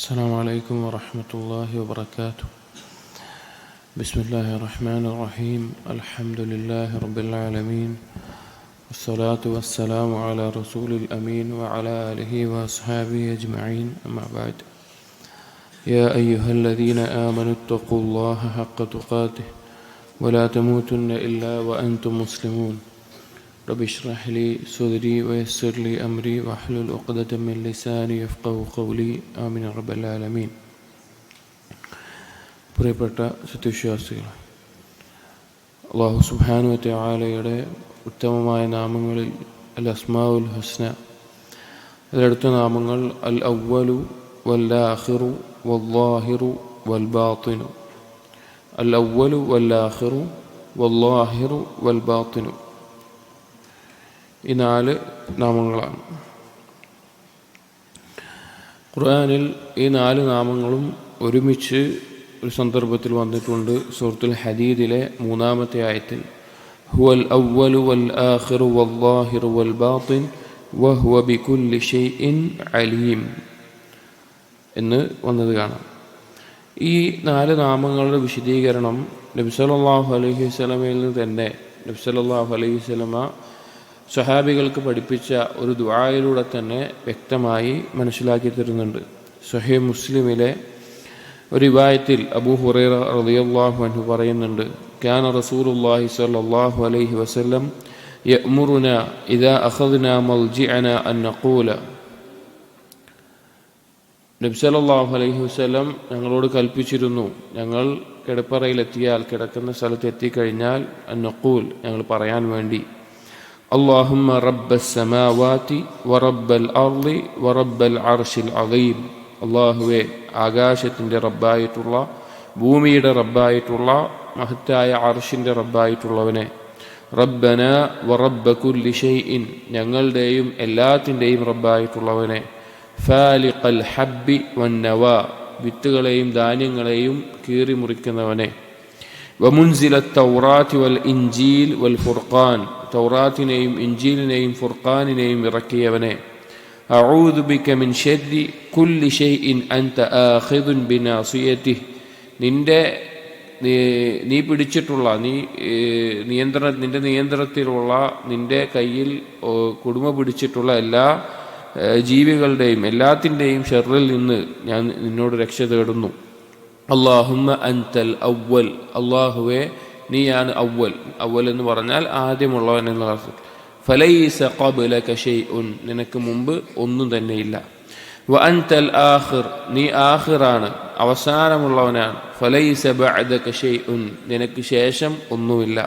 السلام عليكم ورحمة الله وبركاته. بسم الله الرحمن الرحيم. الحمد لله رب العالمين، والصلاة والسلام على رسول الأمين وعلى آله وأصحابه أجمعين، أما بعد. يا أيها الذين آمنوا اتقوا الله حق تقاته ولا تموتن إلا وأنتم مسلمون. رب اشرح لي صدري ويسر لي أمري واحلل عقدة من لساني يفقهوا قولي. آمين رب العالمين. പ്രിയപ്പെട്ട സത്യവിശ്വാസികൾ, അല്ലാഹു സുബ്ഹാനഹു വ തആലയുടെ ഉത്തമമായ നാമങ്ങളിൽ അൽ അസ്മാഉൽ ഹുസ്ന, അതിലടുത്ത നാമങ്ങൾ അൽ അവ്വലു വൽ ആഖിറു വല്ലാഹിറു വൽ ബാത്തിനു. അൽ അവ്വലു വൽ ആഖിറു വല്ലാഹിറു വൽ ബാത്തിനു, ഈ 4 നാമങ്ങളാണ്. ഖുർആനിൽ ഈ 4 നാമങ്ങളും ഒരുമിച്ച് ഒരു സന്ദർഭത്തിൽ വന്നിട്ടുണ്ട്. സൂറത്തുൽ ഹദീദിലെ 3-ാമത്തെ ആയത്തിൽ ഹുവൽ അവ്വലു വൽ ആഖിറു വല്ലാഹിറു വൽ ബാത്തിൻ വഹുവ ബികുല്ലി ഷൈഇൻ അലീം എന്ന് വന്നത് കാണാം. ഈ 4 നാമങ്ങളുടെ വിശദീകരണം നബി സല്ലല്ലാഹു അലൈഹി വസല്ലമയിൽ നിന്ന് തന്നെ നബി സല്ലല്ലാഹു അലൈഹി വസല്ലമ സ്വഹാബികൾക്ക് പഠിപ്പിച്ച ഒരു ദുആയിലൂടെ തന്നെ വ്യക്തമായി മനസ്സിലാക്കി തരുന്നുണ്ട്. സ്വഹീഹ് മുസ്ലിമിലെ ഒരു റിവായത്തിൽ അബൂ ഹുറൈറ റളിയല്ലാഹു അൻഹു പറയുന്നുണ്ട്, കാന റസൂലുള്ളാഹി സ്വല്ലല്ലാഹു അലൈഹി വസല്ലം യഅ്മുറുനാ ഇദാ അഖദ്നാ മൽജിഅനാ അൻ നഖൂല. നബി സല്ലല്ലാഹു അലൈഹി വസല്ലം ഞങ്ങളോട് കൽപ്പിച്ചിരുന്നു, ഞങ്ങൾ കിടപ്പറയിലെത്തിയാൽ, കിടക്കുന്ന സ്ഥലത്ത് എത്തിക്കഴിഞ്ഞാൽ അൻ നഖൂൽ, ഞങ്ങൾ പറയാൻ വേണ്ടി, അല്ലാഹുമ്മ റബ്ബസ് സമാവാതി വറബ്ബൽ അർളി വറബ്ബൽ അർശിൽ അളീം. അല്ലാഹുവേ, ആകാശത്തിൻ്റെ റബ്ബായിട്ടുള്ള, ഭൂമിയുടെ റബ്ബായിട്ടുള്ള, മഹത്തായ അർശിൻ്റെ റബ്ബായിട്ടുള്ളവനെ, റബ്ബന വറബ്ബ കുല്ലി ഷൈഇൻ, ഞങ്ങളുടെയും എല്ലാത്തിൻ്റെയും റബ്ബായിട്ടുള്ളവനെ, ഫാലിഖൽ ഹബ്ബി വന്നവാ, വിത്തുകളെയും ധാന്യങ്ങളെയും കീറി മുറിക്കുന്നവനെ, വമുൻസിലത്ത് തൗറാത്തി വൽ ഇൻജീൽ വൽ ഫുർഖാൻ, തൗറാത്തിനെയും ഇൻജീലിനെയും ഫുർഖാനിനെയും ഇറക്കിയവനെ, അഊദു ബിക മിൻ ശർരി കുല്ലി ഷൈഇൻ അൻത ആഖിദുൻ ബിനാസിയതിഹി, നീ പിടിച്ചിട്ടുള്ള, നിന്റെ നിയന്ത്രണത്തിലുള്ള, നിന്റെ കയ്യിൽ കുടുമ പിടിച്ചിട്ടുള്ള എല്ലാ ജീവികളുടെയും എല്ലാത്തിൻ്റെയും ഷർറിൽ നിന്ന് ഞാൻ നിന്നോട് രക്ഷ തേടുന്നു. അല്ലാഹുമ്മ അൻതൽ അവ്വൽ, അല്ലാഹുവേ, നീയാണ് അവ്വൽ. അവ്വൽ എന്ന് പറഞ്ഞാൽ ആദ്യമുള്ളവൻ എന്ന അർത്ഥം. ഫലൈസ ഖബ്ലക ഷൈഉൻ, നിനക്ക് മുമ്പ് ഒന്നും തന്നെയില്ല. വ അൻതൽ ആഖിർ, നീ ആഖിറാണ്, അവസാനമുള്ളവനാണ്. ഫലൈസ ബഅദക ഷൈഉൻ, നിനക്ക് ശേഷം ഒന്നുമില്ല.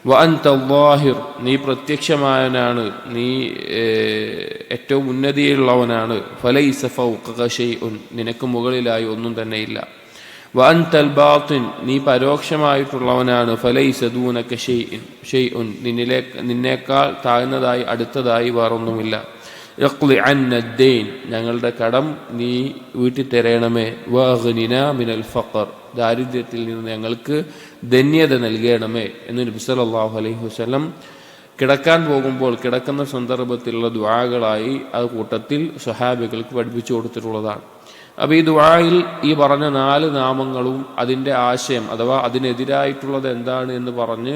വ അൻതൽ ളാഹിർ, നീ പ്രത്യക്ഷമായവനാണ്, നീ ഏറ്റവും ഉന്നതിയുള്ളവനാണ്. ഫലൈസ ഫൗഖക ഷൈഉൻ, നിനക്ക് മുകളിലായി ഒന്നും തന്നെയില്ല. വ അൻതൽ ബാത്തിൻ, നീ പരോക്ഷമായിട്ടുള്ളവനാണ്. ഫലൈസ ദൂനക ഷൈഉൻ, നിന്നേക്കാൾ താഴ്ന്നതായി അടുത്തതായി വേറൊന്നുമില്ല. ഇഖ്ലി അന്ന ദൈൻ, ഞങ്ങളുടെ കടം നീ വീട്ടി തരണമേ. വഅഗ്നിനാ മിനൽ ഫഖർ, ദാരിദ്ര്യത്തിൽ നിന്ന് ഞങ്ങൾക്ക് ധന്യത നൽകണമേ എന്ന് നബി സല്ലല്ലാഹു അലൈഹി വസല്ലം കിടക്കാൻ പോകുമ്പോൾ, കിടക്കുന്ന സന്ദർഭത്തിലുള്ള ദുആകളായി ആ കൂട്ടത്തിൽ സ്വഹാബികൾക്ക് പഠിപ്പിച്ചു കൊടുത്തിട്ടുള്ളതാണ്. അപ്പോൾ ഈ ദുആയിൽ ഈ പറഞ്ഞ 4 നാമങ്ങളും അതിൻ്റെ ആശയം, അഥവാ അതിനെതിരായിട്ടുള്ളത് എന്താണ് എന്ന് പറഞ്ഞ്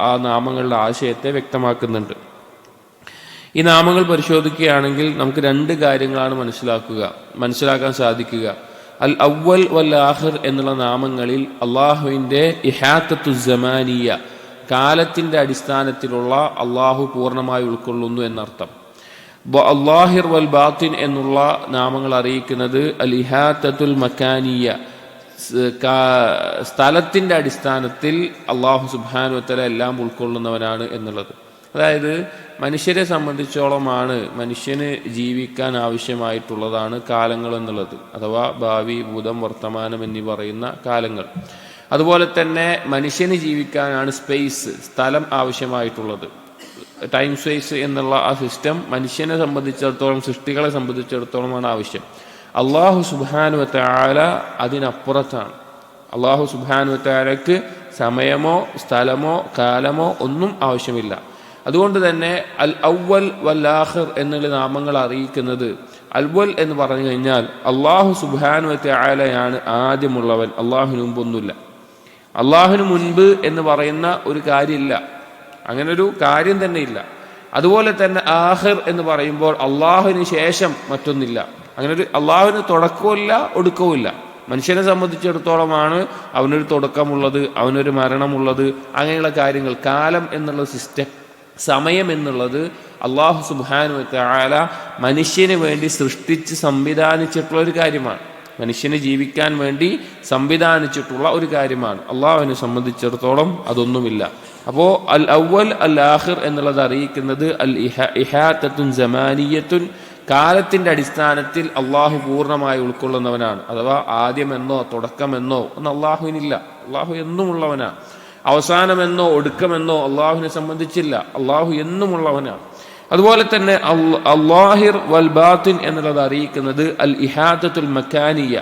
ആ നാമങ്ങളുടെ ആശയത്തെ വ്യക്തമാക്കുന്നുണ്ട്. ഈ നാമങ്ങൾ പരിശോധിക്കുകയാണെങ്കിൽ നമുക്ക് 2 കാര്യങ്ങളാണ് മനസ്സിലാക്കാൻ സാധിക്കുക. അൽ അവ്വൽ വൽ ആഖിർ എന്നുള്ള നാമങ്ങളിൽ അള്ളാഹുവിൻ്റെ ഇഹാത്തത്തു സമാനിയ, കാലത്തിൻ്റെ അടിസ്ഥാനത്തിലുള്ള അള്ളാഹു പൂർണ്ണമായി ഉൾക്കൊള്ളുന്നു എന്നർത്ഥം. അല്ലാഹിർ വൽ ബാത്തിൻ എന്നുള്ള നാമങ്ങൾ അറിയിക്കുന്നത് അൽ ഇഹാത്തത്തുൽ മക്കാനിയ, സ്ഥലത്തിൻ്റെ അടിസ്ഥാനത്തിൽ അള്ളാഹു സുബ്ഹാനഹു വ തആല എല്ലാം ഉൾക്കൊള്ളുന്നവനാണ് എന്നുള്ളത്. അതായത് മനുഷ്യരെ സംബന്ധിച്ചോളമാണ് മനുഷ്യന് ജീവിക്കാൻ ആവശ്യമായിട്ടുള്ളതാണ് കാലങ്ങൾ എന്നുള്ളത്, അഥവാ ഭാവി, ഭൂതം, വർത്തമാനം എന്നീ പറയുന്ന കാലങ്ങൾ. അതുപോലെ തന്നെ മനുഷ്യന് ജീവിക്കാനാണ് സ്ഥലം ആവശ്യമായിട്ടുള്ളത്. ടൈം സ്പേസ് എന്നുള്ള ആ സിസ്റ്റം മനുഷ്യനെ സംബന്ധിച്ചിടത്തോളം, സൃഷ്ടികളെ സംബന്ധിച്ചിടത്തോളമാണ് ആവശ്യം. അല്ലാഹു സുബ്ഹാനഹു വ തആല അതിനപ്പുറത്താണ്. അല്ലാഹു സുബ്ഹാനഹു വ തആലയ്ക്ക് സമയമോ സ്ഥലമോ കാലമോ ഒന്നും ആവശ്യമില്ല. അതുകൊണ്ട് തന്നെ അൽ അവ്വൽ വൽ ആഖിർ എന്നുള്ള നാമങ്ങൾ അറിയിക്കുന്നത് അൽവൽ എന്ന് പറഞ്ഞു കഴിഞ്ഞാൽ അള്ളാഹു സുബ്ഹാനഹു വ തആലയാണ് ആദ്യമുള്ളവൻ, അള്ളാഹുവിന് മുമ്പൊന്നുമില്ല. അള്ളാഹുവിന് മുൻപ് എന്ന് പറയുന്ന ഒരു കാര്യമില്ല, അങ്ങനൊരു കാര്യം തന്നെ ഇല്ല. അതുപോലെ തന്നെ ആഖിർ എന്ന് പറയുമ്പോൾ അള്ളാഹുവിന് ശേഷം മറ്റൊന്നില്ല, അങ്ങനൊരു അള്ളാഹുവിന് തുടക്കവുമില്ല ഒടുക്കവുമില്ല. മനുഷ്യനെ സംബന്ധിച്ചിടത്തോളമാണ് അവനൊരു തുടക്കമുള്ളത്, അവനൊരു മരണമുള്ളത്, അങ്ങനെയുള്ള കാര്യങ്ങൾ. കാലം എന്നുള്ള സിസ്റ്റം, സമയം എന്നുള്ളത് അള്ളാഹു സുബ്ഹാനഹു വ തആല മനുഷ്യന് വേണ്ടി സൃഷ്ടിച്ച് സംവിധാനിച്ചിട്ടുള്ള ഒരു കാര്യമാണ്, മനുഷ്യന് ജീവിക്കാൻ വേണ്ടി സംവിധാനിച്ചിട്ടുള്ള ഒരു കാര്യമാണ്. അള്ളാഹുവിനെ സംബന്ധിച്ചിടത്തോളം അതൊന്നുമില്ല. അപ്പോൾ അൽ അവൽ അൽ ആഖിർ എന്നുള്ളത് അറിയിക്കുന്നത് അൽ ഇഹാത്തത്തുൻ സമാനിയത്തുൻ, കാലത്തിന്റെ അടിസ്ഥാനത്തിൽ അള്ളാഹു പൂർണ്ണമായി ഉൾക്കൊള്ളുന്നവനാണ്. അഥവാ ആദ്യമെന്നോ തുടക്കമെന്നോ ഒന്നും അള്ളാഹുവിനില്ല. അള്ളാഹു എന്നുമുള്ളവനാണ്. അവസാനമെന്നോ ഒടുക്കമെന്നോ അള്ളാഹുവിനെ സംബന്ധിച്ചില്ല. അള്ളാഹു എന്നുമുള്ളവനാണ്. അതുപോലെ തന്നെ അല്ലാഹിർ വൽ ബാത്തിൻ എന്നുള്ളത് അറിയിക്കുന്നത് അൽ ഇഹാത്തത്തുൽ മക്കാനിയ,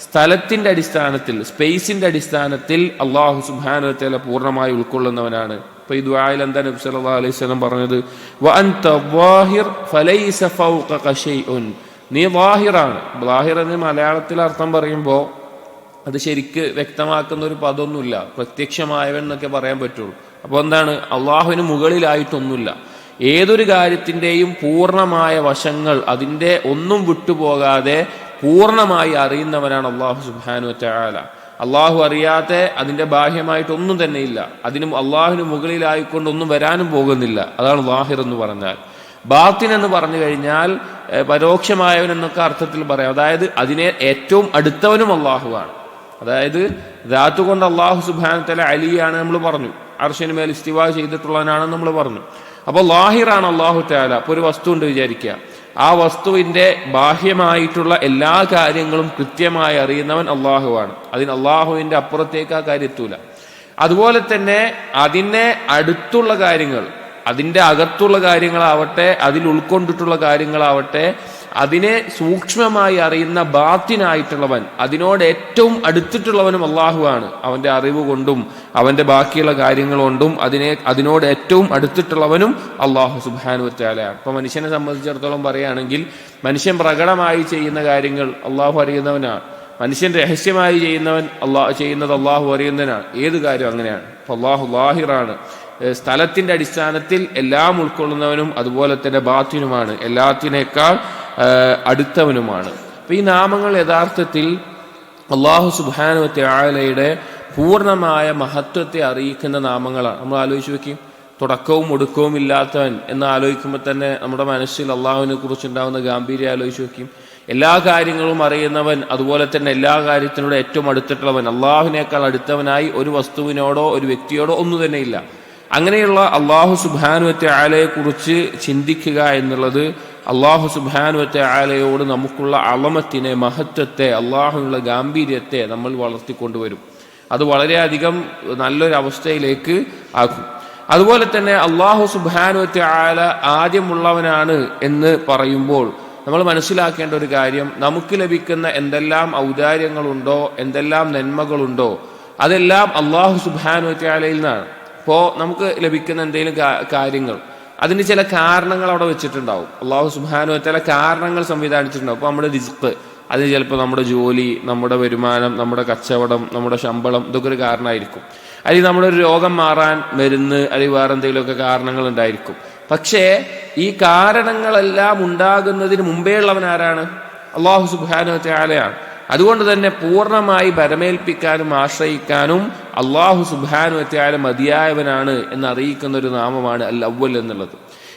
സ്ഥലത്തിന്റെ അടിസ്ഥാനത്തിൽ, സ്പേസിന്റെ അടിസ്ഥാനത്തിൽ അള്ളാഹു സുബ്ഹാനഹു വ തആല പൂർണ്ണമായി ഉൾക്കൊള്ളുന്നവനാണ്. ഇപ്പൊ ഈ ദുആയിൽ എന്താ നബി സല്ലല്ലാഹു അലൈഹി വസല്ലം പറഞ്ഞത്? വ അൻത ളാഹിർ ഫലൈസ ഫൗഖക ശൈഉൻ, നീ ളാഹിറാണ്. ളാഹിർ എന്ന് മലയാളത്തിൽ അർത്ഥം പറയുമ്പോൾ അത് ശരിക്ക് വ്യക്തമാക്കുന്ന ഒരു പദമൊന്നുമില്ല, പ്രത്യക്ഷമായവൻ എന്നൊക്കെ പറയാൻ പറ്റുള്ളൂ. അപ്പോൾ എന്താണ്? അള്ളാഹുവിന് മുകളിലായിട്ടൊന്നുമില്ല. ഏതൊരു കാര്യത്തിൻ്റെയും പൂർണ്ണമായ വശങ്ങൾ, അതിൻ്റെ ഒന്നും വിട്ടുപോകാതെ പൂർണ്ണമായി അറിയുന്നവനാണ് അള്ളാഹു സുബ്ഹാനഹു വ തആല. അള്ളാഹു അറിയാത്ത അതിൻ്റെ ബാഹ്യമായിട്ടൊന്നും തന്നെ ഇല്ല. അതിനും അള്ളാഹുവിന് മുകളിലായിക്കൊണ്ടൊന്നും വരാനും പോകുന്നില്ല. അതാണ് ളാഹിർ എന്ന് പറഞ്ഞാൽ. ബാത്തിൻ എന്ന് പറഞ്ഞു കഴിഞ്ഞാൽ പരോക്ഷമായവൻ എന്നൊക്കെ അർത്ഥത്തിൽ പറയാം. അതായത് അതിനെ ഏറ്റവും അടുത്തവനും അള്ളാഹുവാണ്. അതായത് ദാത്ത് കൊണ്ട് അള്ളാഹു സുബ്ഹാനഹു വ തആല അലിയാണ് നമ്മൾ പറഞ്ഞു, അർശിന് മേൽ ഇസ്തിവാ ചെയ്തിട്ടുള്ളവനാണെന്ന് നമ്മൾ പറഞ്ഞു. അപ്പോൾ ലാഹിറാണ് അള്ളാഹു തആല. അപ്പോൾ ഒരു വസ്തു ഉണ്ട് വിചാരിക്കുക, ആ വസ്തുവിൻ്റെ ബാഹ്യമായിട്ടുള്ള എല്ലാ കാര്യങ്ങളും കൃത്യമായി അറിയുന്നവൻ അള്ളാഹുവാണ്. അതിന് അള്ളാഹുവിൻ്റെ അപ്പുറത്തേക്ക് ആ കാര്യത്തൂല. അതുപോലെ തന്നെ അതിനെ അടുത്തുള്ള കാര്യങ്ങൾ, അതിൻ്റെ അകത്തുള്ള കാര്യങ്ങളാവട്ടെ, അതിൽ ഉൾക്കൊണ്ടിട്ടുള്ള കാര്യങ്ങളാവട്ടെ, അതിനെ സൂക്ഷ്മമായി അറിയുന്ന ബാത്തിനായിട്ടുള്ളവൻ, അതിനോട് ഏറ്റവും അടുത്തിട്ടുള്ളവനും അള്ളാഹുവാണ്. അവൻ്റെ അറിവ് കൊണ്ടും അവൻ്റെ ബാക്കിയുള്ള കാര്യങ്ങൾ കൊണ്ടും അതിനോട് ഏറ്റവും അടുത്തിട്ടുള്ളവനും അള്ളാഹു സുബ്ഹാനഹു വ തആലയാണ്. ഇപ്പൊ മനുഷ്യനെ സംബന്ധിച്ചിടത്തോളം പറയുകയാണെങ്കിൽ, മനുഷ്യൻ പ്രകടമായി ചെയ്യുന്ന കാര്യങ്ങൾ അള്ളാഹു അറിയുന്നവനാണ്. മനുഷ്യൻ രഹസ്യമായി ചെയ്യുന്നത് അള്ളാഹു അറിയുന്നവനാണ്. ഏത് കാര്യം അങ്ങനെയാണ്. അപ്പൊ അള്ളാഹു ലാഹിറാണ്. സ്ഥലത്തിന്റെ അടിസ്ഥാനത്തിൽ എല്ലാം ഉൾക്കൊള്ളുന്നവനും അതുപോലെ തന്നെ ബാത്തിനുമാണ്, എല്ലാത്തിനേക്കാൾ അടുത്തവനുമാണ്. അപ്പൊ ഈ നാമങ്ങൾ യഥാർത്ഥത്തിൽ അള്ളാഹു സുബ്ഹാനഹു വ തആലയുടെ പൂർണ്ണമായ മഹത്വത്തെ അറിയിക്കുന്ന നാമങ്ങളാണ്. നമ്മൾ ആലോചിച്ച് നോക്കി, തുടക്കവും ഒടുക്കവും ഇല്ലാത്തവൻ എന്ന് ആലോചിക്കുമ്പോൾ തന്നെ നമ്മുടെ മനസ്സിൽ അള്ളാഹുവിനെ കുറിച്ചുണ്ടാകുന്ന ഗാംഭീര്യം ആലോചിച്ച് നോക്കി. എല്ലാ കാര്യങ്ങളും അറിയുന്നവൻ, അതുപോലെ തന്നെ എല്ലാ കാര്യത്തിനോടും ഏറ്റവും അടുത്തിട്ടുള്ളവൻ, അള്ളാഹുവിനേക്കാൾ അടുത്തവനായി ഒരു വസ്തുവിനോടോ ഒരു വ്യക്തിയോടോ ഒന്നും തന്നെ ഇല്ല. അങ്ങനെയുള്ള അള്ളാഹു സുബ്ഹാനഹു വ തആലയെ കുറിച്ച് ചിന്തിക്കുക എന്നുള്ളത് അള്ളാഹു സുബ്ഹാനഹു വ തആലയോട് നമുക്കുള്ള അളമത്തിനെ, മഹത്വത്തെ, അള്ളാഹുവിനുള്ള ഗാംഭീര്യത്തെ നമ്മൾ വളർത്തിക്കൊണ്ടുവരും. അത് വളരെയധികം നല്ലൊരു അവസ്ഥയിലേക്ക് ആക്കും. അതുപോലെ തന്നെ അള്ളാഹു സുബ്ഹാനഹു വ തആല ആദ്യമുള്ളവനാണ് എന്ന് പറയുമ്പോൾ നമ്മൾ മനസ്സിലാക്കേണ്ട ഒരു കാര്യം, നമുക്ക് ലഭിക്കുന്ന എന്തെല്ലാം ഔദാര്യങ്ങളുണ്ടോ, എന്തെല്ലാം നന്മകളുണ്ടോ, അതെല്ലാം അള്ളാഹു സുബ്ഹാനഹു വ തആലയിൽ നിന്നാണ്. ഇപ്പോൾ നമുക്ക് ലഭിക്കുന്ന എന്തെങ്കിലും കാര്യങ്ങൾ, അതിന് ചില കാരണങ്ങൾ അവിടെ വെച്ചിട്ടുണ്ടാവും. അള്ളാഹു സുബ്ഹാനഹു വ തആല കാരണങ്ങൾ സംവിധാനിച്ചിട്ടുണ്ടാവും. അപ്പോൾ നമ്മുടെ റിസ്ക്, അതിന് ചിലപ്പോൾ നമ്മുടെ ജോലി, നമ്മുടെ വരുമാനം, നമ്മുടെ കച്ചവടം, നമ്മുടെ ശമ്പളം, ഇതൊക്കെ ഒരു കാരണമായിരിക്കും. അല്ലെങ്കിൽ നമ്മുടെ ഒരു രോഗം മാറാൻ മരുന്ന്, അല്ലെങ്കിൽ വേറെ എന്തെങ്കിലുമൊക്കെ കാരണങ്ങൾ ഉണ്ടായിരിക്കും. പക്ഷേ ഈ കാരണങ്ങളെല്ലാം ഉണ്ടാകുന്നതിന് മുമ്പേ ഉള്ളവൻ ആരാണ്? അള്ളാഹു സുബ്ഹാനഹു വ തആലയാണ്. അതുകൊണ്ട് തന്നെ പൂർണ്ണമായി ബരമേൽപ്പിക്കാനും ആശ്രയിക്കാനും അള്ളാഹു സുബ്ഹാനഹു വ തആല മതിയായവനാണ് എന്നറിയിക്കുന്ന ഒരു നാമമാണ് അൽ അവ്വൽ എന്നുള്ളത്.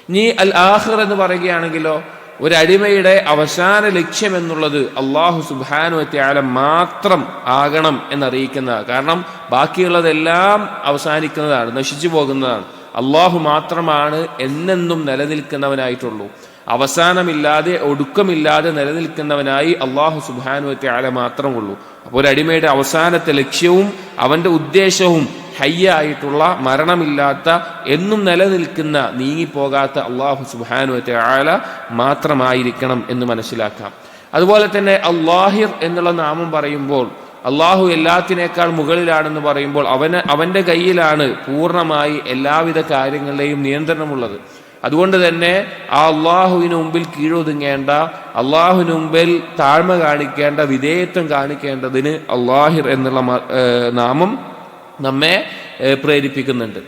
ഇനി അൽ ആഖിർ എന്ന് പറയുകയാണെങ്കിലോ, ഒരടിമയുടെ അവസാന ലക്ഷ്യം എന്നുള്ളത് അള്ളാഹു സുബ്ഹാനഹു വ തആല മാത്രം ആകണം എന്നറിയിക്കുന്നതാണ്. കാരണം ബാക്കിയുള്ളതെല്ലാം അവസാനിക്കുന്നതാണ്, നശിച്ചു പോകുന്നതാണ്. അള്ളാഹു മാത്രമാണ് എന്നെന്നും നിലനിൽക്കുന്നവനായിട്ടുള്ളൂ. അവസാനമില്ലാതെ ഒടുക്കമില്ലാതെ നിലനിൽക്കുന്നവനായി അള്ളാഹു സുബ്ഹാനഹു വ തആല മാത്രമുള്ളൂ. അപ്പോൾ ഒരു അടിമയുടെ അവസാനത്തെ ലക്ഷ്യവും അവന്റെ ഉദ്ദേശവും ഹയ്യായിട്ടുള്ള, മരണമില്ലാത്ത, എന്നും നിലനിൽക്കുന്ന, നീങ്ങിപ്പോകാത്ത അള്ളാഹു സുബ്ഹാനഹു വ തആല മാത്രമായിരിക്കണം എന്ന് മനസ്സിലാക്കാം. അതുപോലെ തന്നെ അല്ലാഹിർ എന്നുള്ള നാമം പറയുമ്പോൾ, അള്ളാഹു എല്ലാത്തിനേക്കാൾ മുകളിലാണെന്ന് പറയുമ്പോൾ അവന്റെ കയ്യിലാണ് പൂർണ്ണമായി എല്ലാവിധ കാര്യങ്ങളുടെയും നിയന്ത്രണമുള്ളത്. അതുകൊണ്ട് തന്നെ ആ അള്ളാഹുവിന് മുമ്പിൽ കീഴൊതുങ്ങേണ്ട, അള്ളാഹുവിന് മുമ്പിൽ താഴ്മ കാണിക്കേണ്ട, വിധേയത്വം കാണിക്കേണ്ടതിന് അള്ളാഹിർ എന്നുള്ള നാമം നമ്മെ പ്രേരിപ്പിക്കുന്നുണ്ട്.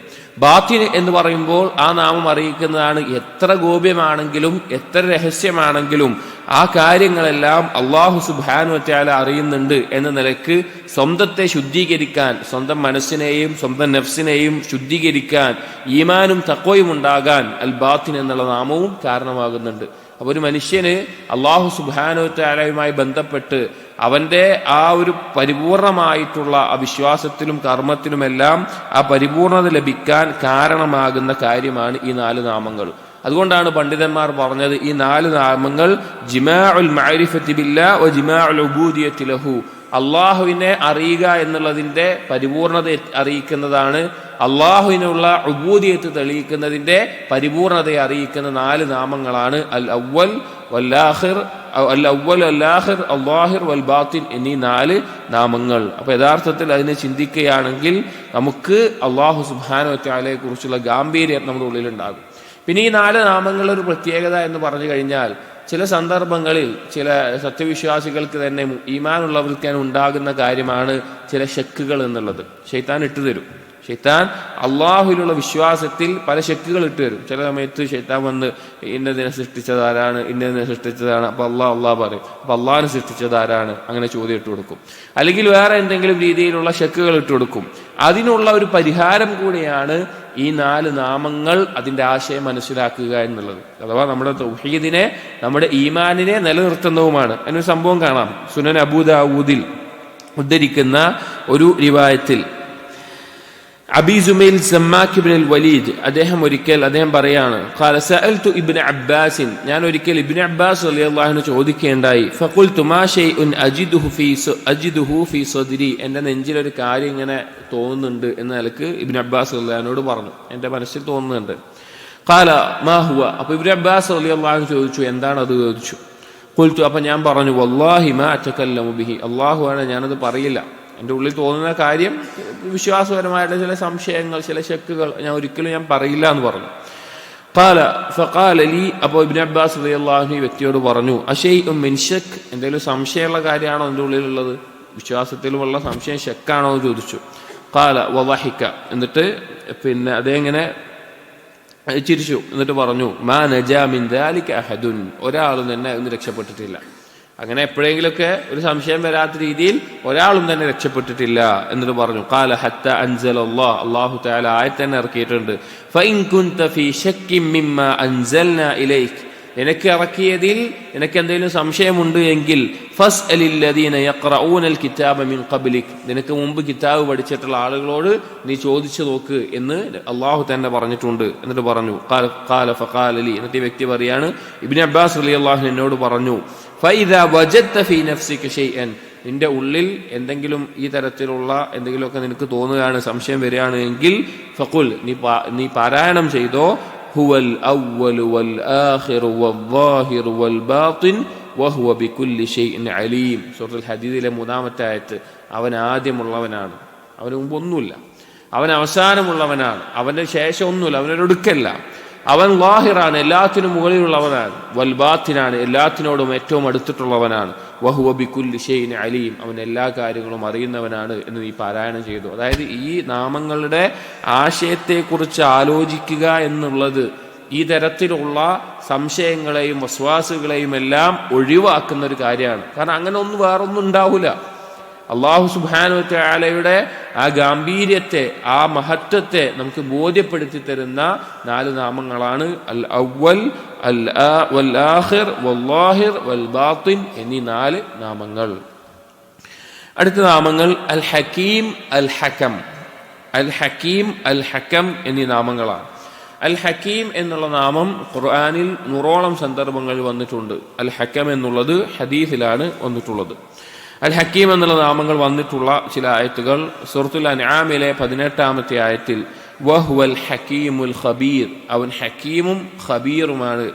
ബാത്തിൻ എന്ന് പറയുമ്പോൾ ആ നാമം അറിയിക്കുന്നതാണ് എത്ര ഗോപ്യമാണെങ്കിലും എത്ര രഹസ്യമാണെങ്കിലും ആ കാര്യങ്ങളെല്ലാം അള്ളാഹു സുബ്ഹാനഹു വ തആല അറിയുന്നുണ്ട് എന്ന നിലക്ക് സ്വന്തത്തെ ശുദ്ധീകരിക്കാൻ, സ്വന്തം മനസ്സിനെയും സ്വന്തം നഫ്സിനെയും ശുദ്ധീകരിക്കാൻ, ഈമാനും തഖ്വയും ഉണ്ടാകാൻ അൽ ബാത്തിൻ എന്നുള്ള നാമവും കാരണമാകുന്നുണ്ട്. അപ്പോൾ ഒരു മനുഷ്യന് അള്ളാഹു സുബ്ഹാനഹു വ തആലയുമായി ബന്ധപ്പെട്ട് അവന്റെ ആ ഒരു പരിപൂർണമായിട്ടുള്ള ആ വിശ്വാസത്തിലും കർമ്മത്തിലുമെല്ലാം ആ പരിപൂർണത ലഭിക്കാൻ കാരണമാകുന്ന കാര്യമാണ് ഈ 4 നാമങ്ങൾ. അതുകൊണ്ടാണ് പണ്ഡിതന്മാർ പറഞ്ഞത് ഈ 4 നാമങ്ങൾ ജിമാഉൽ മഅരിഫത്തി ബില്ലാഹ് വ ജിമാഉൽ ഉബൂദിയത്തി ലഹു, അള്ളാഹുവിനെ അറിയുക എന്നുള്ളതിന്റെ പരിപൂർണത അറിയിക്കുന്നതാണ്, അള്ളാഹുവിനുള്ള ഉബൂദിയത്ത് തെളിയിക്കുന്നതിന്റെ പരിപൂർണതയെ അറിയിക്കുന്ന 4 നാമങ്ങളാണ് അൽ അവ്വൽ വൽ ആഖിർ അല്ലാഹിർ വൽ ബാത്തിൻ എന്നീ 4 നാമങ്ങൾ. അപ്പൊ യഥാർത്ഥത്തിൽ അതിനെ ചിന്തിക്കുകയാണെങ്കിൽ നമുക്ക് അള്ളാഹു സുബ്ഹാനഹു വ തആലയെ കുറിച്ചുള്ള ഗാംഭീര്യം നമ്മുടെ ഉള്ളിലുണ്ടാകും. പിന്നെ ഈ 4 നാമങ്ങളുടെ ഒരു പ്രത്യേകത എന്ന് പറഞ്ഞു കഴിഞ്ഞാൽ ചില സന്ദർഭങ്ങളിൽ ചില സത്യവിശ്വാസികൾക്ക് തന്നെ ഈമാനുള്ളവർക്ക് ഉണ്ടാകുന്ന കാര്യമാണ് ചില ശക്കുകൾ എന്നുള്ളത്. ശൈത്താൻ ഇട്ടുതരും. ശൈത്താൻ അള്ളാഹുവിലുള്ള വിശ്വാസത്തിൽ പല ശക്കുകൾ ഇട്ട് തരും. ചില സമയത്ത് ശൈത്താൻ വന്ന് ഇന്നതിനെ സൃഷ്ടിച്ചതാരാണ്, ഇന്നതിനെ സൃഷ്ടിച്ചതാണ്, അപ്പൊ അള്ളാഹ് പറയും, അപ്പൊ അള്ളാഹിനെ സൃഷ്ടിച്ചതാരാണ്, അങ്ങനെ ചോദ്യം ഇട്ട് കൊടുക്കും. അല്ലെങ്കിൽ വേറെ എന്തെങ്കിലും രീതിയിലുള്ള ശക്കുകൾ ഇട്ട് കൊടുക്കും. അതിനുള്ള ഒരു പരിഹാരം കൂടിയാണ് ഈ 4 നാമങ്ങൾ അതിന്റെ ആശയം മനസ്സിലാക്കുക എന്നുള്ളത്. അഥവാ നമ്മുടെ തൗഹീദിനെ, നമ്മുടെ ഈമാനിനെ നിലനിർത്തുന്നതുമാണ്. അതിനൊരു സംഭവം കാണാം. സുനൻ അബൂ ദാവൂദിൽ ഉദ്ധരിക്കുന്ന ഒരു റിവായത്തിൽ അബീ സുമൈൽ സമ്മാക്ക് ഇബ്നുൽ വലീദ് അദ്ദേഹം പറയാണ്, ഖാല സഅൽതു ഇബ്നു അബ്ബാസിൻ, ഞാൻ ഒരിക്കൽ ഇബ്നു അബ്ബാസ് റളിയല്ലാഹു അൻഹു ചോദിക്കുകയുണ്ടായി, ഫഖുൽതു മാ ഷൈഉൻ അജിദുഹു ഫീ സദ്രി, എൻ്റെ നെഞ്ചിൽ ഒരു കാര്യം ഇങ്ങനെ തോന്നുന്നുണ്ട് എന്ന നിലക്ക് ഇബ്നു അബ്ബാസ് റളിയല്ലാഹു അൻഹുവോട് പറഞ്ഞു, എൻ്റെ മനസ്സിൽ തോന്നുന്നുണ്ട്. ഖാല മാ ഹുവ, അപ്പോൾ ഇബ്നു അബ്ബാസ് റളിയല്ലാഹു അൻഹു ചോദിച്ചു, എന്താണ് അത് ചോദിച്ചു. ഖുൽതു, അപ്പോൾ ഞാൻ പറഞ്ഞു, വല്ലാഹി മാ അതകല്ലമു ബിഹി, അല്ലാഹുവാണ് ഞാനത് പറയില്ല. എൻ്റെ ഉള്ളിൽ തോന്നുന്ന കാര്യം, വിശ്വാസപരമായിട്ടുള്ള ചില സംശയങ്ങൾ, ചില ശക്കുകൾ ഒരിക്കലും പറയില്ല എന്ന് പറഞ്ഞു. ഫഖാല ലി, അപ്പോൾ ഇബ്നു അബ്ബാസ് റളിയല്ലാഹു അൻഹു ഈ വ്യക്തിയോട് പറഞ്ഞു, അശൈഉൻ മിൻ ശക്ക്, എന്തെങ്കിലും സംശയമുള്ള കാര്യമാണോ എൻ്റെ ഉള്ളിലുള്ളത്, വിശ്വാസത്തിലുമുള്ള സംശയം ശക്കാണോ എന്ന് ചോദിച്ചു. ഖാല വളഹിക, എന്നിട്ട് പിന്നെ അതെങ്ങനെ ചിരിച്ചു. എന്നിട്ട് പറഞ്ഞു, മാ നജാ മിൻ ദാലിക അഹദുൻ, ഒരാളും തന്നെ അതിന് രക്ഷപ്പെട്ടിട്ടില്ല. അങ്ങനെ എപ്പോഴെങ്കിലുമൊക്കെ ഒരു സംശയം വരാത്ത രീതിയിൽ ഒരാളും തന്നെ രക്ഷപ്പെട്ടിട്ടില്ല എന്നിട്ട് പറഞ്ഞു. ഖാല ഹത്ത അൻസലല്ലാഹ്, അല്ലാഹു തആല ആയത്ത് തന്നെ ഇറക്കിയിട്ടുണ്ട്, ഫഇൻ കുൻത ഫീ ശക്കിൻ മിമ്മാ അൻസൽനാ ഇലൈക്, നിനക്ക് ഇറക്കിയതിൽ നിനക്ക് എന്തെങ്കിലും സംശയമുണ്ട് എങ്കിൽ ഫസ്അലില്ലദീന യഖറഊനൽ കിതാബ മിൻ ഖബ്ലിക്, നിനക്ക് മുമ്പ് കിതാബ് പഠിച്ചിട്ടുള്ള ആളുകളോട് നീ ചോദിച്ചു നോക്ക് എന്ന് അള്ളാഹു തന്നെ പറഞ്ഞിട്ടുണ്ട്. എന്നിട്ട് പറഞ്ഞു, ഖാല ഫഖാല ലി, എന്നിട്ട് ഈ വ്യക്തി പറയാണ്, ഇബ്നു അബ്ബാസ് റളിയല്ലാഹു അൻഹു എന്നോട് പറഞ്ഞു, ഫഇദാ വജദ്ത ഫീ നഫ്സിക ഷൈഅൻ, നിന്റെ ഉള്ളിൽ എന്തെങ്കിലും ഈ തരത്തിലുള്ള എന്തെങ്കിലുമൊക്കെ നിനക്ക് തോന്നുകയാണ്, സംശയം വരികയാണ് എങ്കിൽ ഫഖുൽ, നീ പാരായണം ചെയ്തോ, ഹുവൽ അവ്വലു വൽ ആഖിറു വൽ വൽ ബാത്തിൻ വഹുവ ബികുല്ലി ഷൈഇൻ അലീം. സൂറത്തുൽ ഹദീദിലെ 3-ാമത്തെ ആയത്ത്. അവൻ ആദ്യമുള്ളവനാണ്, അവന് മുമ്പ് ഒന്നുമില്ല, അവൻ അവസാനമുള്ളവനാണ്, അവന്റെ ശേഷം ഒന്നുമില്ല, അവനൊരൊടുക്കല്ല. അവൻ ലാഹിറാണ്, എല്ലാത്തിനും മുകളിലുള്ളവനാണ്, വൽ ബാത്തിനാണ്, എല്ലാത്തിനോടും ഏറ്റവും അടുത്തിട്ടുള്ളവനാണ്, വഹുവ ബികുല്ലി ഷൈഇൻ അലീം, അവൻ എല്ലാ കാര്യങ്ങളും അറിയുന്നവനാണ് എന്ന് നീ പാരായണം ചെയ്തു. അതായത് ഈ നാമങ്ങളുടെ ആശയത്തെക്കുറിച്ച് ആലോചിക്കുക എന്നുള്ളത് ഈ തരത്തിലുള്ള സംശയങ്ങളെയും വസ്വാസുകളെയും എല്ലാം ഒഴിവാക്കുന്ന ഒരു കാര്യമാണ്. കാരണം അങ്ങനെ ഒന്നും വേറൊന്നും ഉണ്ടാവില്ല. അള്ളാഹു സുബ്ഹാനഹു വ തആലയുടെ ആ ഗാംഭീര്യത്തെ, ആ മഹത്വത്തെ നമുക്ക് ബോധ്യപ്പെടുത്തി തരുന്ന 4 നാമങ്ങളാണ് അൽ അവ്വൽ, വൽ ആഖിർ, വല്ലാഹിർ, വൽ ബാത്തിൻ എന്നീ 4 നാമങ്ങൾ. അടുത്ത നാമങ്ങൾ അൽ ഹക്കീം, അൽ ഹകം. അൽ ഹക്കീം, അൽ ഹകം എന്നീ നാമങ്ങളാണ്. അൽ ഹക്കീം എന്നുള്ള നാമം ഖുർആനിൽ 100ഓളം സന്ദർഭങ്ങളിൽ വന്നിട്ടുണ്ട്. അൽ ഹകം എന്നുള്ളത് ഹദീസിലാണ് വന്നിട്ടുള്ളത്. അൽ ഹക്കീം എന്നുള്ള നാമങ്ങൾ വന്നിട്ടുള്ള ചില ആയത്തുകൾ സൂറത്തുൽ അൻആമിലെ 18-ാമത്തെ ആയത്തിൽ വഹുവൽ ഹക്കീമുൽ ഖബീർ, അവൻ ഹക്കീമും ഖബീറുമാണ്.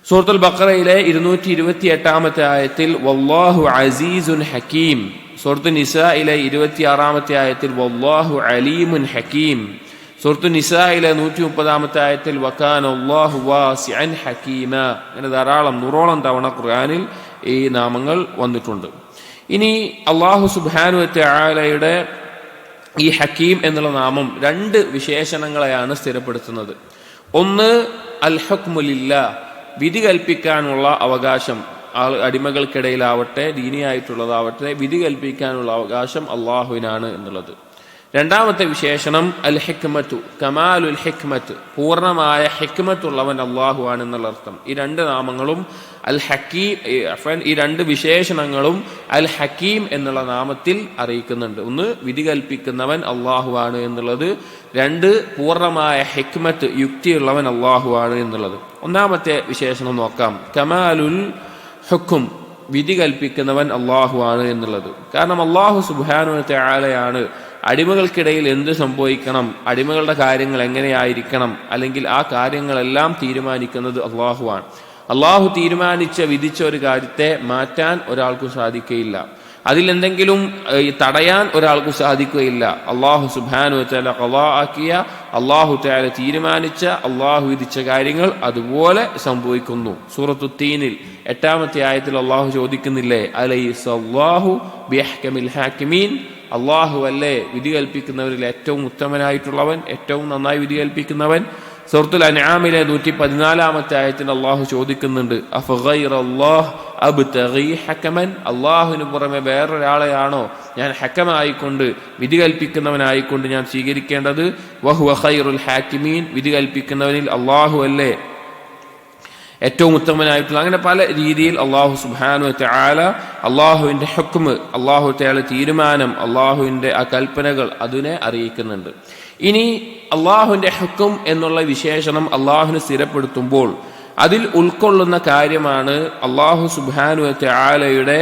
സൂറത്തുൽ ബഖറയിലെ 228-ാമത്തെ ആയത്തിൽ വല്ലാഹു അസീസുൻ ഹക്കീം. സൂറത്തുൽ നിസായിലെ 26-ാമത്തെ ആയത്തിൽ വല്ലാഹു അലീമുൻ ഹക്കീം. സൂറത്തു നിസായിലെ 130-ാമത്തെ ആയത്തിൽ വകാന അല്ലാഹു വാസിഅൻ ഹകീമ, അങ്ങനെ ധാരാളം 100ഓളം തവണ ഖുർആനിൽ ഈ നാമങ്ങൾ വന്നിട്ടുണ്ട്. ഇനി അല്ലാഹു സുബ്ഹാനഹു വ തആലയുടെ ഈ ഹക്കീം എന്നുള്ള നാമം 2 വിശേഷണങ്ങളെയാണ് സ്ഥിരപ്പെടുത്തുന്നത്. ഒന്ന് അൽ ഹുക്മു ലില്ലാഹ്, വിധി കൽപ്പിക്കാനുള്ള അവകാശം, അടിമകൾക്കിടയിലാവട്ടെ ദീനിയായിട്ടുള്ളതാവട്ടെ വിധി കൽപ്പിക്കാനുള്ള അവകാശം അള്ളാഹുവിനാണ് എന്നുള്ളത്. രണ്ടാമത്തെ വിശേഷണം അൽ ഹിക്മത്തു, കമാലുൽ ഹിക്മത്ത്, പൂർണ്ണമായ ഹിക്മത്തുള്ളവൻ അള്ളാഹു ആണ് എന്നുള്ള അർത്ഥം. ഈ 2 നാമങ്ങളും അൽ ഹക്കീം, ഈ 2 വിശേഷണങ്ങളും അൽ ഹക്കീം എന്നുള്ള നാമത്തിൽ അറിയിക്കുന്നുണ്ട്. ഒന്ന് വിധി കൽപ്പിക്കുന്നവൻ അള്ളാഹു ആണ് എന്നുള്ളത്, 2 പൂർണ്ണമായ ഹിക്മത്ത്, യുക്തിയുള്ളവൻ അള്ളാഹു ആണ് എന്നുള്ളത്. ഒന്നാമത്തെ വിശേഷണം നോക്കാം. കമാലുൽ ഹുക്കും, വിധി കൽപ്പിക്കുന്നവൻ അള്ളാഹു ആണ് എന്നുള്ളത്. കാരണം അള്ളാഹു സുബ്ഹാനഹു വ തആലയാണ് അടിമകൾക്കിടയിൽ എന്ത് സംഭവിക്കണം, അടിമകളുടെ കാര്യങ്ങൾ എങ്ങനെയായിരിക്കണം, അല്ലെങ്കിൽ ആ കാര്യങ്ങളെല്ലാം തീരുമാനിക്കുന്നത് അള്ളാഹുവാണ്. അള്ളാഹു തീരുമാനിച്ച വിധിച്ച ഒരു കാര്യത്തെ മാറ്റാൻ ഒരാൾക്കും സാധിക്കുകയില്ല, അതിലെന്തെങ്കിലും തടയാൻ ഒരാൾക്കും സാധിക്കുകയില്ല. അള്ളാഹു സുബ്ഹാനഹു വ തആല ഖളാ ആക്കിയ, അള്ളാഹു തആല തീരുമാനിച്ച, അള്ളാഹു വിധിച്ച കാര്യങ്ങൾ അതുപോലെ സംഭവിക്കുന്നു. സൂറത്തു തീനിൽ 8-ാമത്തെ ആയത്തിൽ അള്ളാഹു ചോദിക്കുന്നില്ലേ, അലൈസല്ലാഹു ബിഅഹ്കമിൽ ഹാക്കിമീൻ, അള്ളാഹു അല്ലേ വിധി കൽപ്പിക്കുന്നവരിൽ ഏറ്റവും ഉത്തമനായിട്ടുള്ളവൻ, ഏറ്റവും നന്നായി വിധി കൽപ്പിക്കുന്നവൻ. സൂറത്തുൽ അൻആമിലെ 114-ാമത്തെ ആയത്തിൽ അള്ളാഹു ചോദിക്കുന്നുണ്ട്, അഫഗൈറല്ലാഹ് അബ്തഗി ഹകമൻ, അള്ളാഹുവിന് പുറമെ വേറൊരാളെയാണോ ഞാൻ ഹക്കമായിക്കൊണ്ട്, വിധി കൽപ്പിക്കുന്നവനായിക്കൊണ്ട് ഞാൻ സ്വീകരിക്കേണ്ടത്? വഹുവ ഖൈറുൽ ഹാക്കിമീൻ, വിധി കൽപ്പിക്കുന്നവനിൽ അള്ളാഹു അല്ലേ ഏറ്റവും ഉത്തമനായിട്ടുള്ള. അങ്ങനെ പല രീതിയിൽ അള്ളാഹു സുബ്ഹാനഹു വ തആല അള്ളാഹുവിൻ്റെ ഹുക്മ്, അള്ളാഹു തആല തീരുമാനം, അള്ളാഹുവിൻ്റെ ആ കൽപ്പനകൾ അതിനെ അറിയിക്കുന്നുണ്ട്. ഇനി അള്ളാഹുവിൻ്റെ ഹുക്ം എന്നുള്ള വിശേഷണം അള്ളാഹുവിന് സ്ഥിരപ്പെടുത്തുമ്പോൾ അതിൽ ഉൾക്കൊള്ളുന്ന കാര്യമാണ് അള്ളാഹു സുബ്ഹാനഹു വ തആലയുടെ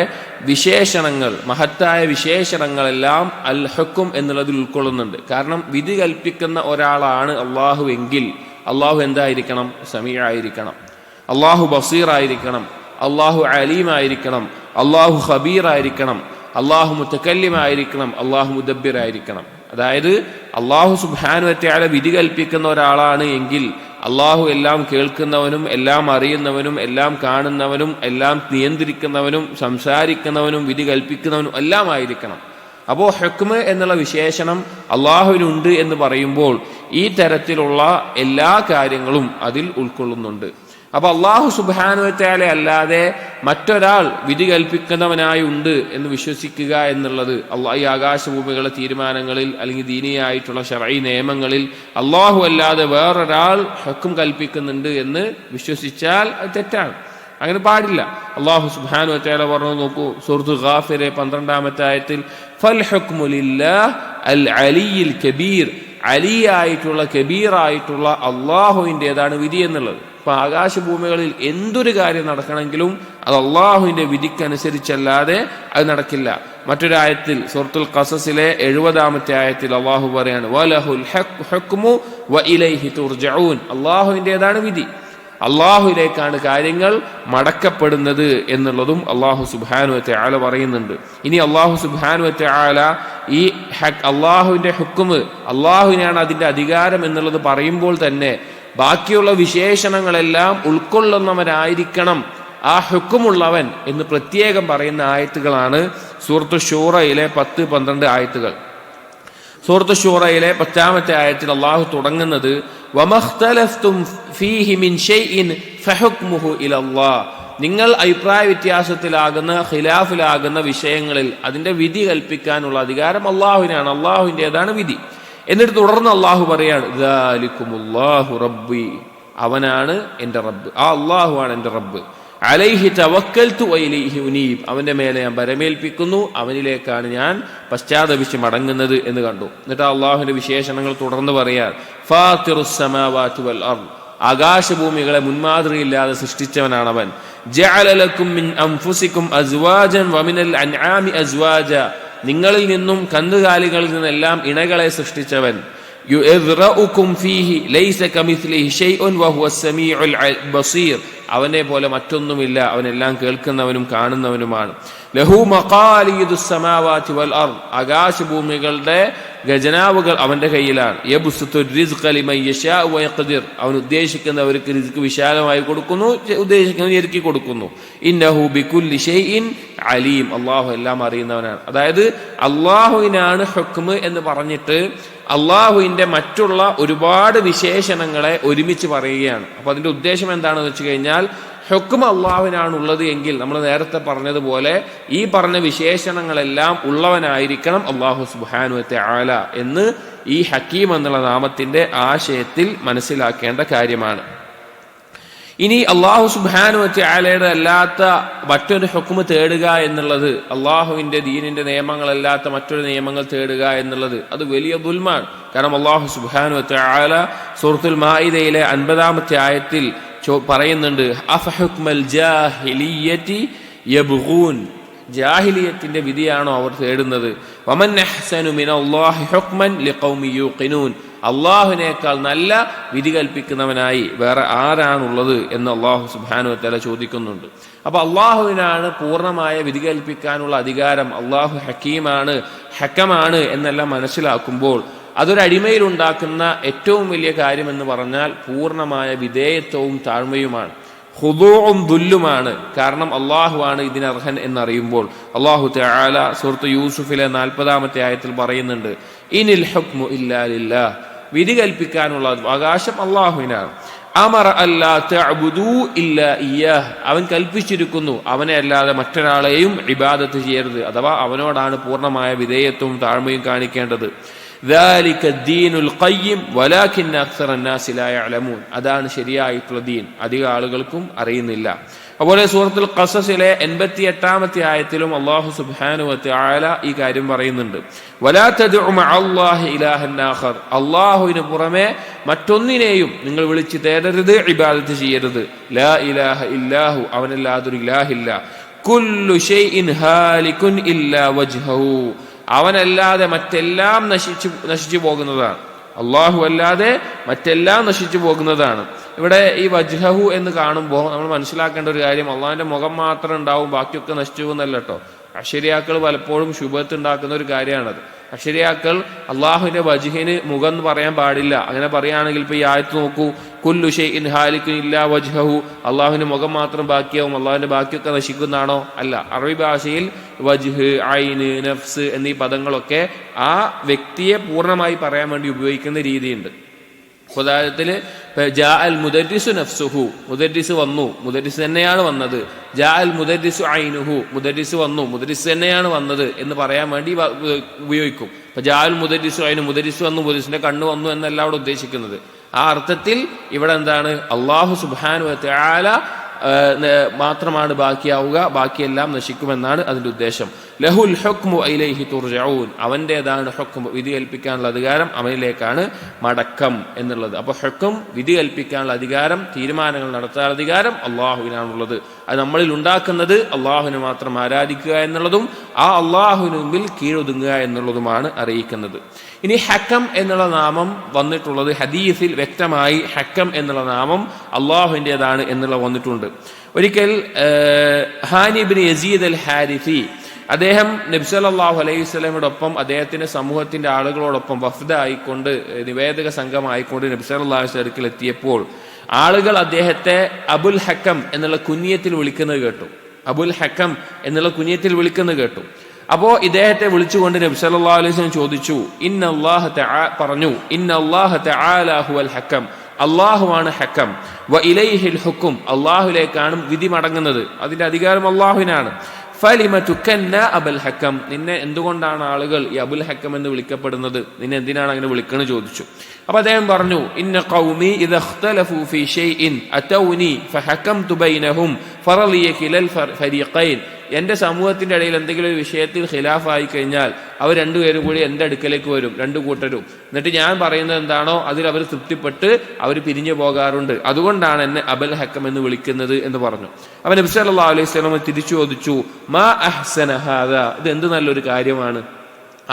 വിശേഷണങ്ങൾ, മഹത്തായ വിശേഷണങ്ങളെല്ലാം അൽ ഹുക്ം എന്നുള്ളതിൽ ഉൾക്കൊള്ളുന്നുണ്ട്. കാരണം വിധി കൽപ്പിക്കുന്ന ഒരാളാണ് അള്ളാഹു എങ്കിൽ അള്ളാഹു എന്തായിരിക്കണം? സമീആയിരിക്കണം, അള്ളാഹു ബസീറായിരിക്കണം, അള്ളാഹു അലീമായിരിക്കണം, അള്ളാഹു ഖബീറായിരിക്കണം, അള്ളാഹു മുതകല്ലിമായിരിക്കണം, അള്ളാഹു മുദബ്ബിറായിരിക്കണം. അതായത് അള്ളാഹു സുബ്ഹാനഹു വ തആല വിധി കൽപ്പിക്കുന്ന ഒരാളാണ് എങ്കിൽ അള്ളാഹു എല്ലാം കേൾക്കുന്നവനും, എല്ലാം അറിയുന്നവനും, എല്ലാം കാണുന്നവനും, എല്ലാം നിയന്ത്രിക്കുന്നവനും, സംസാരിക്കുന്നവനും, വിധി കൽപ്പിക്കുന്നവനും എല്ലാം ആയിരിക്കണം. അപ്പോൾ ഹുക്മ് എന്നുള്ള വിശേഷണം അള്ളാഹുവിനുണ്ട് എന്ന് പറയുമ്പോൾ ഈ തരത്തിലുള്ള എല്ലാ കാര്യങ്ങളും അതിൽ ഉൾക്കൊള്ളുന്നുണ്ട്. അപ്പൊ അള്ളാഹു സുബ്ഹാനഹു വ തആല അല്ലാതെ മറ്റൊരാൾ വിധി കൽപ്പിക്കുന്നവനായി ഉണ്ട് എന്ന് വിശ്വസിക്കുക എന്നുള്ളത്, ഈ ആകാശഭൂമികളുടെ തീരുമാനങ്ങളിൽ അല്ലെങ്കിൽ ദീനിയായിട്ടുള്ള ശർഈ നിയമങ്ങളിൽ അള്ളാഹു അല്ലാതെ വേറൊരാൾ ഹുക്ം കൽപ്പിക്കുന്നുണ്ട് എന്ന് വിശ്വസിച്ചാൽ അത് തെറ്റാണ്, അങ്ങനെ പാടില്ല. അള്ളാഹു സുബ്ഹാനഹു വ തആല പറഞ്ഞു, നോക്കൂ, സൂറത്തു ഗാഫിറെ 12-ാമത്തെ ആയത്തിൽ ഫൽ ഹുക്മു ലില്ലാഹ് അൽ അലിയിൽ കബീർ, അലിയായിട്ടുള്ള കബീറായിട്ടുള്ള അള്ളാഹുവിൻ്റെതാണ് വിധി എന്നുള്ളത്. അപ്പൊ ആകാശഭൂമികളിൽ എന്തൊരു കാര്യം നടക്കണമെങ്കിലും അത് അള്ളാഹുവിന്റെ വിധിക്കനുസരിച്ചല്ലാതെ അത് നടക്കില്ല. മറ്റൊരായത്തിൽ സൂറത്തുൽ ഖസസിലെ 70-ാമത്തെ ആയത്തിൽ അള്ളാഹു പറയാണ്, വലഹുൽ ഹുക്മു വ ഇലൈഹി തുർജഊൻ, അള്ളാഹുവിൻ്റെതാണ് വിധി, അള്ളാഹുവിലേക്കാണ് കാര്യങ്ങൾ മടക്കപ്പെടുന്നത് എന്നുള്ളതും അള്ളാഹു സുബ്ഹാനഹു വ തആല പറയുന്നുണ്ട്. ഇനി അള്ളാഹു സുബ്ഹാനഹു വ തആല ഈ അള്ളാഹുവിന്റെ ഹുക്മ്, അള്ളാഹുവിനാണ് അതിന്റെ അധികാരം എന്നുള്ളത് പറയുമ്പോൾ തന്നെ ബാക്കിയുള്ള വിശേഷണങ്ങളെല്ലാം ഉൾക്കൊള്ളുന്നവനായിരിക്കണം ആ ഹുക്കുമുള്ളവൻ എന്ന് പ്രത്യേകം പറയുന്ന ആയത്തുകളാണ് സൂറത്തു ശൂറയിലെ 10-12 ആയത്തുകൾ. സൂറത്തു ശൂറയിലെ 10-ാമത്തെ ആയത്തിൽ അള്ളാഹു തുടങ്ങുന്നത് വമഖ്തലഫ്തും ഫീഹി മിൻ ഷൈഇൻ ഫഹുക്മുഹു ഇലല്ലാഹ്, നിങ്ങൾ അഭിപ്രായ വ്യത്യാസത്തിലാകുന്ന, ഖിലാഫിലാകുന്ന വിഷയങ്ങളിൽ അതിന്റെ വിധി കൽപ്പിക്കാനുള്ള അധികാരം അള്ളാഹുവിനാണ്, അള്ളാഹുവിൻ്റെതാണ് വിധി. എന്നിട്ട് തുടർന്ന് അള്ളാഹു പറയാണ്, ദാലികുമുല്ലാഹു റബ്ബി, അവനാണ് എൻ്റെ റബ്ബ്, ആ അള്ളാഹുവാണ് എൻ്റെ റബ്ബ്, അലൈഹി തവക്കൽതു വഇലൈഹി ഉനീബ്, അവന്റെ മേലെ ഞാൻ ബരമേൽപ്പിക്കുന്നു, അവനിലേക്കാണ് ഞാൻ പശ്ചാത്തപിച്ച് മടങ്ങുന്നത് എന്ന് കണ്ടു. എന്നിട്ട് അള്ളാഹുവിന്റെ വിശേഷണങ്ങൾ തുടർന്ന് പറയാൻ, ഫാത്തിറുസ് സമാവാതി വൽ അർദ്, ആകാശഭൂമികളെ മുൻമാതൃകയില്ലാതെ സൃഷ്ടിച്ചവനാണവൻ. ജഅല ലക്കും മിൻ അൻഫുസികും അസ്വാജൻ വമിനൽ അൻആമി അസ്വാജ, നിങ്ങളിൽ നിന്നും കന്നുകാലികളിൽ നിന്നെല്ലാം ഇണകളെ സൃഷ്ടിച്ചവൻ. യുഇദ്റഉകും ഫീഹി ലൈസ കമിസ്ലിഹി ഷൈഉൻ വഹുവസ് സമീഉൽ ബസീർ, അവനെ പോലെ മറ്റൊന്നുമില്ല, അവനെല്ലാം കേൾക്കുന്നവനും കാണുന്നവനുമാണ്. ലഹു മഖാലിദുസ് സമാവാതി വൽ അർദ്, ആകാശഭൂമികളുടെ ഖജനാവുകൾ അവന്റെ കയ്യിലാണ്. അവൻ ഉദ്ദേശിക്കുന്നവർക്ക് റിസ്ക് വിശാലമായി കൊടുക്കുന്നു, ഉദ്ദേശിക്കുന്നത് ഇറക്കി കൊടുക്കുന്നു. ഇന്നഹു ബികുല്ലി ഷൈഇൻ അലീം, അള്ളാഹു എല്ലാം അറിയുന്നവനാണ്. അതായത് അള്ളാഹുവിനാണ് ഹുക്മ് എന്ന് പറഞ്ഞിട്ട് അള്ളാഹുവിന്റെ മറ്റുള്ള ഒരുപാട് വിശേഷണങ്ങളെ ഒരുമിച്ച് പറയുകയാണ്. അപ്പൊ അതിന്റെ ഉദ്ദേശം എന്താണെന്ന് വെച്ച് കഴിഞ്ഞാൽ, ഹുക്മ അള്ളാഹുവിനാണുള്ളത് എങ്കിൽ നമ്മൾ നേരത്തെ പറഞ്ഞതുപോലെ ഈ പറഞ്ഞ വിശേഷണങ്ങളെല്ലാം ഉള്ളവനായിരിക്കണം അള്ളാഹു സുബ്ഹാനഹു വ തആല എന്ന് ഈ ഹക്കീം എന്നുള്ള നാമത്തിന്റെ ആശയത്തിൽ മനസ്സിലാക്കേണ്ട കാര്യമാണ്. ഇനി അള്ളാഹു സുബ്ഹാനഹു വ തആലയുടെ അല്ലാത്ത മറ്റൊരു ഹുക്മ് തേടുക എന്നുള്ളത്, അള്ളാഹുവിന്റെ ദീനിന്റെ നിയമങ്ങളല്ലാത്ത മറ്റൊരു നിയമങ്ങൾ തേടുക എന്നുള്ളത് അത് വലിയ ദുൽമാണ്. കാരണം അള്ളാഹു സുബ്ഹാനഹു വ തആല സൂറത്തുൽ മാഇദയിലെ 50-ാമത്തെ ആയത്തിൽ പറയുന്നുണ്ട്, അഫഹുക്മൽ ജാഹിലിയ്യതി യബ്ഗൂൻ, ജാഹിലിയത്തിന്റെ വിധിയാണോ അവർ തേടുന്നത്? വമൻ അഹ്സനു മിനല്ലാഹി ഹുക്മൻ ലിഖൗമി യൂഖിനൂൻ, അള്ളാഹുവിനേക്കാൾ നല്ല വിധി കൽപ്പിക്കുന്നവനായി വേറെ ആരാണുള്ളത് എന്ന് അള്ളാഹു സുബ്ഹാനഹു വ തആല ചോദിക്കുന്നുണ്ട്. അപ്പൊ അള്ളാഹുവിനാണ് പൂർണ്ണമായ വിധി കൽപ്പിക്കാനുള്ള അധികാരം, അള്ളാഹു ഹക്കീമാണ്, ഹക്കമാണ് എന്നെല്ലാം മനസ്സിലാക്കുമ്പോൾ അതൊരു അടിമയിലുണ്ടാക്കുന്ന ഏറ്റവും വലിയ കാര്യമെന്ന് പറഞ്ഞാൽ പൂർണ്ണമായ വിധേയത്വവും താഴ്മയുമാണ്, ഖുദൂഉം ദുല്ലുമാണ്. കാരണം അള്ളാഹുവാണ് ഇതിനർഹൻ എന്നറിയുമ്പോൾ അള്ളാഹു തആല സൂറത്ത് യൂസുഫിലെ 40-ാമത്തെ ആയത്തിൽ പറയുന്നുണ്ട്, ഇനിൽ ഹുക്മു ഇല്ലാ ലില്ലാഹ്, വിധി കൽപ്പിക്കാനുള്ള അവകാശം അള്ളാഹുവിനാണ്. അമറ അല്ലാ തഅബുദൂ ഇല്ലാ ഇയ്യാഹ്, അവൻ കൽപ്പിച്ചിരിക്കുന്നു അവനെ അല്ലാതെ മറ്റൊരാളെയും ഇബാദത്ത് ചെയ്യരുത്, അഥവാ അവനോടാണ് പൂർണ്ണമായ വിധേയത്വവും താഴ്മയും കാണിക്കേണ്ടത്. ذلك الدين القيم ولكن أكثر الناس لا يعلمون, അതാണ് ശരിയായിട്ടുള്ള ദീൻ, അധിക ആളുകൾക്കും അറിയുന്നില്ല. അതുപോലെ സൂറത്തുൽ ഖസസിലെ 88-ാമത്തെ ആയത്തിലും അല്ലാഹു സുബ്ഹാനഹു വ തആല ഈ കാര്യം പറയുന്നുണ്ട്, വലാ തദ്ഉ മഅല്ലാഹി ഇലാഹൻ ആഖർ, അല്ലാഹുവിന് പുറമെ മറ്റൊന്നിനെയും നിങ്ങൾ വിളിച്ചു തേടരുത്, ഇബാദത്ത് ചെയ്യരുത്. ലാ ഇലാഹ ഇല്ലാഹു, അവനല്ലാതൊരു ഇലാഹില്ല. കുല്ലു ഷൈഇൻ ഹാലികുൻ ഇല്ലാ വജ്ഹഹു, അവനല്ലാതെ മറ്റെല്ലാം നശിച്ചു പോകുന്നതാണ്, അള്ളാഹു അല്ലാതെ മറ്റെല്ലാം നശിച്ചു പോകുന്നതാണ്. ഇവിടെ ഈ വജ്ഹഹു എന്ന് കാണുമ്പോൾ നമ്മൾ മനസ്സിലാക്കേണ്ട ഒരു കാര്യം, അള്ളാഹിന്റെ മുഖം മാത്രം ഉണ്ടാവും ബാക്കിയൊക്കെ നശിച്ചു പോകുന്നല്ല കേട്ടോ. അശരിയാക്കൾ പലപ്പോഴും ശുഭത്ത് ഉണ്ടാക്കുന്ന ഒരു കാര്യമാണത്. അശരിയാക്കൾ അള്ളാഹുവിന്റെ വജ്ഹിന് മുഖം എന്ന് പറയാൻ പാടില്ല. അങ്ങനെ പറയുകയാണെങ്കിൽ ഇപ്പൊ ഈ ആയത്ത് നോക്കൂ, കുല്ലു ഷൈഇൻ ഹാലികുൻ ഇല്ലാ വജ്ഹഹു, അള്ളാഹുവിന്റെ മുഖം മാത്രം ബാക്കിയാവും, അള്ളാഹുവിന്റെ ബാക്കിയൊക്കെ നശിക്കുന്നതാണോ? അല്ല. അറബി ഭാഷയിൽ വജ്ഹ്, ഐന്, നഫ്സ് എന്നീ പദങ്ങളൊക്കെ ആ വ്യക്തിയെ പൂർണ്ണമായി പറയാൻ വേണ്ടി ഉപയോഗിക്കുന്ന രീതിയുണ്ട്. ഉദാഹരണത്തിന് ജാ അൽ മുദരിസു നഫ്സുഹു, മുദരിസ് വന്നു, മുദരിസ് തന്നെയാണ് വന്നത്. ജാ അൽ മുദരിസു ഐനുഹു, മുദരിസ് വന്നു, മുദരിസ് തന്നെയാണ് വന്നത് എന്ന് പറയാൻ വേണ്ടി ഉപയോഗിക്കും. അപ്പൊ ജാ അൽ മുദരിസു ഐനു, മുദരിസ് വന്നു, മുദരിസിന്റെ കണ്ണ് വന്നു എന്നല്ല അവിടെ ഉദ്ദേശിക്കുന്നത്. ആ അർത്ഥത്തിൽ ഇവിടെ എന്താണ്, അല്ലാഹു സുബ്ഹാനഹു വ തആല മാത്രമാണ് ബാക്കിയാവുക, ബാക്കിയെല്ലാം നശിക്കുമെന്നാണ് അതിന്റെ ഉദ്ദേശം. ലഹുൽ ഹുക്മു ഇലൈഹി തുർജഊൻ, അവന്റേതാണ് ഹുക്ം, വിധി കൽപ്പിക്കാനുള്ള അധികാരം അവനിലേക്കാണ് മടക്കം എന്നുള്ളത്. അപ്പൊ ഹുക്ം, വിധി കൽപ്പിക്കാനുള്ള അധികാരം, തീരുമാനങ്ങൾ നടത്താനുള്ള അധികാരം അള്ളാഹുവിനാണുള്ളത്. അത് നമ്മളിൽ ഉണ്ടാക്കുന്നത് അള്ളാഹുവിനെ മാത്രം ആരാധിക്കുക എന്നുള്ളതും ആ അള്ളാഹുവിന് മുമ്പിൽ കീഴൊതുങ്ങുക എന്നുള്ളതുമാണ് അറിയിക്കുന്നത്. ഇനി ഹക്കം എന്നുള്ള നാമം വന്നിട്ടുള്ളത് ഹദീസിൽ വ്യക്തമായി ഹക്കം എന്നുള്ള നാമം അള്ളാഹുവിൻ്റെതാണ് എന്നുള്ള വന്നിട്ടുണ്ട്. ഒരിക്കൽ ഹാനി ഇബ്നു യസീദ് അൽ ഹാരിസി, അദ്ദേഹം നബി സല്ലല്ലാഹു അലൈഹി വസല്ലമയോടൊപ്പം അദ്ദേഹത്തിന്റെ സമൂഹത്തിന്റെ ആളുകളോടൊപ്പം വഫ്ദ ആയിക്കൊണ്ട്, നിവേദക സംഘമായിക്കൊണ്ട് നബി സല്ലല്ലാഹു അലൈഹി വസല്ലം എത്തിയപ്പോൾ ആളുകൾ അദ്ദേഹത്തെ അബുൽ ഹക്കം എന്നുള്ള കുനിയത്തിൽ വിളിക്കുന്നത് കേട്ടു. അബുൽ ഹക്കം എന്നുള്ള കുനിയത്തിൽ വിളിക്കുന്നത് കേട്ടു. അപ്പോ ഇദ്ദേഹത്തെ വിളിച്ചുകൊണ്ട് നബി സല്ലല്ലാഹു അലൈഹി വസല്ലം ചോദിച്ചു, പറഞ്ഞു, ഇന്നല്ലാഹ തആല ഹുവൽ ഹക്കം, അള്ളാഹുവാണ് ഹക്കം, വ ഇലൈഹിൽ ഹുക്കും, അള്ളാഹുലേക്കാണ് വിധി മടങ്ങുന്നത്, അതിന്റെ അധികാരം അള്ളാഹുവിനാണ്. ഫലിമ തുകന്ന അബുൽ ഹക്കം, നിന്നെ എന്തുകൊണ്ടാണ് ആളുകൾ ഈ അബുൽ ഹക്കം എന്ന് വിളിക്കപ്പെടുന്നത്, നിന്നെ എന്തിനാണ് അങ്ങനെ വിളിക്കുന്നത് ചോദിച്ചു. അപ്പൊ അദ്ദേഹം പറഞ്ഞു, ഇന്ന ഖൗമി ഇദാ ഇഖ്തലഫു ഫീ ഷൈഇൻ അതൗനി ഫഹകംതു ബൈനഹും ഫറളിയ കിലൽ ഫരീഖൈൻ, എന്റെ സമൂഹത്തിന്റെ ഇടയിൽ എന്തെങ്കിലും ഒരു വിഷയത്തിൽ ഖിലാഫായി കഴിഞ്ഞാൽ അവർ രണ്ടുപേരും കൂടി എന്റെ അടുക്കലേക്ക് വരും, രണ്ടു കൂട്ടരും. എന്നിട്ട് ഞാൻ പറയുന്നത് എന്താണോ അതിൽ അവർ തൃപ്തിപ്പെട്ട് അവർ പിരിഞ്ഞു പോകാറുണ്ട്. അതുകൊണ്ടാണ് എന്നെ അബുൽ ഹക്കം എന്ന് വിളിക്കുന്നത് എന്ന് പറഞ്ഞു. അപ്പൊ നബി സല്ലല്ലാഹു അലൈഹി വസല്ലം തിരിച്ചു ചോദിച്ചു, മാ അഹ്സന ഹാദാ, ഇത് എന്ത് നല്ലൊരു കാര്യമാണ്.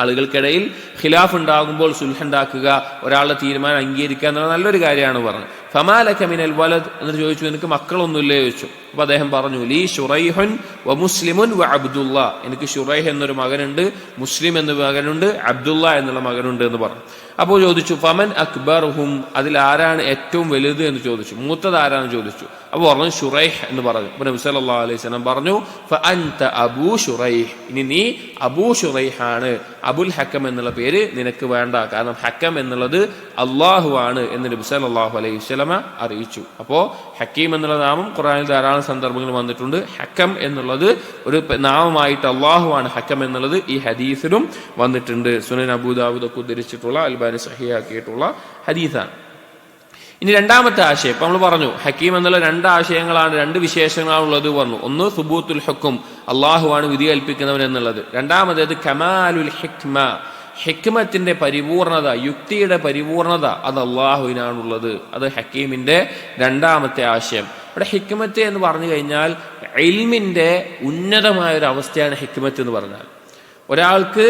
ആളുകൾക്കിടയിൽ ഖിലാഫ് ഉണ്ടാകുമ്പോൾ സുൽഹുണ്ടാക്കുക, ഒരാളുടെ തീരുമാനം അംഗീകരിക്കുക എന്നുള്ള നല്ലൊരു കാര്യമാണ് പറഞ്ഞു. ഫമാലക മിനൽ വലദ് എന്ന് ചോദിച്ചു, നിനക്ക് മക്കളൊന്നുമില്ലേ ചോദിച്ചു. അപ്പൊ അദ്ദേഹം പറഞ്ഞു, ലീ ശുറൈഹുൻ വ മുസ്ലിമുൻ വ അബ്ദുള്ള, എനിക്ക് ശുറൈഹ് എന്നൊരു മകനുണ്ട്, മുസ്ലിം എന്ന മകനുണ്ട്, അബ്ദുള്ള എന്നുള്ള മകനുണ്ട് എന്ന് പറഞ്ഞു. അപ്പോൾ ചോദിച്ചു, ഫമൻ അക്ബർഹും, അതിൽ ആരാണ് ഏറ്റവും വലുത് എന്ന് ചോദിച്ചു, മൂത്തത് ആരാന്ന് ചോദിച്ചു. അപ്പോൾ പറഞ്ഞു ശുറൈഹ് എന്ന് പറഞ്ഞു. അപ്പോൾ നബി സല്ലല്ലാഹു അലൈഹി വസല്ലം പറഞ്ഞു, ഫഅൻത അബൂ ശുറൈഹ്, ഇനി നീ അബൂ ശുറൈഹ് ആണ്, അബുൽ ഹക്കം എന്നുള്ള പേര് നിനക്ക് വേണ്ട, കാരണം ഹക്കം എന്നുള്ളത് അള്ളാഹു ആണ് എന്ന് നബി സല്ലല്ലാഹു അലൈഹി വസല്ലം അറിയിച്ചു. അപ്പോൾ ഹക്കീം എന്നുള്ള നാമം ഖുർആനിൽ ധാരാളം സന്ദർഭങ്ങളിൽ വന്നിട്ടുണ്ട്. ഹക്കം എന്നുള്ളത് ഒരു നാമമായിട്ട് അള്ളാഹു ആണ് ഹക്കം എന്നുള്ളത് ഈ ഹദീസിലും വന്നിട്ടുണ്ട്. സുനൻ അബൂ ദാവൂദ് ഒക്കെ ഉദ്ധരിച്ചിട്ടുള്ള, അൽബാനി സഹിഹാക്കിയിട്ടുള്ള ഹദീസാണ്. ഇനി രണ്ടാമത്തെ ആശയം, ഇപ്പൊ നമ്മൾ പറഞ്ഞു ഹക്കീം എന്നുള്ള രണ്ട് ആശയങ്ങളാണ്, രണ്ട് വിശേഷങ്ങളാണുള്ളത് പറഞ്ഞു. ഒന്ന് സുബൂത്തുൽ ഹുക്കും, അള്ളാഹുവാണ് വിധി കൽപ്പിക്കുന്നവൻ എന്നുള്ളത്. രണ്ടാമത്തേത് കമാലുൽ ഹിക്മ, ഹിക്മത്തിന്റെ പരിപൂർണത, യുക്തിയുടെ പരിപൂർണത, അത് അള്ളാഹുവിനാണുള്ളത്. അത് ഹക്കീമിന്റെ രണ്ടാമത്തെ ആശയം. ഇവിടെ ഹിക്മത്ത് എന്ന് പറഞ്ഞു കഴിഞ്ഞാൽ ഇൽമിന്റെ ഉന്നതമായ ഒരു അവസ്ഥയാണ് ഹിക്മത്ത് എന്ന് പറഞ്ഞാൽ. ഒരാൾക്ക്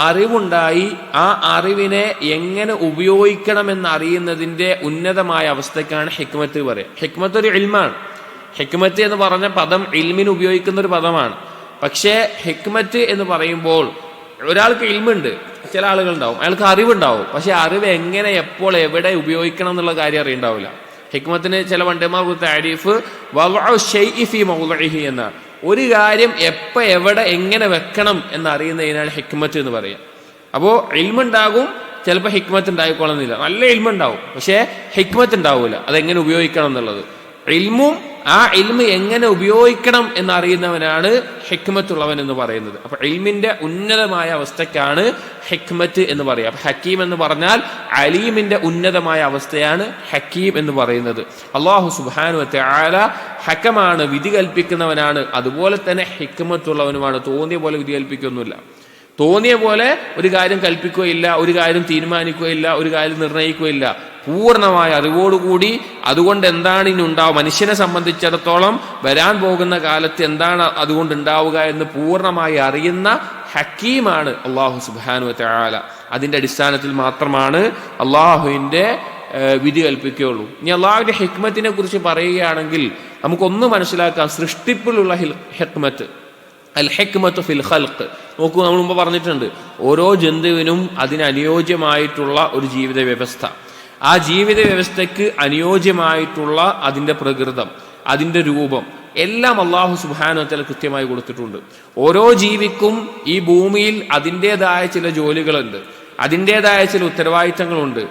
അറിവുണ്ടായി ആ അറിവിനെ എങ്ങനെ ഉപയോഗിക്കണമെന്ന് അറിയുന്നതിന്റെ ഉന്നതമായ അവസ്ഥയ്ക്കാണ് ഹിക്മത്ത് പറയുക. ഹിക്മത്ത് ഒരു ഇൽമാണ്. ഹിക്മത്ത് എന്ന് പറഞ്ഞ പദം ഇൽമിന് ഉപയോഗിക്കുന്ന ഒരു പദമാണ്. പക്ഷേ ഹിക്മത്ത് എന്ന് പറയുമ്പോൾ ഒരാൾക്ക് ഇൽമുണ്ട്, ചില ആളുകളുണ്ടാവും, അയാൾക്ക് അറിവുണ്ടാവും, പക്ഷെ അറിവ് എങ്ങനെ എപ്പോൾ എവിടെ ഉപയോഗിക്കണം എന്നുള്ള കാര്യം അറിയുണ്ടാവില്ല. ഹിക്മത്തിന് ചില പണ്ഡിതന്മാർ താരീഫ് വദ്ഉ ശൈഇ ഫീ മൗദിഇഹി എന്നാണ്. ഒരു കാര്യം എപ്പോ എവിടെ എങ്ങനെ വെക്കണം എന്നറിയുന്നതിനാണ് ഹിക്മത്ത് എന്ന് പറയുക. അപ്പോൾ ഇൽമുണ്ടാകും, ചിലപ്പോൾ ഹിക്മത്ത് ഉണ്ടായിക്കൊള്ളുന്നില്ല. നല്ല ഇൽമുണ്ടാവും, പക്ഷേ ഹിക്മത്ത് ഉണ്ടാവില്ല, അതെങ്ങനെ ഉപയോഗിക്കണം എന്നുള്ളത്. ഇൽമും ആ ഇൽമ് എങ്ങനെ ഉപയോഗിക്കണം എന്നറിയുന്നവനാണ് ഹിക്മത്തുള്ളവൻ എന്ന് പറയുന്നത്. അപ്പൊ ഇൽമിന്റെ ഉന്നതമായ അവസ്ഥയ്ക്കാണ് ഹിക്മത്ത് എന്ന് പറയുക. അപ്പൊ ഹക്കീം എന്ന് പറഞ്ഞാൽ അലീമിന്റെ ഉന്നതമായ അവസ്ഥയാണ് ഹക്കീം എന്ന് പറയുന്നത്. അല്ലാഹു സുബ്ഹാനഹു വ തആല ഹക്കമാണ്, വിധി കൽപ്പിക്കുന്നവനാണ്, അതുപോലെ തന്നെ ഹിക്മത്തുള്ളവനുമാണ്. തോന്നിയ പോലെ വിധി കൽപ്പിക്കൊന്നുമില്ല. തോന്നിയ പോലെ ഒരു കാര്യം കൽപ്പിക്കുകയില്ല, ഒരു കാര്യം തീരുമാനിക്കുകയില്ല, ഒരു കാര്യം നിർണയിക്കുകയില്ല. പൂർണ്ണമായ അറിവോടുകൂടി അതുകൊണ്ട് എന്താണ് ഇനി ഉണ്ടാവുക, മനുഷ്യനെ സംബന്ധിച്ചിടത്തോളം വരാൻ പോകുന്ന കാലത്ത് എന്താണ് അതുകൊണ്ട് ഉണ്ടാവുക എന്ന് പൂർണ്ണമായി അറിയുന്ന ഹക്കീമാണ് അല്ലാഹു സുബ്ഹാനഹു വ തആല. അതിന്റെ അടിസ്ഥാനത്തിൽ മാത്രമാണ് അള്ളാഹുവിന്റെ വിധി കൽപ്പിക്കുകയുള്ളൂ. ഇനി അള്ളാഹുവിന്റെ ഹിക്മത്തിനെ കുറിച്ച് പറയുകയാണെങ്കിൽ നമുക്കൊന്ന് മനസ്സിലാക്കാം, സൃഷ്ടിപ്പിലുള്ള ഹിക്മത്ത്, അൽ ഹിക്മത്ത് ഫിൽ ഖൽഖ്. നോക്കൂ, നമ്മൾ മുമ്പ് പറഞ്ഞിട്ടുണ്ട്, ഓരോ ജന്തുവിനും അതിനനുയോജ്യമായിട്ടുള്ള ഒരു ജീവിത വ്യവസ്ഥ, ആ ജീവിത വ്യവസ്ഥയ്ക്ക് അനുയോജ്യമായിട്ടുള്ള അതിൻ്റെ പ്രകൃതം, അതിൻ്റെ രൂപം എല്ലാം അല്ലാഹു സുബ്ഹാനഹു വ തആല കൃത്യമായി കൊടുത്തിട്ടുണ്ട്. ഓരോ ജീവിക്കും ഈ ഭൂമിയിൽ അതിൻ്റെതായ ചില ജോലികളുണ്ട്, അതിൻ്റെതായ ചില ഉത്തരവാദിത്തങ്ങളുണ്ട്.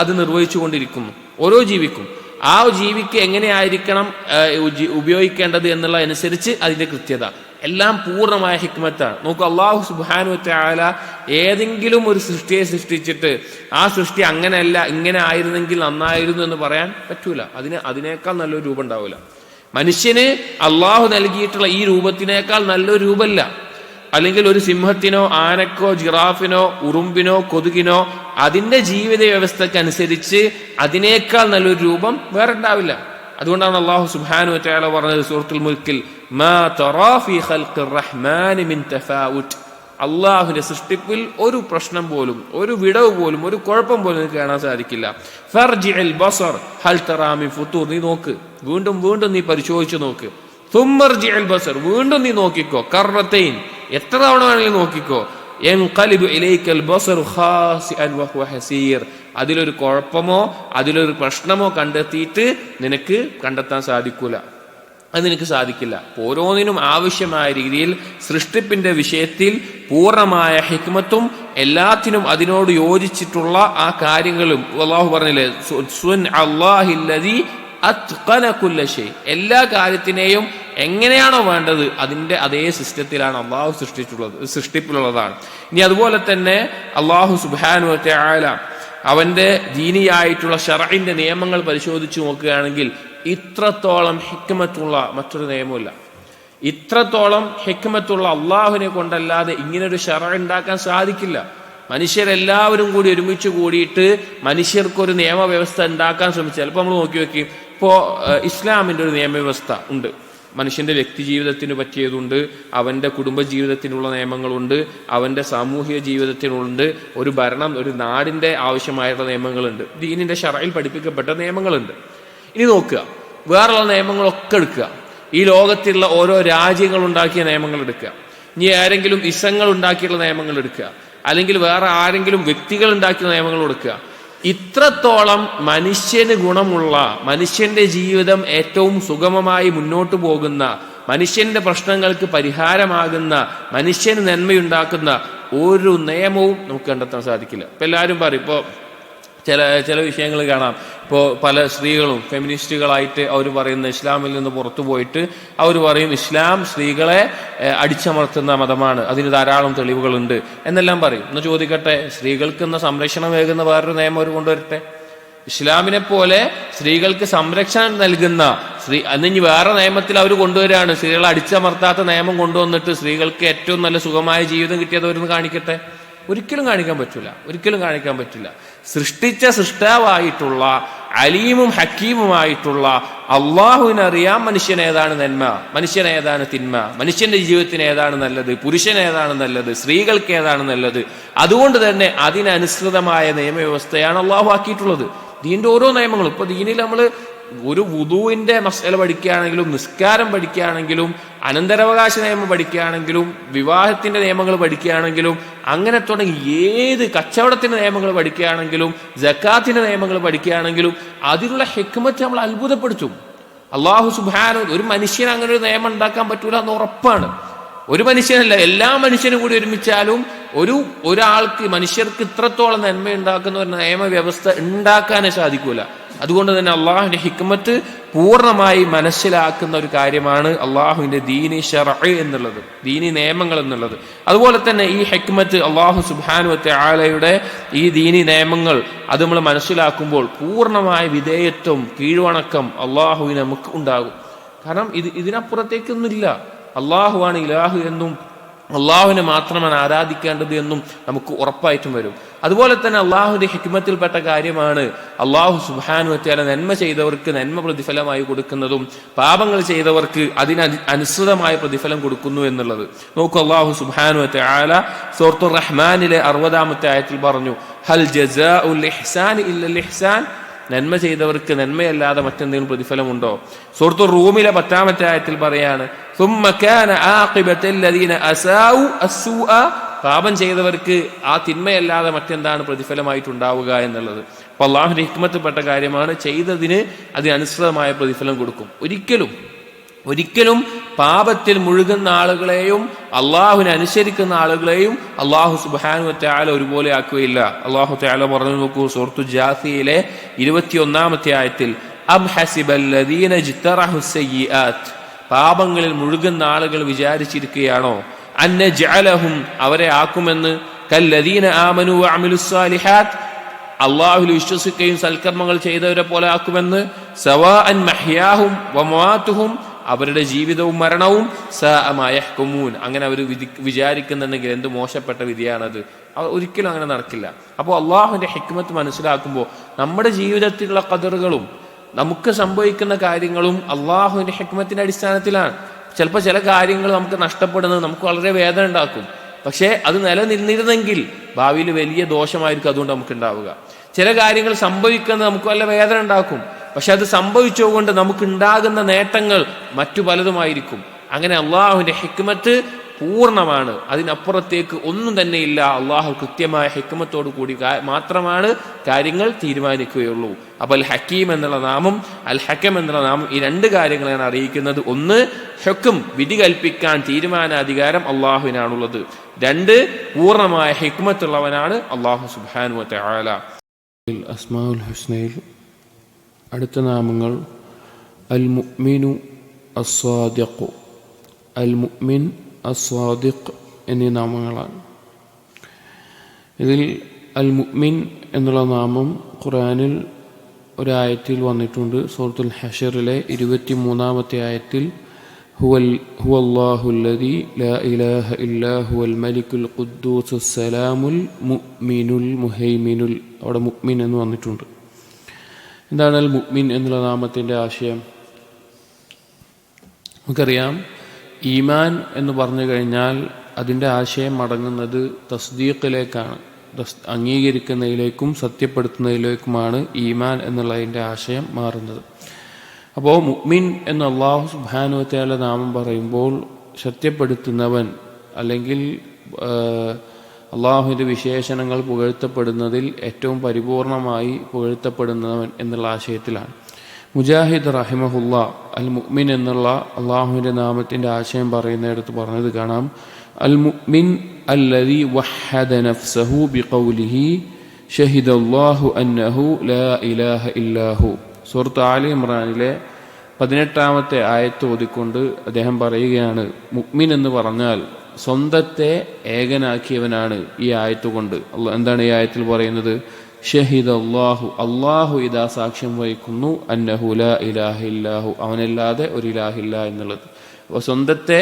അത് നിർവഹിച്ചു കൊണ്ടിരിക്കുന്നു ഓരോ ജീവിക്കും. ആ ജീവിക്ക് എങ്ങനെയായിരിക്കണം ഉപയോഗിക്കേണ്ടത് എന്നുള്ള അനുസരിച്ച് അതിൻ്റെ കൃത്യത എല്ലാം പൂർണ്ണമായ ഹിക്മത്താണ്. നോക്കൂ, അല്ലാഹു സുബ്ഹാനഹു വ തആല ഏതെങ്കിലും ഒരു സൃഷ്ടിയെ സൃഷ്ടിച്ചിട്ട് ആ സൃഷ്ടി അങ്ങനെയല്ല ഇങ്ങനെ ആയിരുന്നെങ്കിൽ നന്നായിരുന്നു എന്ന് പറയാൻ പറ്റൂല. അതിനേക്കാൾ നല്ലൊരു രൂപം ഉണ്ടാവില്ല. മനുഷ്യന് അള്ളാഹു നൽകിയിട്ടുള്ള ഈ രൂപത്തിനേക്കാൾ നല്ലൊരു രൂപമല്ല. അല്ലെങ്കിൽ ഒരു സിംഹത്തിനോ ആനക്കോ ജിറാഫിനോ ഉറുമ്പിനോ കൊതുകിനോ അതിന്റെ ജീവിത വ്യവസ്ഥക്കനുസരിച്ച് അതിനേക്കാൾ നല്ലൊരു രൂപം വേറെ ഉണ്ടാവില്ല. അതുകൊണ്ടാണ് അല്ലാഹു സുബ്ഹാനഹു വ തആല പറഞ്ഞത് സൂറത്തുൽ മുൽക്കിൽ, മാ തറാ ഫീ ഖൽഖിർ റഹ്മാനി മിൻ തഫാവുത്. അള്ളാഹുവിന്റെ സൃഷ്ടിപ്പിൽ ഒരു പ്രശ്നം പോലും, ഒരു വിടവ് പോലും, ഒരു കുഴപ്പം പോലും നിങ്ങൾക്ക് കാണാൻ സാധിക്കില്ല. ഫർജിഉൽ ബസർ ഹൽ തറാ മിൻ ഫുതൂർ. നീ നോക്ക്, വീണ്ടും വീണ്ടും നീ പരിശോധിച്ചു നോക്ക്. തുമ്മർജിഉൽ ബസർ, വീണ്ടും നീ നോക്കിക്കോ. കർറത്തൈൻ, എത്ര തവണ വേണമെങ്കിലും നോക്കിക്കോ. യൻഖലിബു ഇലൈക്കൽ ബസറു ഖാസിഅൻ വഹുവ ഹസീർ. അതിലൊരു കുഴപ്പമോ അതിലൊരു പ്രശ്നമോ കണ്ടെത്തിയിട്ട് നിനക്ക് കണ്ടെത്താൻ സാധിക്കൂല, അത് നിനക്ക് സാധിക്കില്ല. ഓരോന്നിനും ആവശ്യമായ രീതിയിൽ സൃഷ്ടിപ്പിന്റെ വിഷയത്തിൽ പൂർണ്ണമായ ഹിക്മത്തും എല്ലാത്തിനും അതിനോട് യോജിച്ചിട്ടുള്ള ആ കാര്യങ്ങളും അല്ലാഹു പറഞ്ഞില്ലേ, സുൻ അല്ലാഹില്ലദീ അത്ഖന കുല്ല ഷൈ. എല്ലാ കാര്യത്തിനെയും എങ്ങനെയാണോ വേണ്ടത് അതിന്റെ അതേ സിസ്റ്റത്തിലാണ് അള്ളാഹു സൃഷ്ടിപ്പിലുള്ളതാണ്. ഇനി അതുപോലെ തന്നെ അല്ലാഹു സുബ്ഹാനഹു വ തആല അവന്റെ ദീനിയായിട്ടുള്ള ശർഇന്റെ നിയമങ്ങൾ പരിശോധിച്ചു നോക്കുകയാണെങ്കിൽ ഇത്രത്തോളം ഹിക്മത്തുള്ള മറ്റൊരു നിയമമില്ല. ഇത്രത്തോളം ഹിക്മത്തുള്ള അള്ളാഹുവിനെ കൊണ്ടല്ലാതെ ഇങ്ങനൊരു ശർഅ ഉണ്ടാക്കാൻ സാധിക്കില്ല. മനുഷ്യരെല്ലാവരും കൂടി ഒരുമിച്ച് കൂടിയിട്ട് മനുഷ്യർക്കൊരു നിയമവ്യവസ്ഥ ഉണ്ടാക്കാൻ ശ്രമിച്ചാൽ, ചിലപ്പോൾ നമ്മൾ നോക്കി നോക്കി, ഇപ്പോൾ ഇസ്ലാമിൻ്റെ ഒരു നിയമവ്യവസ്ഥ ഉണ്ട്. മനുഷ്യന്റെ വ്യക്തി ജീവിതത്തിന് പറ്റിയതുണ്ട്, അവന്റെ കുടുംബ ജീവിതത്തിനുള്ള നിയമങ്ങളുണ്ട്, അവന്റെ സാമൂഹിക ജീവിതത്തിനുണ്ട്, ഒരു ഭരണം, ഒരു നാടിന്റെ ആവശ്യമായിട്ടുള്ള നിയമങ്ങളുണ്ട്, ദീനിന്റെ ശർഇൽ പഠിപ്പിക്കപ്പെട്ട നിയമങ്ങളുണ്ട്. ഇനി നോക്കുക, വേറെയുള്ള നിയമങ്ങളൊക്കെ എടുക്കുക. ഈ ലോകത്തിലുള്ള ഓരോ രാജ്യങ്ങൾ ഉണ്ടാക്കിയ നിയമങ്ങൾ എടുക്കുക, ഇനി ആരെങ്കിലും ഇസങ്ങൾ ഉണ്ടാക്കിയുള്ള നിയമങ്ങൾ എടുക്കുക, അല്ലെങ്കിൽ വേറെ ആരെങ്കിലും വ്യക്തികൾ ഉണ്ടാക്കിയ നിയമങ്ങൾ എടുക്കുക. ഇത്രത്തോളം മനുഷ്യന് ഗുണമുള്ള, മനുഷ്യന്റെ ജീവിതം ഏറ്റവും സുഗമമായി മുന്നോട്ട് പോകുന്ന, മനുഷ്യന്റെ പ്രശ്നങ്ങൾക്ക് പരിഹാരമാകുന്ന, മനുഷ്യന് നന്മയുണ്ടാക്കുന്ന ഒരു നിയമവും നമുക്ക് കണ്ടെത്താൻ സാധിക്കില്ല. ഇപ്പൊ എല്ലാവരും പറയും, ഇപ്പോൾ ചില വിഷയങ്ങൾ കാണാം, ഇപ്പോൾ പല സ്ത്രീകളും ഫെമിനിസ്റ്റുകളായിട്ട് അവർ പറയുന്ന ഇസ്ലാമിൽ നിന്ന് പുറത്തു പോയിട്ട് അവർ പറയും ഇസ്ലാം സ്ത്രീകളെ അടിച്ചമർത്തുന്ന മതമാണ്, അതിന് ധാരാളം തെളിവുകളുണ്ട് എന്നെല്ലാം പറയും. എന്ന് ചോദിക്കട്ടെ, സ്ത്രീകൾക്ക് ഇന്ന് സംരക്ഷണം ഏകുന്ന വേറൊരു നിയമം അവർ കൊണ്ടുവരട്ടെ. ഇസ്ലാമിനെ പോലെ സ്ത്രീകൾക്ക് സംരക്ഷണം നൽകുന്ന അന്നിനി വേറെ നിയമത്തിൽ അവർ കൊണ്ടുവരികയാണ്, സ്ത്രീകളെ അടിച്ചമർത്താത്ത നിയമം കൊണ്ടുവന്നിട്ട് സ്ത്രീകൾക്ക് ഏറ്റവും നല്ല സുഖമായ ജീവിതം കിട്ടിയത് അവരൊന്ന് കാണിക്കട്ടെ. ഒരിക്കലും കാണിക്കാൻ പറ്റില്ല. സൃഷ്ടിച്ച സൃഷ്ടാവായിട്ടുള്ള അലീമും ഹക്കീമുമായിട്ടുള്ള അള്ളാഹുവിനറിയാം മനുഷ്യനേതാണ് നന്മ, മനുഷ്യനേതാണ് തിന്മ, മനുഷ്യന്റെ ജീവിതത്തിന് ഏതാണ് നല്ലത്, പുരുഷൻ ഏതാണ് നല്ലത്, സ്ത്രീകൾക്ക് ഏതാണ് നല്ലത്. അതുകൊണ്ട് തന്നെ അതിനനുസൃതമായ നിയമവ്യവസ്ഥയാണ് അള്ളാഹു ആക്കിയിട്ടുള്ളത്. ദീന്റെ ഓരോ നിയമങ്ങളും, ഇപ്പൊ ദീനിൽ നമ്മൾ ഒരു വുദൂവിന്റെ മസല പഠിക്കുകയാണെങ്കിലും, നിസ്കാരം പഠിക്കുകയാണെങ്കിലും, അനന്തരാവകാശ നിയമം പഠിക്കുകയാണെങ്കിലും, വിവാഹത്തിന്റെ നിയമങ്ങൾ പഠിക്കുകയാണെങ്കിലും, അങ്ങനെ തുടങ്ങി ഏത് കച്ചവടത്തിന്റെ നിയമങ്ങൾ പഠിക്കുകയാണെങ്കിലും, സക്കാത്തിന്റെ നിയമങ്ങൾ പഠിക്കുകയാണെങ്കിലും അതിലുള്ള ഹിക്മത്ത് നമ്മൾ അത്ഭുതപ്പെടുത്തും. അള്ളാഹു സുബ്ഹാനഹു, ഒരു മനുഷ്യന് അങ്ങനെ ഒരു നിയമം ഉണ്ടാക്കാൻ പറ്റൂല എന്ന് ഉറപ്പാണ്. ഒരു മനുഷ്യനല്ല, എല്ലാ മനുഷ്യനും കൂടി ഒരുമിച്ചാലും ഒരാൾക്ക്, മനുഷ്യർക്ക് ഇത്രത്തോളം നന്മ ഉണ്ടാക്കുന്ന ഒരു നിയമവ്യവസ്ഥ ഉണ്ടാക്കാനേ സാധിക്കൂല. അതുകൊണ്ട് തന്നെ അള്ളാഹുവിന്റെ ഹിക്മത്ത് പൂർണ്ണമായി മനസ്സിലാക്കുന്ന ഒരു കാര്യമാണ് അള്ളാഹുവിന്റെ ദീനി ശർഅ് എന്നുള്ളത്, ദീനി നിയമങ്ങൾ എന്നുള്ളത്. അതുപോലെ തന്നെ ഈ ഹിക്മത്ത് അള്ളാഹു സുബ്ഹാനഹു വ തആലയുടെ ഈ ദീനി നിയമങ്ങൾ അത് നമ്മൾ മനസ്സിലാക്കുമ്പോൾ പൂർണ്ണമായ വിധേയത്വം, കീഴ്വണക്കം അള്ളാഹുവിന് നമുക്ക് ഉണ്ടാകും. കാരണം ഇതിനപ്പുറത്തേക്കൊന്നുമില്ല. അള്ളാഹുവാണ് ഇലാഹു എന്നും അള്ളാഹുവിനെ മാത്രമാണ് ആരാധിക്കേണ്ടത് എന്നും നമുക്ക് ഉറപ്പായിട്ടും വരും. അതുപോലെ തന്നെ അള്ളാഹുവിന്റെ ഹിക്മത്തിൽപ്പെട്ട കാര്യമാണ് അള്ളാഹു സുബ്ഹാനഹു വ തആല നന്മ ചെയ്തവർക്ക് നന്മ പ്രതിഫലമായി കൊടുക്കുന്നതും പാപങ്ങൾ ചെയ്തവർക്ക് അനുസൃതമായ പ്രതിഫലം കൊടുക്കുന്നു എന്നുള്ളത്. നോക്കൂ, അള്ളാഹു സുബ്ഹാനഹു വ തആല സൂറത്തുർ റഹ്മാനിലെ 60-ാമത്തെ ആയത്തിൽ പറഞ്ഞു, ഹൽ ജസാഉൽ ഇഹ്സാനി ഇല്ലൽ ഇഹ്സാൻ, നന്മ ചെയ്തവർക്ക് നന്മയല്ലാതെ മറ്റെന്തെങ്കിലും പ്രതിഫലമുണ്ടോ? സൂറത്തുർ റൂമിലെ 10-ാമത്തെ ആയത്തിൽ പറയാണ്, സുമ്മ കാന ആഖിബത്തുൽ ലദീന അസാഉ അസ്സൂഅ, പാപം ചെയ്തവർക്ക് ആ തിന്മയല്ലാതെ മറ്റെന്താണ് പ്രതിഫലമായിട്ടുണ്ടാവുക എന്നുള്ളത്. അപ്പൊ അള്ളാഹുവിന്റെ ഹിക്മത്തിൽപ്പെട്ട കാര്യമാണ്, ചെയ്തതിന് അതിനനുസൃതമായ പ്രതിഫലം കൊടുക്കും. ഒരിക്കലും പാപത്തിൽ മുഴുകുന്ന ആളുകളെയും അള്ളാഹുവിനെ അനുസരിക്കുന്ന ആളുകളെയും അള്ളാഹു സുബ്ഹാനഹു വ തആല ഒരുപോലെ ആക്കുകയില്ല. അള്ളാഹു തആല പറഞ്ഞു, നോക്കൂ, സൂറത്തു ജാസിയയിലെ 21-ാമത്തെ ആയത്തിൽ, അം ഹസിബല്ലദീന ഇജ്തറഹു സയ്യിആത്ത്, പാപങ്ങളിൽ മുഴുകുന്ന ആളുകൾ വിചാരിച്ചിരിക്കുകയാണോ, അന്ന ജഅലഹും, അവരെ ആക്കുമെന്ന്, കല്ലദീന ആമനു വഅമിലുസ് സാലിഹാത്ത്, അള്ളാഹുവിൽ വിശ്വസിക്കുകയും സൽക്കർമ്മങ്ങൾ ചെയ്തവരെ പോലെ ആക്കുമെന്ന്, സവാഅൻ മഹ്യാഹും വമവാതുഹും, അവരുടെ ജീവിതവും മരണവും സാഅ മാ യഹ്കുമൂൻ, അങ്ങനെ അവർ വിചാരിക്കുന്നുണ്ടെങ്കിൽ എന്ത് മോശപ്പെട്ട വിധിയാണത്. ഒരിക്കലും അങ്ങനെ നടക്കില്ല. അപ്പോൾ അള്ളാഹുവിന്റെ ഹിക്മത്ത് മനസ്സിലാക്കുമ്പോൾ നമ്മുടെ ജീവിതത്തിലുള്ള ഖദറുകളും നമുക്ക് സംഭവിക്കുന്ന കാര്യങ്ങളും അള്ളാഹുവിന്റെ ഹിക്മത്തിന്റെ അടിസ്ഥാനത്തിലാണ്. ചിലപ്പോൾ ചില കാര്യങ്ങൾ നമുക്ക് നഷ്ടപ്പെടുന്നത് നമുക്ക് വളരെ വേദന ഉണ്ടാക്കും. പക്ഷേ അത് നിലനിന്നിരുന്നെങ്കിൽ ഭാവിയിൽ വലിയ ദോഷമായിരിക്കും അതുകൊണ്ട് നമുക്ക് ഉണ്ടാവുക. ചില കാര്യങ്ങൾ സംഭവിക്കുന്നത് നമുക്ക് വല്ല വേദന ഉണ്ടാക്കും, പക്ഷെ അത് സംഭവിച്ചുകൊണ്ട് നമുക്ക് ഉണ്ടാകുന്ന നേട്ടങ്ങൾ മറ്റു പലതുമായിരിക്കും. അങ്ങനെ അള്ളാഹുവിന്റെ ഹിക്മത്ത് പൂർണ്ണമാണ്, അതിനപ്പുറത്തേക്ക് ഒന്നും തന്നെയില്ല. അള്ളാഹു കൃത്യമായ ഹിക്മത്തോടു കൂടി മാത്രമാണ് കാര്യങ്ങൾ തീരുമാനിക്കുകയുള്ളൂ. അപ്പോൾ അൽ ഹക്കീം എന്നുള്ള നാമം, അൽ ഹക്കം എന്നുള്ള നാമം, ഈ രണ്ട് കാര്യങ്ങളാണ് അറിയിക്കുന്നത്. ഒന്ന്, ഹുക്ം, വിധി കൽപ്പിക്കാൻ തീരുമാനാധികാരം അള്ളാഹുവിനാണുള്ളത്. രണ്ട്, പൂർണ്ണമായ ഹിക്മത്തുള്ളവനാണ് അള്ളാഹു സുബ്ഹാനഹു വ തആല. അസ്മാഉൽ ഹുസ്നയിൽ അടുത്ത നാമങ്ങൾ അൽ മുഅ്മിനു അസ്സാദിഖ്, അൽ മുഅ്മിൻ അസ്സാദിഖ് എന്നീ നാമങ്ങളാണ്. ഇതിൽ അൽ മുഅ്മിൻ എന്നുള്ള നാമം ഖുർആനിൽ ഒരായത്തിൽ വന്നിട്ടുണ്ട്. സൂറത്തുൽ ഹശറിലെ 23-ാമത്തെ ആയത്തിൽ, ഹുവല്ലാഹുല്ലദീ ലാ ഇലാഹ ഇല്ലാ ഹുവൽ മലിക്കുൽ ഖുദ്ദൂസുസ് സലാമുൽ മുഅ്മിനുൽ മുഹൈമിനുൽ, അവിടെ മുഅ്മിൻ എന്ന് വന്നിട്ടുണ്ട്. എന്താണ് അൽ മുഅ്മിൻ എന്നുള്ള നാമത്തിൻ്റെ ആശയം? നമുക്കറിയാം, ഈമാൻ എന്ന് പറഞ്ഞു കഴിഞ്ഞാൽ അതിൻ്റെ ആശയം അടങ്ങുന്നത് തസ്ദീഖിലേക്കാണ്, അംഗീകരിക്കുന്നതിലേക്കും സത്യപ്പെടുത്തുന്നതിലേക്കുമാണ് ഈമാൻ എന്നുള്ളതിൻ്റെ ആശയം മാറുന്നത്. അപ്പോൾ മുഅ്മിൻ എന്ന് അല്ലാഹു സുബ്ഹാനഹു വ തആല നാമം പറയുമ്പോൾ സത്യപ്പെടുത്തുന്നവൻ, അല്ലെങ്കിൽ അള്ളാഹുവിൻ്റെ വിശേഷണങ്ങൾ പുകഴ്ത്തപ്പെടുന്നതിൽ ഏറ്റവും പരിപൂർണമായി പുകഴ്ത്തപ്പെടുന്നവൻ എന്നുള്ള ആശയത്തിലാണ്. മുജാഹിദ് റഹിമഹുല്ലാ അൽ മുഅ്മിൻ എന്നുള്ള അള്ളാഹുവിൻ്റെ നാമത്തിൻ്റെ ആശയം പറയുന്നിടത്ത് പറഞ്ഞത് കാണാം, അൽ മുഅ്മിൻ അല്ലദീ വഹദ നഫ്സഹു ബിഖൗലിഹി ഷഹിദല്ലാഹു അന്നഹു ലാ ഇലാഹ ഇല്ലാഹു. സൂറത്ത് ആലി ഇമ്രാനിലെ 18-ാമത്തെ ആയത്ത് ഓതിക്കൊണ്ട് അദ്ദേഹം പറയുകയാണ്, മുഅ്മിൻ എന്ന് പറഞ്ഞാൽ സ്വന്തത്തെ ഏകനാക്കിയവനാണ് ഈ ആയത്ത് കൊണ്ട്. എന്താണ് ഈ ആയത്തിൽ പറയുന്നത്? ഷഹിദല്ലാഹു, അള്ളാഹു ഇതാ സാക്ഷ്യം വഹിക്കുന്നു, അന്നഹു ലാ ഇലാഹ ഇല്ലാഹു, അവനല്ലാതെ ഒരു ഇലാഹില്ല എന്നുള്ളത്. അപ്പോൾ സ്വന്തത്തെ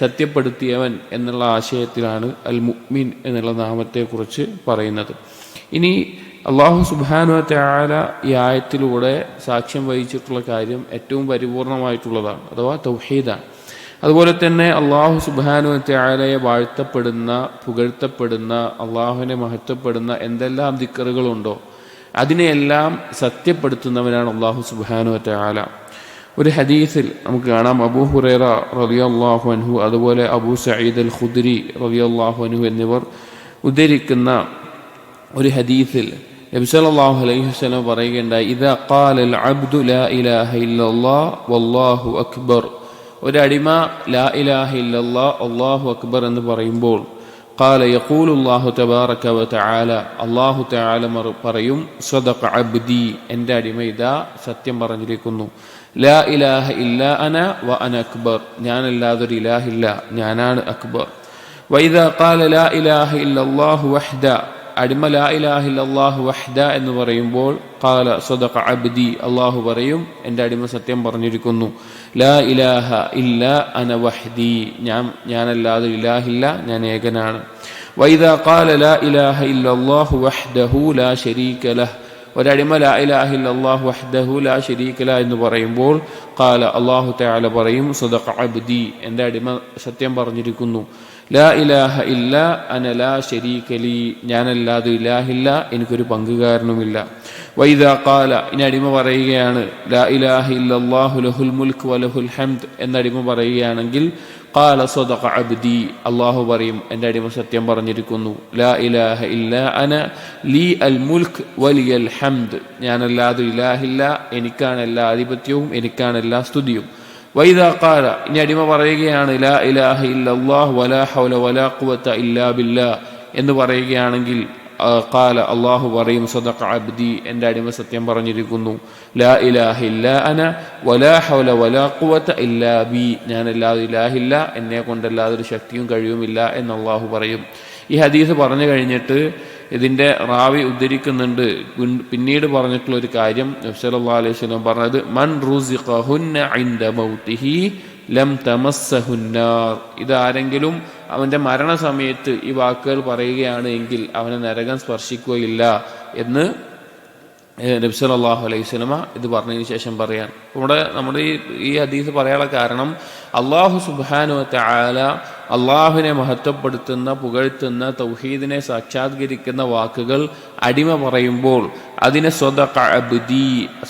സത്യപ്പെടുത്തിയവൻ എന്നുള്ള ആശയത്തിലാണ് അൽ മുഅ്മിൻ എന്നുള്ള നാമത്തെക്കുറിച്ച് പറയുന്നത്. ഇനി അള്ളാഹു സുബ്ഹാനഹു വ തആല ഈ ആയത്തിലൂടെ സാക്ഷ്യം വഹിച്ചിട്ടുള്ള കാര്യം ഏറ്റവും പരിപൂർണമായിട്ടുള്ളതാണ്, അഥവാ തൗഹീദാണ്. അതുപോലെ തന്നെ അള്ളാഹു സുബ്ഹാനഹു വ തആലയെ വാഴ്ത്തപ്പെടുന്ന, പുകഴ്ത്തപ്പെടുന്ന, അള്ളാഹുവിനെ മഹത്വപ്പെടുന്ന എന്തെല്ലാം ദിക്റുകളുണ്ടോ അതിനെയെല്ലാം സത്യപ്പെടുത്തുന്നവനാണ് അള്ളാഹു സുബ്ഹാനഹു വ തആല. ഒരു ഹദീസിൽ നമുക്ക് കാണാം, അബൂ ഹുറൈറ റളിയല്ലാഹു അൻഹു, അതുപോലെ അബൂ സഈദ് അൽ ഖുദ്രി റളിയല്ലാഹു അൻഹു എന്നിവർ ഉദ്ധരിക്കുന്ന ഒരു ഹദീസിൽ നബി സല്ലല്ലാഹു അലൈഹി വസല്ലം പറയുകയുണ്ടായി, ഇദാ ഖാലൽ അബ്ദു ലാ ഇലാഹ ഇല്ലല്ലാഹ് വല്ലാഹു അക്ബർ, ഒരടിമ ലാ ഇലാഹ ഇല്ലല്ലാഹ് അല്ലാഹു അക്ബർ എന്ന് പറയുമ്പോൾ, ഖാല യഖൂലുല്ലാഹു തബാറക വ തആല, അല്ലാഹു തആല പറയും, സദഖ അബ്ദി, എൻ്റെ അടിമ ഇതാ സത്യം പറഞ്ഞിരിക്കുന്നു, ലാ ഇലാഹ ഇല്ലാ അന വ അന അക്ബർ, ഞാനല്ലാതൊരു ഇലാഹില്ല, ഞാനാണ് അക്ബർ. വഇദാ ഖാല ലാ ഇലാഹ ഇല്ലല്ലാഹു വഹ്ദ, അടിമ ലാ ഇലാഹ ഇല്ലല്ലാഹു വഹ്ദ എന്ന് പറയുമ്പോൾ, ഖാല സദഖ അബ്ദി, അല്ലാഹു പറയും എൻ്റെ അടിമ സത്യം പറഞ്ഞിരിക്കുന്നു, ലാ ഇലാഹ ഇല്ലാ അന വഹ്ദി, ഞാനല്ലാതെ ഇലാഹില്ല, ഞാൻ ഏകനാണ്. വഇദാ ഖാല ലാ ഇലാഹ ഇല്ലല്ലാഹു വഹ്ദഹു ലാ ശരീക ലഹ്, ഒരടിമ ലാ ഇലാഹ ഇല്ലല്ലാഹു വഹ്ദഹു ലാ ശരീക ലഹ് എന്ന് പറയുമ്പോൾ, ഖാല അല്ലാഹു തആല പറയും, സദഖ അബ്ദി, എൻ്റെ അടിമ സത്യം പറഞ്ഞിരിക്കുന്നു, ലാ ഇലാഹ ഇല്ലാ അന ലാ ശരീക ലീ, ഞാനല്ലാതെ ഇലാഹില്ല, എനിക്കൊരു പങ്കുകാരനുമില്ല. വഇദാ ഖാല, ഇനി അടിമ പറയുകയാണ്, ലാ ഇലാഹ ഇല്ലല്ലാഹു ലഹുൽ മുൽക്ക് വലഹുൽ ഹംദ് എന്നടിമ പറയുകയാണെങ്കിൽ, ഖാല സദഖ അബ്ദി, അല്ലാഹു പറയും എൻ്റെ അടിമ സത്യം പറഞ്ഞിരിക്കുന്നു, ലാ ഇലാഹ ഇല്ലാ അന ലീ അൽ മുൽക്ക് വലിയൽ ഹംദ്, ഞാനല്ലാതെ ഇലാഹില്ല, എനിക്കാണ് എല്ലാ ആധിപത്യവും, എനിക്കാണ് എല്ലാ സ്തുതിയും. വൈദാ ഖാല, ഇനി അടിമ പറയുകയാണ്, ലാ ഇലാഹ ഇല്ലല്ലാഹ് വലാ ഹൗല വലാ ഖുവത ഇല്ലാ ബില്ലാഹ് എന്ന് പറയുകയാണെങ്കിൽ, ഖാല അല്ലാഹു പറയും, സദഖ അബ്ദി, എൻ്റെ അടിമ സത്യം പറഞ്ഞിരിക്കുന്നു, ലാ ഇലാഹ ഇല്ലാ അന വലാ ഹൗല വലാ ഖുവത ഇല്ലാ ബി, ഞാനല്ലാതെ ഇലാഹില്ല, എന്നെ കൊണ്ടല്ലാതെ ഒരു ശക്തിയും കഴിയുമില്ല എന്ന് അല്ലാഹു പറയും. ഈ ഹദീസ് പറഞ്ഞു കഴിഞ്ഞിട്ട് ഇതിൻ്റെ റാവി ഉദ്ധരിക്കുന്നുണ്ട്, പിന്നീട് പറഞ്ഞിട്ടുള്ള ഒരു കാര്യം നബി സല്ലല്ലാഹു അലൈഹി വസല്ലം പറഞ്ഞത്, മൻ റുസിഖഹുന്ന ഇൻദ മൗതിഹി ലം തമസ്സഹുന്നാർ, ഇതാരെങ്കിലും അവൻ്റെ മരണസമയത്ത് ഈ വാക്കുകൾ പറയുകയാണ് എങ്കിൽ അവനെ നരകം സ്പർശിക്കുകയില്ല എന്ന് നബി സല്ലല്ലാഹു അലൈഹി വസല്ലമ ഇത് പറഞ്ഞതിന് ശേഷം പറയാൻ. നമ്മുടെ ഈ ഹദീസ് പറയാനുള്ള കാരണം, അല്ലാഹു സുബ്ഹാനഹു വ തആല അള്ളാഹുവിനെ മഹത്വപ്പെടുത്തുന്ന, പുകഴ്ത്തുന്ന, തൗഹീദിനെ സാക്ഷാത്കരിക്കുന്ന വാക്കുകൾ അടിമ പറയുമ്പോൾ അതിനെ സദഖ അബ്ദി,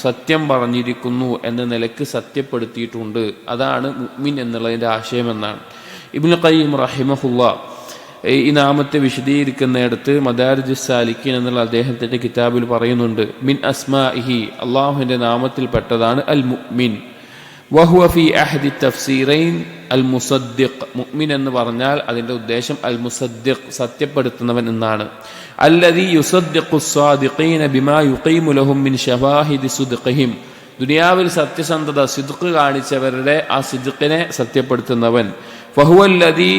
സത്യം പറഞ്ഞിരിക്കുന്നു എന്ന നിലക്ക് സത്യപ്പെടുത്തിയിട്ടുണ്ട്. അതാണ് മുഅ്മിൻ എന്നുള്ളതിൻ്റെ ആശയമെന്നാണ്. ഇബ്നു ഖയ്യിം റഹിമഹുല്ലാ ഈ നാമത്തെ വിശദീകരിക്കുന്നിടത്ത് മദാരിജുസ് സാലിക്കീൻ എന്നുള്ള അദ്ദേഹത്തിൻ്റെ കിതാബിൽ പറയുന്നുണ്ട്, മിൻ അസ്മാഇഹി, അള്ളാഹുവിൻ്റെ നാമത്തിൽപ്പെട്ടതാണ് അൽ മുഅ്മിൻ. വഹുവ ഫി അഹദി തഫ്സീറൈൻ അൽ മുസദ്ദിഖ്, മുഅ്മിൻ എന്ന് പറഞ്ഞാൽ അതിൻ്റെ ഉദ്ദേശം അൽ മുസദ്ദിഖ്, സത്യപ്പെടുത്തുന്നവൻ എന്നാണ്. അല്ലദീ യുസദ്ദിഖു സ്സാദിഖീന ബിമാ യുഖീമു ലഹും മിൻ ശവാഹിദി സുദ്ഖിഹിം, ദുനിയാവിൽ സത്യസന്ധത സിദ്ഖ് കാണിച്ചവരുടെ ആ സിദ്ഖിനെ സത്യപ്പെടുത്തുന്നവൻ. ഫഹുവല്ലദീ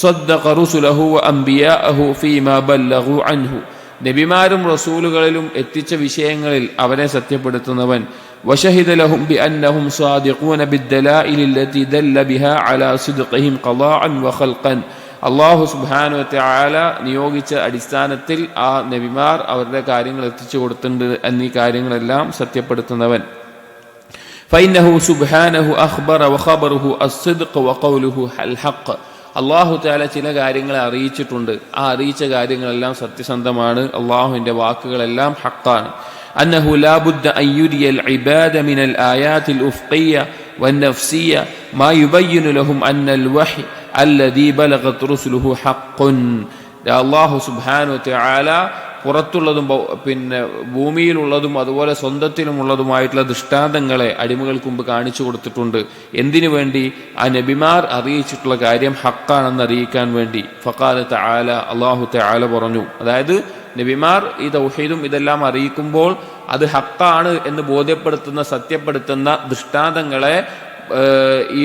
സദ്ദഖ റുസുലഹു വ അംബിയാഅഹു ഫീമാ ബല്ലഗു അൻഹു, നബിമാരും റസൂലുകളിലും എത്തിച്ച വിഷയങ്ങളിൽ അവരെ സത്യപ്പെടുത്തുന്നവൻ. വശഹിദ ലഹും ബിഅന്നഹും സാദിഖൂന ബിദ്ദലായിലി ലത്തി ദല്ല ബിഹാ അലാ സിദ്ഖിഹിം ഖളാഅൻ വ ഖൽഖൻ, അല്ലാഹു സുബ്ഹാനഹു വ തആല നിയോഗിച്ച അടിസ്ഥാനത്തിൽ ആ നബിമാർ അവരുടെ കാര്യങ്ങൾ എത്തിച്ചു കൊടുത്തിട്ടുണ്ട് എന്നീ കാര്യങ്ങളെല്ലാം സത്യപ്പെടുത്തുന്നവൻ. ഫഇന്നഹു സുബ്ഹാനഹു അഖ്ബറ വ ഖബറുഹു അസ്സിദ്ഖ് വ ഖൗലുഹു അൽ ഹഖ്, അള്ളാഹു തആല ചില കാര്യങ്ങളെ അറിയിച്ചിട്ടുണ്ട്, ആ അറിയിച്ച കാര്യങ്ങളെല്ലാം സത്യസന്ധമാണ്, അള്ളാഹുവിൻ്റെ വാക്കുകളെല്ലാം ഹക്കാണ്. أنه لا بد أن يري العباد من الآيات الأفقية والنفسية ما يبين لهم أن الوحي الذي بلغت رسله حق. അല്ലാഹു സുബ്ഹാനഹു വതആല പുറത്തുള്ളതും പിന്നെ ഭൂമിയിലുള്ളതും അതുപോലെ സ്വന്തത്തിലുമുള്ളതുമായിട്ടുള്ള ദൃഷ്ടാന്തങ്ങളെ അടിമകൾക്ക് മുമ്പ് കാണിച്ചു കൊടുത്തിട്ടുണ്ട്. എന്തിനു വേണ്ടി? ആ നബിമാർ അറിയിച്ചിട്ടുള്ള കാര്യം ഹക്കാണെന്ന് അറിയിക്കാൻ വേണ്ടി. ഫഖാല തആല, അല്ലാഹു തആല പറഞ്ഞു, അതായത് നബിമാർ ഈ തൗഹീദും ഇതെല്ലാം അറിയിക്കുമ്പോൾ അത് ഹക്കാണ് എന്ന് ബോധ്യപ്പെടുത്തുന്ന സത്യപ്പെടുത്തുന്ന ദൃഷ്ടാന്തങ്ങളെ ഈ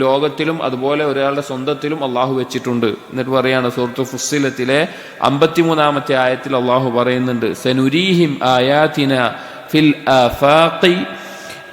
ലോകത്തിലും അതുപോലെ ഒരാളുടെ സ്വന്തത്തിലും അള്ളാഹു വെച്ചിട്ടുണ്ട്. എന്നിട്ട് പറയാണ് സൂറത്ത് ഫുസ്സിലത്തിലെ 53-ാമത്തെ ആയത്തിൽ അള്ളാഹു പറയുന്നുണ്ട്, സനുരീഹിം ആയാതിന ഫിൽ ആഫാഖി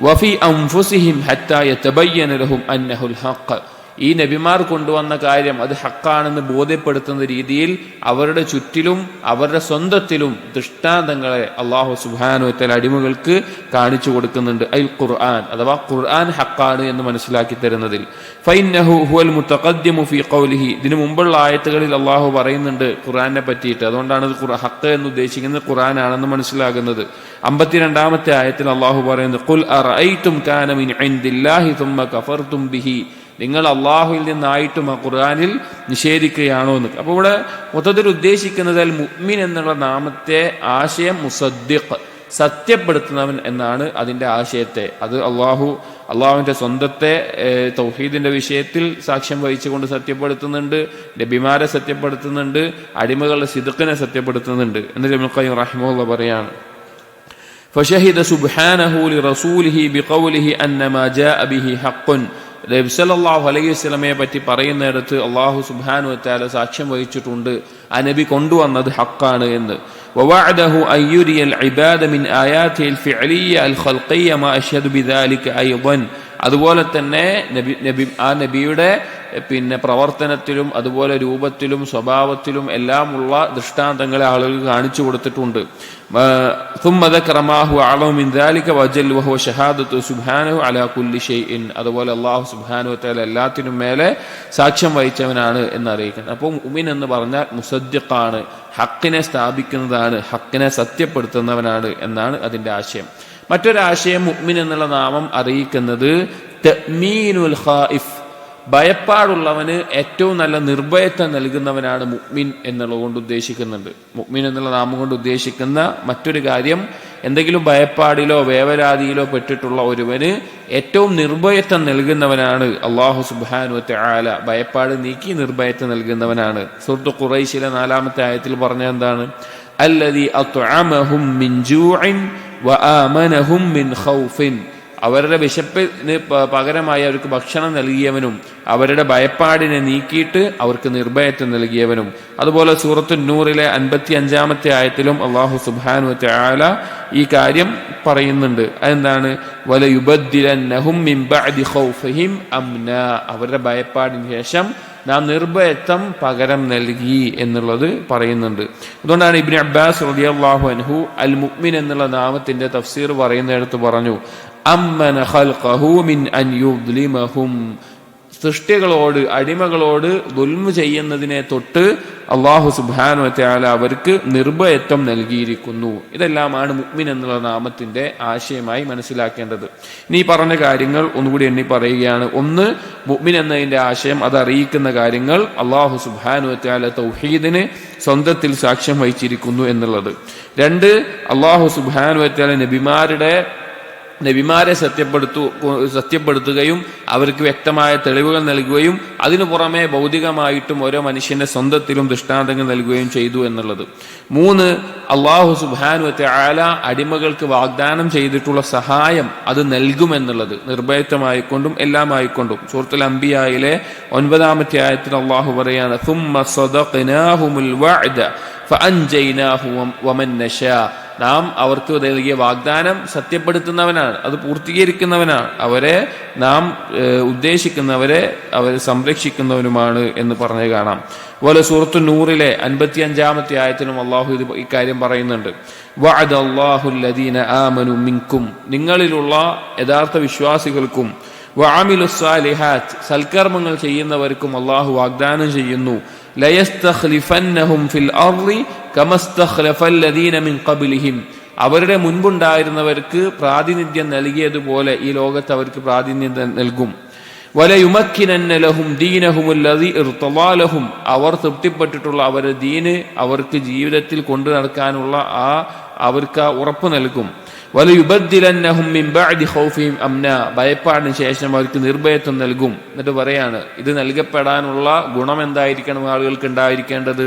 വഫി അൻഫുസിഹിം ഹത്താ യതബയ്യന ലഹും അന്നഹുൽ ഹഖ്. ഈ നബിമാർ കൊണ്ടുവന്ന കാര്യം അത് ഹക്കാണെന്ന് ബോധ്യപ്പെടുത്തുന്ന രീതിയിൽ അവരുടെ ചുറ്റിലും അവരുടെ സ്വന്തത്തിലും ദൃഷ്ടാന്തങ്ങളെ അല്ലാഹു സുബ്ഹാനഹു വ തആല അടിമകൾക്ക് കാണിച്ചു കൊടുക്കുന്നുണ്ട്. അൽ ഖുർആൻ അഥവാ ഖുർആൻ ഹക്കാണ് എന്ന് മനസ്സിലാക്കി തരുന്നതിൽ. ഫഇന്നഹു ഹുവൽ മുതഖദ്ദിമു ഫീ ഖൗലിഹി, ഇതിനു മുമ്പുള്ള ആയത്തുകളിൽ അല്ലാഹു പറയുന്നുണ്ട് ഖുർആനെ പറ്റിയിട്ട്. അതുകൊണ്ടാണ് ഇത് ഹക്ക് എന്ന് ഉദ്ദേശിക്കുന്നത് ഖുർആനാണെന്ന് മനസ്സിലാകുന്നത്. 52-ാമത്തെ ആയത്തിൽ അല്ലാഹു പറയുന്നത്, ഖുൽ അറഅയ്തും കാന മിൻ ഇൻദില്ലാഹി സുമ്മ കഫർതും ബിഹി, നിങ്ങൾ അള്ളാഹുവിൽ നിന്നായിട്ടും ആ ഖുർആനിൽ നിഷേധിക്കുകയാണോ എന്ന്. അപ്പോൾ ഇവിടെ മൊത്തത്തിൽ ഉദ്ദേശിക്കുന്നത് അൽ മുഅ്മിൻ എന്നുള്ള നാമത്തെ ആശയം മുസദ്ദിഖ്, സത്യപ്പെടുത്തുന്നവൻ എന്നാണ് അതിൻ്റെ ആശയത്തെ. അത് അള്ളാഹുവിൻ്റെ സ്വന്തത്തെ തൗഹീദിന്റെ വിഷയത്തിൽ സാക്ഷ്യം വഹിച്ചുകൊണ്ട് സത്യപ്പെടുത്തുന്നുണ്ട്, നബിമാരെ സത്യപ്പെടുത്തുന്നുണ്ട്, അടിമകളുടെ സിദ്ഖിനെ സത്യപ്പെടുത്തുന്നുണ്ട്. എന്നിട്ട് ഇബ്നുൽ ഖയ്യിം റഹിമഹുല്ലാഹ് പറയാണ്, ഫശഹിദ സുബ്ഹാനഹു ലിറസൂലിഹി ബിഖൗലിഹി അന്നമാ ജാഅ ബിഹി ഹഖ്ഖുൻ. നബി സല്ലല്ലാഹു അലൈഹി വസല്ലമയെ പറ്റി പറയുന്നിടത്ത് അല്ലാഹു സുബ്ഹാനഹു വ തആല സാക്ഷ്യം വഹിച്ചിട്ടുണ്ട് ആ നബി കൊണ്ടുവന്നത് ഹക്കാണ് എന്ന്. വവഅദഹു അയ്യുരിയൽ ഇബാദ മിൻ ആയാതിൽ ഫിഅലിയ്യ അൽ ഖൽഖിയ്യ മാ അഷ്ഹദു ബിദാലിക അയ്ദൻ. അതുപോലെ തന്നെ ആ നബിയുടെ പിന്നെ പ്രവർത്തനത്തിലും അതുപോലെ രൂപത്തിലും സ്വഭാവത്തിലും എല്ലാമുള്ള ദൃഷ്ടാന്തങ്ങളെ ആളുകൾ കാണിച്ചു കൊടുത്തിട്ടുണ്ട്. ثم ذكر ما هو أعظم من ذلك وجل وهو شهادة سبحانه على كل شيء. അതുപോലെ അല്ലാഹു സുബ്ഹാനഹു വ തആല എല്ലാത്തിനും മേലെ സാക്ഷ്യം വഹിച്ചവനാണ് എന്നറിയിക്കുന്നത്. അപ്പോൾ മുഅ്മിൻ എന്ന് പറഞ്ഞാൽ മുസദ്ദിഖാണ്, ഹക്കിനെ സ്ഥാപിക്കുന്നതാണ്, ഹക്കിനെ സത്യപ്പെടുത്തുന്നവനാണ് എന്നാണ് അതിൻ്റെ ആശയം. മറ്റൊരാശയം മുഅ്മിൻ എന്നുള്ള നാമം അറിയിക്കുന്നത് തഅ്മീനുൽ ഖായിഫ്, ഭയപ്പാടുള്ളവന് ഏറ്റവും നല്ല നിർഭയത്വം നൽകുന്നവനാണ് മുഅ്മിൻ എന്നുള്ളത് കൊണ്ട് ഉദ്ദേശിക്കുന്നുണ്ട്. മുഅ്മിൻ എന്നുള്ള നാമം കൊണ്ട് ഉദ്ദേശിക്കുന്ന മറ്റൊരു കാര്യം, എന്തെങ്കിലും ഭയപ്പാടിലോ വേവലാതിയിലോ പെട്ടിട്ടുള്ള ഒരുവന് ഏറ്റവും നിർഭയത്വം നൽകുന്നവനാണ് അല്ലാഹു സുബ്ഹാനഹു വ തആല. ഭയപ്പാട് നീക്കി നിർഭയത്വം നൽകുന്നവനാണ്. സൂറത്ത് ഖുറൈശിലെ 4-ാമത്തെ ആയത്തിൽ പറഞ്ഞ എന്താണ്? അല്ലദീ അത്അമഹും മിൻ ജൂഇൻ വആമനഹും മിൻ ഖൗഫിൻ. അവരുടെ വിശപ്പിന് പകരമായി അവർക്ക് ഭക്ഷണം നൽകിയവനും അവരുടെ ഭയപ്പാടിനെ നീക്കിയിട്ട് അവർക്ക് നിർഭയത്വം നൽകിയവനും. അതുപോലെ സൂറത്തു നൂറിലെ 55-ാമത്തെ ആയത്തിലും അല്ലാഹു സുബ്ഹാനഹു വ തആല ഈ കാര്യം പറയുന്നുണ്ട്. അതെന്താണ്? വലയുബദ്ദിലന്നഹും മിൻ ബഅദി ഖൗഫിഹിം അംനാ, അവരുടെ ഭയപ്പാടിന് ശേഷം നാം നിർഭയത്വം പകരം നൽകി എന്നുള്ളത് പറയുന്നുണ്ട്. അതുകൊണ്ടാണ് ഇബ്നു അബ്ബാസ് റളിയല്ലാഹു അൻഹു അൽ മുഅ്മിൻ എന്നുള്ള നാമത്തിന്റെ തഫ്സീർ പറയുന്നിടത്ത് പറഞ്ഞു, അമ്മന ഖൽഖഹു മിൻ അൻ യുദ്ലിമഹും, സൃഷ്ടികളോട് അടിമകളോട് ദുൽമു ചെയ്യുന്നതിനെ തൊട്ട് അല്ലാഹു സുബ്ഹാനഹു വ തആല അവർക്ക് നിർഭയത്വം നൽകിയിരിക്കുന്നു. ഇതെല്ലാമാണ് മുഅ്മിൻ എന്നുള്ള നാമത്തിന്റെ ആശയമായി മനസ്സിലാക്കേണ്ടത്. ഇനി പറഞ്ഞ കാര്യങ്ങൾ ഒന്നുകൂടി എണ്ണി പറയുകയാണ്. ഒന്ന്, മുഅ്മിൻ എന്നതിന്റെ ആശയം, അത് അറിയിക്കുന്ന കാര്യങ്ങൾ അല്ലാഹു സുബ്ഹാനഹു വ തആല തൗഹീദിന് സ്വന്തത്തിൽ സാക്ഷ്യം വഹിച്ചിരിക്കുന്നു എന്നുള്ളത്. രണ്ട്, അല്ലാഹു സുബ്ഹാനഹു വ തആല നബിമാരെ സത്യപ്പെടുത്തുകയും അവർക്ക് വ്യക്തമായ തെളിവുകൾ നൽകുകയും അതിനു പുറമെ ഭൗതികമായിട്ടും ഓരോ മനുഷ്യന്റെ സ്വന്തത്തിലും ദൃഷ്ടാന്തങ്ങൾ നൽകുകയും ചെയ്തു എന്നുള്ളത്. മൂന്ന്, അല്ലാഹു സുബ്ഹാനഹു വ തആല അടിമകൾക്ക് വാഗ്ദാനം ചെയ്തിട്ടുള്ള സഹായം അത് നൽകുമെന്നുള്ളത്, നിർഭയത്വമായിക്കൊണ്ടും എല്ലാമായിക്കൊണ്ടും. സൂറത്തുൽ അംബിയായിലെ 9-ാമത്തെ ആയത്തിൽ അല്ലാഹു പറയാണ്, ثُمَّ صَدَقْنَاهُمُ الْوَعْدَ فَأَنْجَيْنَاهُمْ وَمَنْ نَشَاءُ. നാം അവർക്ക് നൽകിയ വാഗ്ദാനം സത്യപ്പെടുത്തുന്നവനാണ്, അത് പൂർത്തീകരിക്കുന്നവനാണ്. അവരെ നാം ഉദ്ദേശിക്കുന്നവരെ അവരെ സംരക്ഷിക്കുന്നവനുമാണ് എന്ന് പറഞ്ഞു കാണാം. അതുപോലെ സൂറത്തു നൂറിലെ 55-ാമത്തെ ആയത്തിലും അല്ലാഹു ഇക്കാര്യം പറയുന്നുണ്ട്. വഅദല്ലാഹു അല്ലദീന ആമനു മിൻകും, നിങ്ങളിലുള്ള യഥാർത്ഥ വിശ്വാസികൾക്കും, വഅമിലുസ്സാലിഹാത്ത്, സൽക്കർമ്മങ്ങൾ ചെയ്യുന്നവർക്കും അല്ലാഹു വാഗ്ദാനം ചെയ്യുന്നു, ലയസ്തഖ്ലിഫന്നഹും ഫിൽ അർളി കമസ്തഖ്ലഫല്ലദീന മിൻ ഖബ്ലിഹിം, അവരുടെ മുൻപുണ്ടായിരുന്നവർക്ക് പ്രാതിനിധ്യം നൽകിയതുപോലെ ഈ ലോകത്ത് അവർക്ക് പ്രാതിനിധ്യം നൽകും. വലയുമക്കിനന്ന ലഹും ദീനഹുമുല്ലദീ ഇർതളാ ലഹും, അവർ തൃപ്തിപ്പെട്ടിട്ടുള്ള അവരുടെ ദീന് അവർക്ക് ജീവിതത്തിൽ കൊണ്ടു നടക്കാനുള്ള അവർക്ക് ഉറപ്പ് നൽകും. വലയുബദ്ദിലന്നഹും മിൻ ബഅദി ഖൗഫിഹിം അംന, ഭയപ്പാടിന് ശേഷം അവർക്ക് നിർഭയത്വം നൽകും. എന്നിട്ട് പറയാണ്, ഇത് നൽകപ്പെടാനുള്ള ഗുണം എന്തായിരിക്കണം ആളുകൾക്ക് ഉണ്ടായിരിക്കേണ്ടത്?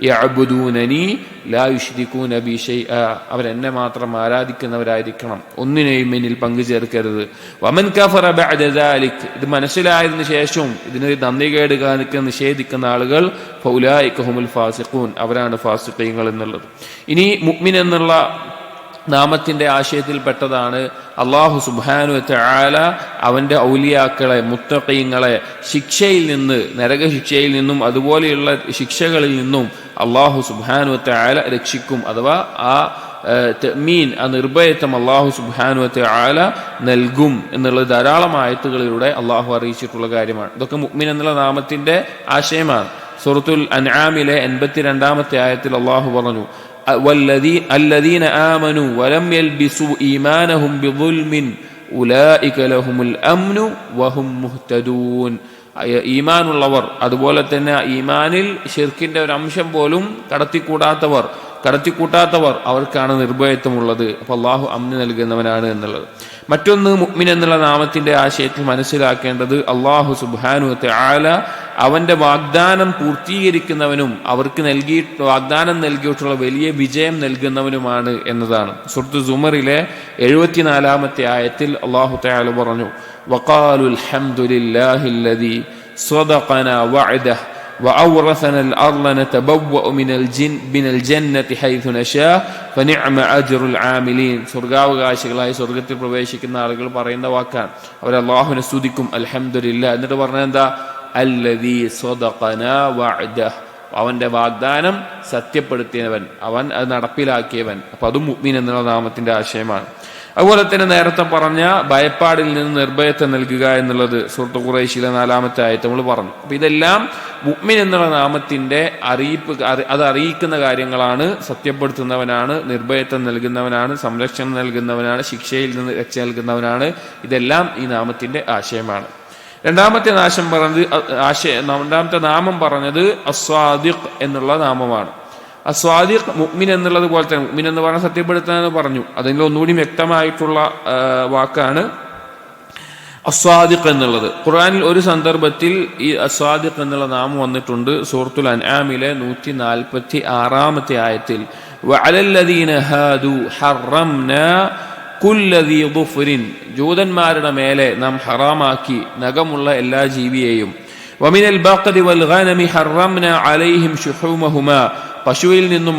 യഅ്ബുദൂനനി ലാ യുശ്രികൂന ബി ശൈഅ, അവരെന്നെ മാത്രം ആരാധിക്കുന്നവരായിരിക്കണം, ഒന്നിനെയും എന്നിൽ പങ്കു ചേർക്കരുത്. വമൻ കഫറ ബഅദ ദാലിക്, ഇത് മനസ്സിലായതിനു ശേഷം ഇതിന് നന്ദികേട് കാണിക്കുന്ന നിഷേധിക്കുന്ന ആളുകൾ ഫൗലായിക ഹുമുൽ ഫാസിഖൂൻ, അവരാണ് ഫാസിഖീങ്ങൾ എന്നുള്ളത്. ഇനി മുഅ്മിൻ എന്നുള്ള നാമത്തിന്റെ ആശയത്തിൽപ്പെട്ടതാണ് അല്ലാഹു സുബ്ഹാനഹു വ തആല അവന്റെ ഔലിയാക്കളെ മുത്തഖീങ്ങളെ ശിക്ഷയിൽ നിന്ന്, നരകശിക്ഷയിൽ നിന്നും അതുപോലെയുള്ള ശിക്ഷകളിൽ നിന്നും അല്ലാഹു സുബ്ഹാനഹു വ തആല രക്ഷിക്കും. അഥവാ തഅ്മീൻ, നിർഭയത്വം അല്ലാഹു സുബ്ഹാനഹു വ തആല നൽകും എന്നുള്ളത് ധാരാളം ആയത്തുകളിലൂടെ അല്ലാഹു അറിയിച്ചിട്ടുള്ള കാര്യമാണ്. ഇതൊക്കെ മുഅ്മിൻ എന്നുള്ള നാമത്തിന്റെ ആശയമാണ്. സൂറത്തുൽ അൻആമിലെ 82-ാമത്തെ ആയത്തിൽ അല്ലാഹു പറഞ്ഞു, الذين آمنوا ولم يلبسوا إيمانهم بظلم أولئك لهم الأمن وهم مهتدون. ഈമാനുള്ളവർ, അതുപോലെ തന്നെ ഈമാനിൽ ശിർക്കിന്റെ ഒരു അംശം പോലും കടത്തിക്കൂട്ടാത്തവർ അവർക്കാണ് നിർഭയത്വമുള്ളത്. അപ്പൊ അള്ളാഹു അമ്ന് നൽകുന്നവനാണ് എന്നുള്ളത്. മറ്റൊന്ന്, മുഅ്മിൻ എന്നുള്ള നാമത്തിന്റെ ആശയത്തിൽ മനസ്സിലാക്കേണ്ടത് അള്ളാഹു സുബ്ഹാനഹു വ തആല അവന്റെ വാഗ്ദാനം പൂർത്തീകരിക്കുന്നവനും അവർക്ക് വാഗ്ദാനം നൽകിയിട്ടുള്ള വലിയ വിജയം നൽകുന്നവനുമാണ് എന്നതാണ്. സൂറത്ത് സുമറിലെ 74-ാമത്തെ ആയത്തിൽ അല്ലാഹു തആല പറഞ്ഞു, വഖാലു അൽഹംദുലില്ലാഹില്ലദീ സ്വദഖനാ വഅദഹു വഅൗറസന الأرض نتبوأ من الجنة حيث نشاء فنعم أجر العاملين. സ്വർഗ്ഗാവകാശികളായി സ്വർഗ്ഗത്തിൽ പ്രവേശിക്കുന്ന ആളുകൾ പറയുന്ന വാക്കാണ്. അവർ അല്ലാഹുവിനെ സ്തുതിക്കും, അൽഹംദുലില്ലാഹ്. എന്നിട്ട് പറഞ്ഞത് എന്താ? അല്ലദീ സ്വദഖനാ വഅദഹു, അവന്റെ വാഗ്ദാനം സത്യപ്പെടുത്തിയവൻ, അവൻ അത് നടപ്പിലാക്കിയവൻ. അപ്പൊ അതും മുഅ്മിൻ എന്നുള്ള നാമത്തിന്റെ ആശയമാണ്. അതുപോലെ തന്നെ നേരത്തെ പറഞ്ഞ ഭയപ്പാടിൽ നിന്ന് നിർഭയത്വം നൽകുക എന്നുള്ളത് സൂറത്ത് ഖുറൈശിലെ 4-ാമത്തെ ആയത്ത് നമ്മൾ പറഞ്ഞു. അപ്പൊ ഇതെല്ലാം മുഅ്മിൻ എന്നുള്ള നാമത്തിന്റെ അത് അറിയിക്കുന്ന കാര്യങ്ങളാണ്. സത്യപ്പെടുത്തുന്നവനാണ്, നിർഭയത്വം നൽകുന്നവനാണ്, സംരക്ഷണം നൽകുന്നവനാണ്, ശിക്ഷയിൽ നിന്ന് രക്ഷ നൽകുന്നവനാണ്. ഇതെല്ലാം ഈ നാമത്തിന്റെ ആശയമാണ്. രണ്ടാമത്തെ നാമം പറഞ്ഞത് അസ്വാദിഖ് എന്നുള്ള നാമമാണ്. അസ്വാദിഖ് മുഅ്മിൻ എന്നുള്ളത് പോലെ തന്നെ, മുഅ്മിൻ എന്ന് പറഞ്ഞാൽ സത്യപ്പെടുത്താന്ന് പറഞ്ഞു, അതിൽ ഒന്നുകൂടി വ്യക്തമായിട്ടുള്ള വാക്കാണ് അസ്വാദിഖ് എന്നുള്ളത്. ഖുർആനിൽ ഒരു സന്ദർഭത്തിൽ ഈ അസ്വാദിഖ് എന്നുള്ള നാമം വന്നിട്ടുണ്ട്. സൂറത്തുൽ അൻആമിലെ 146-ാമത്തെ ആയത്തിൽ, വഅലല്ലദീന ഹാദു ഹറംനാ കുല്ലദീ ദുഫ്രിൻ, ജൂതന്മാരുടെ മേലെ നാം ഹറാമാക്കി നഖമുള്ള എല്ലാ ജീവിയെയും. വമിനൽ ബഖരി വൽ ഗനമി ഹറംനാ അലൈഹിം ശുഹൂമഹുമാ, പശുവിൽ നിന്നും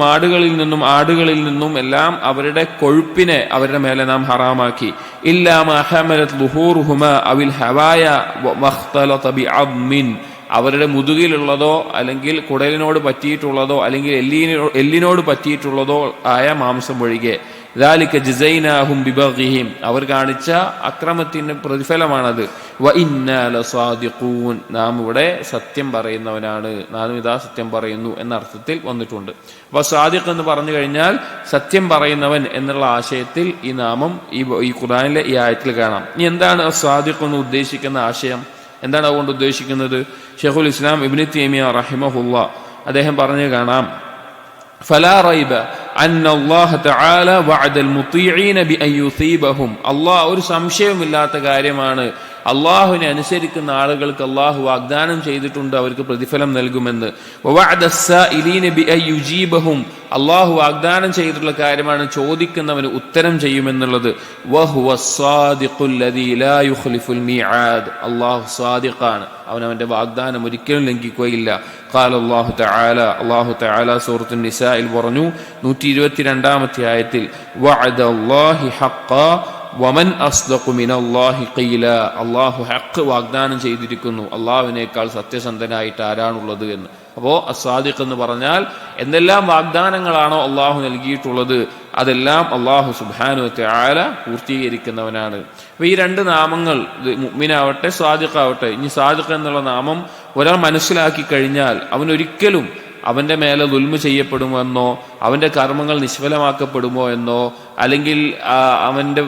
ആടുകളിൽ നിന്നും എല്ലാം അവരുടെ കൊഴുപ്പിനെ അവരുടെ മേലെ നാം ഹറാമാക്കി. ഇല്ലാ മാ ഹമലത് ളുഹൂറുഹുമാ അവിൽ ഹവായ വഖ്തലത ബിഅദ്മിൻ, അവരുടെ മുതുകിലുള്ളതോ അല്ലെങ്കിൽ കുടലിനോട് പറ്റിയിട്ടുള്ളതോ അല്ലെങ്കിൽ എല്ലിനോട് പറ്റിയിട്ടുള്ളതോ ആയ മാംസം ഒഴികെ. ذلك جزيناهم ببغيهم, അവർ കാണിച്ച അക്രമത്തിന്റെ പ്രതിഫലമാണത്. വഇന്നാ ലസാദിഖൂൻ, നാം ഇവിടെ സത്യം പറയുന്നവനാണ്, നാം ഇതാ സത്യം പറയുന്നു എന്ന അർത്ഥത്തിൽ വന്നിട്ടുണ്ട്. അപ്പൊ സാദിഖ് എന്ന് പറഞ്ഞു കഴിഞ്ഞാൽ സത്യം പറയുന്നവൻ എന്നുള്ള ആശയത്തിൽ ഈ നാമം ഈ ഖുർആനിലെ ഈ ആയത്തിൽ കാണാം. ഇനി എന്താണ് സാദിഖ് എന്ന് ഉദ്ദേശിക്കുന്ന ആശയം? എന്താണ് അതുകൊണ്ട് ഉദ്ദേശിക്കുന്നത്? ശൈഖുൽ ഇസ്ലാം ഇബ്നു തൈമിയ റഹിമഹുല്ലാ അദ്ദേഹം പറഞ്ഞു കാണാം, ഫലാ റൈബ അന്ന അല്ലാഹ തആല വഅദൽ മുതീഈന ബിഅൻ യുസീബഹും, അല്ലാഹ് ഒരു സംശയവുമില്ലാത്ത കാര്യമാണ്, അള്ളാഹുവിനെ അനുസരിക്കുന്ന ആളുകൾക്ക് അള്ളാഹു വാഗ്ദാനം ചെയ്തിട്ടുണ്ട് അവർക്ക് പ്രതിഫലം നൽകുമെന്ന്. അള്ളാഹു വാഗ്ദാനം ചെയ്തിട്ടുള്ള കാര്യമാണ് ചോദിക്കുന്നവന് ഉത്തരം ചെയ്യുമെന്നുള്ളത്. അള്ളാഹു സാദിഖാണ്, അവനവന്റെ വാഗ്ദാനം ഒരിക്കലും ലംഘിക്കുകയില്ല. ഖാല അല്ലാഹു തആല, അല്ലാഹു തആല സൂറത്തുൻ നിസായിൽ പറഞ്ഞു 122-ാമത്തെ ആയത്തിൽ, വഅദല്ലാഹി ഹഖ്ഖാ വമൻ അസ്ദഖു മിനല്ലാഹി ഖീല, അള്ളാഹു ഹഖ് വാഗ്ദാനം ചെയ്തിരിക്കുന്നു, അള്ളാഹുവിനേക്കാൾ സത്യസന്ധനായിട്ട് ആരാണുള്ളത് എന്ന്. അപ്പോൾ അസ്സാദിഖ് എന്ന് പറഞ്ഞാൽ എന്തെല്ലാം വാഗ്ദാനങ്ങളാണോ അള്ളാഹു നൽകിയിട്ടുള്ളത് അതെല്ലാം അള്ളാഹു സുബ്ഹാനഹു വ തആല പൂർത്തീകരിക്കുന്നവനാണ്. അപ്പോൾ ഈ രണ്ട് നാമങ്ങൾ, മുഅ്മിനാവട്ടെ സ്വാദിഖാവട്ടെ, ഇനി സ്വാദിഖ് എന്നുള്ള നാമം ഒരാൾ മനസ്സിലാക്കി കഴിഞ്ഞാൽ അവനൊരിക്കലും അവന്റെ മേലെ ദുൽമ ചെയ്യപ്പെടുമോ എന്നോ അവന്റെ കർമ്മങ്ങൾ നിഷ്ഫലമാക്കപ്പെടുമോ എന്നോ അല്ലെങ്കിൽ അവൻ്റെ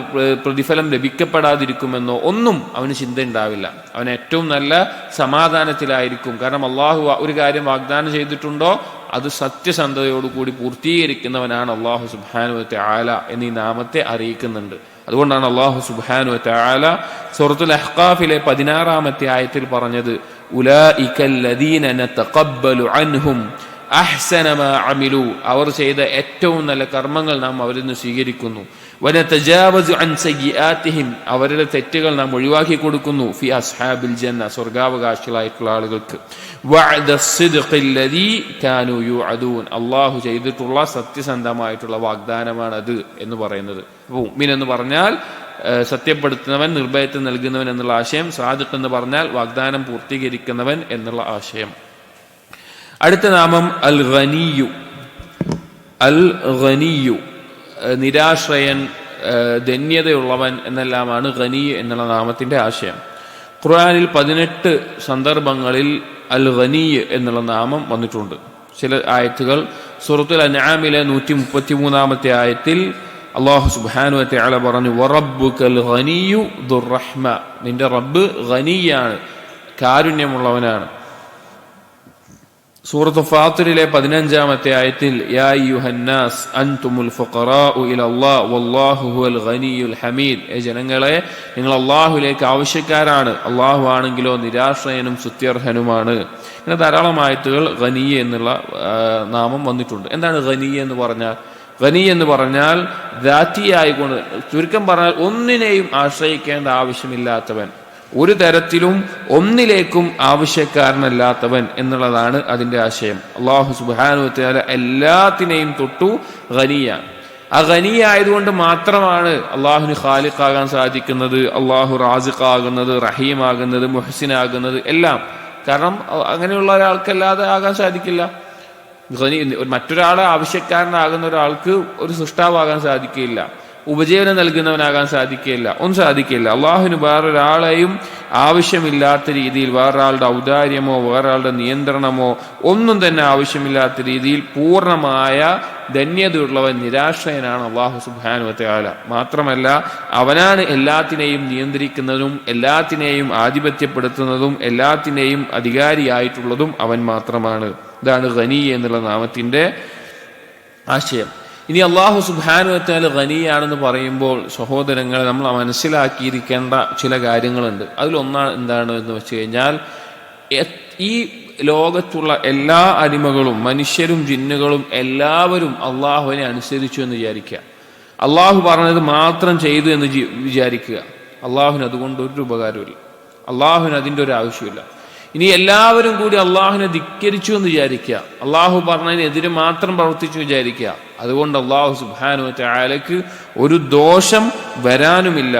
പ്രതിഫലം ലഭിക്കപ്പെടാതിരിക്കുമെന്നോ ഒന്നും അവന് ചിന്ത ഉണ്ടാവില്ല. അവൻ ഏറ്റവും നല്ല സമാധാനത്തിലായിരിക്കും. കാരണം അള്ളാഹു ഒരു കാര്യം വാഗ്ദാനം ചെയ്തിട്ടുണ്ടോ അത് സത്യസന്ധതയോടുകൂടി പൂർത്തീകരിക്കുന്നവനാണ് അള്ളാഹു സുബ്ഹാനഹു വ തആല എന്നീ നാമത്തെ അറിയിക്കുന്നുണ്ട്. അതുകൊണ്ടാണ് അള്ളാഹു സുബ്ഹാനഹു വ തആല സൂറത്തുൽ അഹ്ഖാഫിലെ 16-ാമത്തെ ആയത്തിൽ പറഞ്ഞത്, ഉലൈകല്ലദീന നതഖബ്ബലു അൻഹും അഹ്സന മാ അമിലു, അവർ ചെയ്ത ഏറ്റവും നല്ല കർമ്മങ്ങൾ നാം അവരിൽ നിന്ന് സ്വീകരിക്കുന്നു. വനതജാവസു അൻ സയ്യിആതിഹിം, അവരുടെ തെറ്റുകൾ നാം ഒഴിവാക്കി കൊടുക്കുന്നു. ഫി അസ്ഹാബിൽ ജന്ന, സ്വർഗാവകാശികളായിട്ടുള്ള ആളുകൾക്ക്. വഅദസ്സിദ്ഖില്ലദീ കാനൂ യുഅദൂൻ, അല്ലാഹു ചെയ്തിട്ടുള്ള സത്യസന്ധമായിട്ടുള്ള വാഗ്ദാനമാണ് അത് എന്ന് പറയുന്നത്. അപ്പോൾ മുഅ്മിൻ എന്ന് പറഞ്ഞാൽ സത്യപ്പെടുത്തുന്നവൻ, നിർഭയത്വം നൽകുന്നവൻ എന്നുള്ള ആശയം. സാദിഖ് എന്ന് പറഞ്ഞാൽ വാഗ്ദാനം പൂർത്തീകരിക്കുന്നവൻ എന്നുള്ള ആശയം. അടുത്ത നാമം അൽ ഗനിയു. അൽ ഗനിയു നിരാശ്രയൻ, ധന്യതയുള്ളവൻ എന്നെല്ലാമാണ് ഗനി എന്നുള്ള നാമത്തിന്റെ ആശയം. ഖുർആനിൽ 18 സന്ദർഭങ്ങളിൽ അൽ ഗനി എന്നുള്ള നാമം വന്നിട്ടുണ്ട്. ചില ആയത്തുകൾ സൂറത്തുൽ അൻആമിലെ 133-ാമത്തെ ആയത്തിൽ അല്ലാഹു സുബ്ഹാനഹു വ തആല പറഞ്ഞു, വറബ്ബുകൽ ഗനിയു ദുർ റഹ്മ, നിന്റെ റബ്ബ് ഗനിയാണ്, കാരുണ്യമുള്ളവനാണ്. സൂറത്ത് ഫാത്തിറിലെ 15-ാമത്തെ ആയത്തിൽ യാ അയ്യുഹന്നാസ് അൻതുമുൽ ഫുഖറാഉ ഇലല്ലാഹ് വല്ലാഹു ഹുവൽ ഗനിയുൽ ഹമീദ്, ജനങ്ങളെ നിങ്ങൾ അല്ലാഹുവിലേക്ക് ആവശ്യക്കാരാണ്, അല്ലാഹു ആണെങ്കിലോ നിരാശ്രയനും സ്തുത്യർഹനുമാണ്. ഇങ്ങനെ ധാരാളം ആയത്തുകൾ ഗനി എന്നുള്ള നാമം വന്നിട്ടുണ്ട്. എന്താണ് ഗനി എന്ന് പറഞ്ഞാൽ? ഗനി എന്ന് പറഞ്ഞാൽ ദാത്തിയായിക്കൊണ്ട്, ചുരുക്കം പറഞ്ഞാൽ ഒന്നിനെയും ആശ്രയിക്കേണ്ട ആവശ്യമില്ലാത്തവൻ, ഒരു തരത്തിലും ഒന്നിലേക്കും ആവശ്യക്കാരനല്ലാത്തവൻ എന്നുള്ളതാണ് അതിന്റെ ആശയം. അല്ലാഹു സുബ്ഹാനഹു വ തആല എല്ലാത്തിനെയും തൊട്ടു ഗനിയാണ്. ആ ഗനിയായതുകൊണ്ട് മാത്രമാണ് അള്ളാഹുവിന് ഖാലിഖാകാൻ സാധിക്കുന്നത്, അള്ളാഹു റാസിഖാകുന്നത്, റഹീമാകുന്നത്, മുഹ്സിനാകുന്നത് എല്ലാം. കാരണം അങ്ങനെയുള്ള ഒരാൾക്കല്ലാതെ ആകാൻ സാധിക്കില്ല. മറ്റൊരാളെ ആവശ്യക്കാരനാകുന്ന ഒരാൾക്ക് ഒരു സൃഷ്ടാവാകാൻ സാധിക്കില്ല, ഉപജീവനം നൽകുന്നവനാകാൻ സാധിക്കില്ല, ഒന്നും സാധിക്കില്ല. അള്ളാഹുവിന് വേറൊരാളെയും ആവശ്യമില്ലാത്ത രീതിയിൽ, വേറൊരാളുടെ ഔദാര്യമോ വേറൊരാളുടെ നിയന്ത്രണമോ ഒന്നും തന്നെ ആവശ്യമില്ലാത്ത രീതിയിൽ പൂർണ്ണമായ ധന്യതയുള്ളവൻ, നിരാശ്രയനാണ് അള്ളാഹു സുബ്ഹാനഹു വ തആല. മാത്രമല്ല അവനാണ് എല്ലാത്തിനെയും നിയന്ത്രിക്കുന്നതും എല്ലാത്തിനെയും ആധിപത്യപ്പെടുത്തുന്നതും എല്ലാത്തിനെയും അധികാരിയായിട്ടുള്ളതും അവൻ മാത്രമാണ്. ഇതാണ് ഗനി എന്നുള്ള നാമത്തിന്റെ ആശയം. ഇനി അള്ളാഹു സുബ്ഹാനഹു വ തആല ഗനിയാണെന്ന് പറയുമ്പോൾ സഹോദരങ്ങളെ, നമ്മൾ മനസ്സിലാക്കിയിരിക്കേണ്ട ചില കാര്യങ്ങളുണ്ട്. അതിലൊന്നാണ് എന്താണ് എന്ന് വെച്ച് കഴിഞ്ഞാൽ, ഈ ലോകത്തുള്ള എല്ലാ അടിമകളും, മനുഷ്യരും ജിന്നുകളും എല്ലാവരും അള്ളാഹുവിനെ അനുസരിച്ചു എന്ന് വിചാരിക്കുക. അള്ളാഹു പറഞ്ഞത് മാത്രം ചെയ്തു എന്ന് വിചാരിക്കുക. അള്ളാഹുവിന് അതുകൊണ്ട് ഒരു ഉപകാരമില്ല, അള്ളാഹുവിന് അതിൻ്റെ ഒരു ആവശ്യമില്ല. ഇനി എല്ലാവരും കൂടി അള്ളാഹുവിനെ ധിക്കരിച്ചു എന്ന് വിചാരിക്കുക, അള്ളാഹു പറഞ്ഞതിനെതിരെ മാത്രം പ്രവർത്തിച്ചു വിചാരിക്കുക. അതുകൊണ്ട് അള്ളാഹു സുബ്ഹാനഹു വ തആലക്ക് ഒരു ദോഷം വരാനുമില്ല.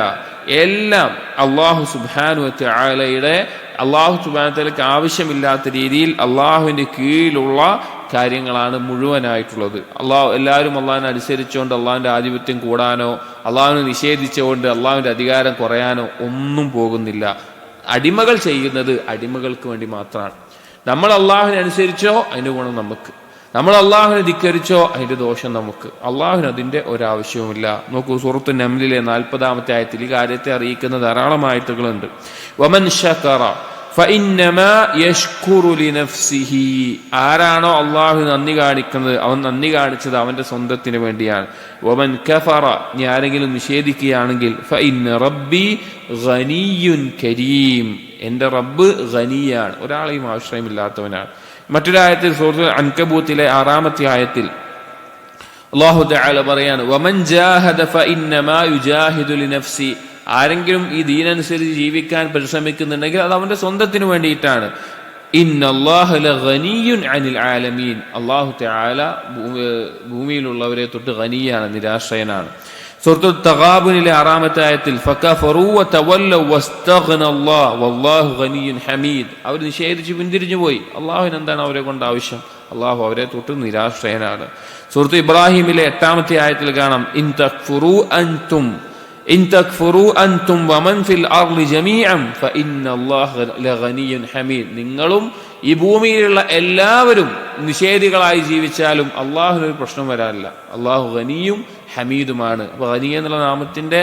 എല്ലാം അള്ളാഹു സുബ്ഹാനഹു വ തആലയുടെ, അള്ളാഹു സുബ്ഹാനഹു വ തആലക്ക് ആവശ്യമില്ലാത്ത രീതിയിൽ അള്ളാഹുവിന്റെ കീഴിലുള്ള കാര്യങ്ങളാണ് മുഴുവനായിട്ടുള്ളത്. എല്ലാവരും അള്ളാഹിനെ അനുസരിച്ചുകൊണ്ട് അള്ളാഹിന്റെ ആധിപത്യം കൂടാനോ അള്ളാഹുവിനെ നിഷേധിച്ചുകൊണ്ട് അള്ളാഹുവിന്റെ അധികാരം കുറയാനോ ഒന്നും പോകുന്നില്ല. അടിമകൾ ചെയ്യുന്നത് അടിമകൾക്ക് വേണ്ടി മാത്രമാണ്. നമ്മൾ അള്ളാഹുവിനെ അനുസരിച്ചോ അതിന്റെ ഗുണം നമുക്ക്, നമ്മൾ അള്ളാഹുവിനെ ധിക്കരിച്ചോ അതിന്റെ ദോഷം നമുക്ക്. അള്ളാഹുവിന് അതിന്റെ ഒരാവശ്യവുമില്ല. നോക്കൂ, സൂറത്തു നംലിലെ 40-ാമത്തെ ആയത്തിൽ ഈ കാര്യത്തെ അറിയിക്കുന്ന ധാരാളം ആയത്തുകളുണ്ട്. വമൻ ശകറ ഫഇന്നമാ യശ്കുറു ലിനഫ്സിഹി, ആരാണോ അള്ളാഹു നന്ദി കാണിക്കുന്നത് അവൻ നന്ദി കാണിച്ചത് അവന്റെ സ്വന്തത്തിന് വേണ്ടിയാണ്. വമൻ കഫറ, ഇനി ആരെങ്കിലും നിഷേധിക്കുകയാണെങ്കിൽ ഫഇന്ന റബ്ബി ഗനിയ്യുൻ കരീം, എന്റെ റബ്ബ് ഗനിയാണ്, ഒരാളെയും ആശ്രയമില്ലാത്തവനാണ്. മറ്റൊരായത്തിൽ സൂറത്തുൽ അൻകബൂത്തിലെ 6-ാമത്തെ ആയത്തിൽ അല്ലാഹു തആല പറയാണ്, വമൻ ജാഹദ ഫഇന്നമാ യുജാഹിദു ലിനഫ്സി, ആരെങ്കിലും ഈ ദീനനുസരിച്ച് ജീവിക്കാൻ പരിശ്രമിക്കുന്നുണ്ടെങ്കിൽ അത് അവന്റെ സ്വന്തത്തിന് വേണ്ടിയിട്ടാണ്. ഇന്നല്ലാഹ ലഗനിയ്യുൻ അനിൽ ആലമീൻ, അല്ലാഹു തആല ഭൂമിയിലുള്ളവരെ തൊട്ട് ഗനിയാണ്, നിരാശ്രയനാണ്. സൂറത്തുൽ തഗാബുനിലെ 6-ാമത്തെ ആയത്തിൽ ഫകഫറൂ വതവല്ലൗ വസ്തഗ്നല്ലാഹ് വല്ലാഹു ഗനിയ്യുൻ ഹമീദ്, അവർ നിഷേധിച്ച് പിന്തിരിഞ്ഞു പോയി. അള്ളാഹുവിന് എന്താണ് അവരെ കൊണ്ട് ആവശ്യം? അള്ളാഹു അവരെ തൊട്ട് നിരാശ്രയനാണ്. സൂറത്ത് ഇബ്രാഹിമിലെ 8-ാമത്തെ ആയത്തിൽ കാണാം, ഇൻ തക്ഫുറൂ അൻതും വമൻ ഫിൽ അർളി ജമീഅൻ ഫഇന്നല്ലാഹ ലഗനിയ്യുൻ ഹമീദ്, നിങ്ങളും ഈ ഭൂമിയിലുള്ള എല്ലാവരും നിഷേധികളായി ജീവിച്ചാലും അള്ളാഹുവിനൊരു പ്രശ്നം വരാറില്ല. അള്ളാഹു ഗനിയും ഹമീദുമാണ്. അപ്പോൾ ഗനി എന്നുള്ള നാമത്തിന്റെ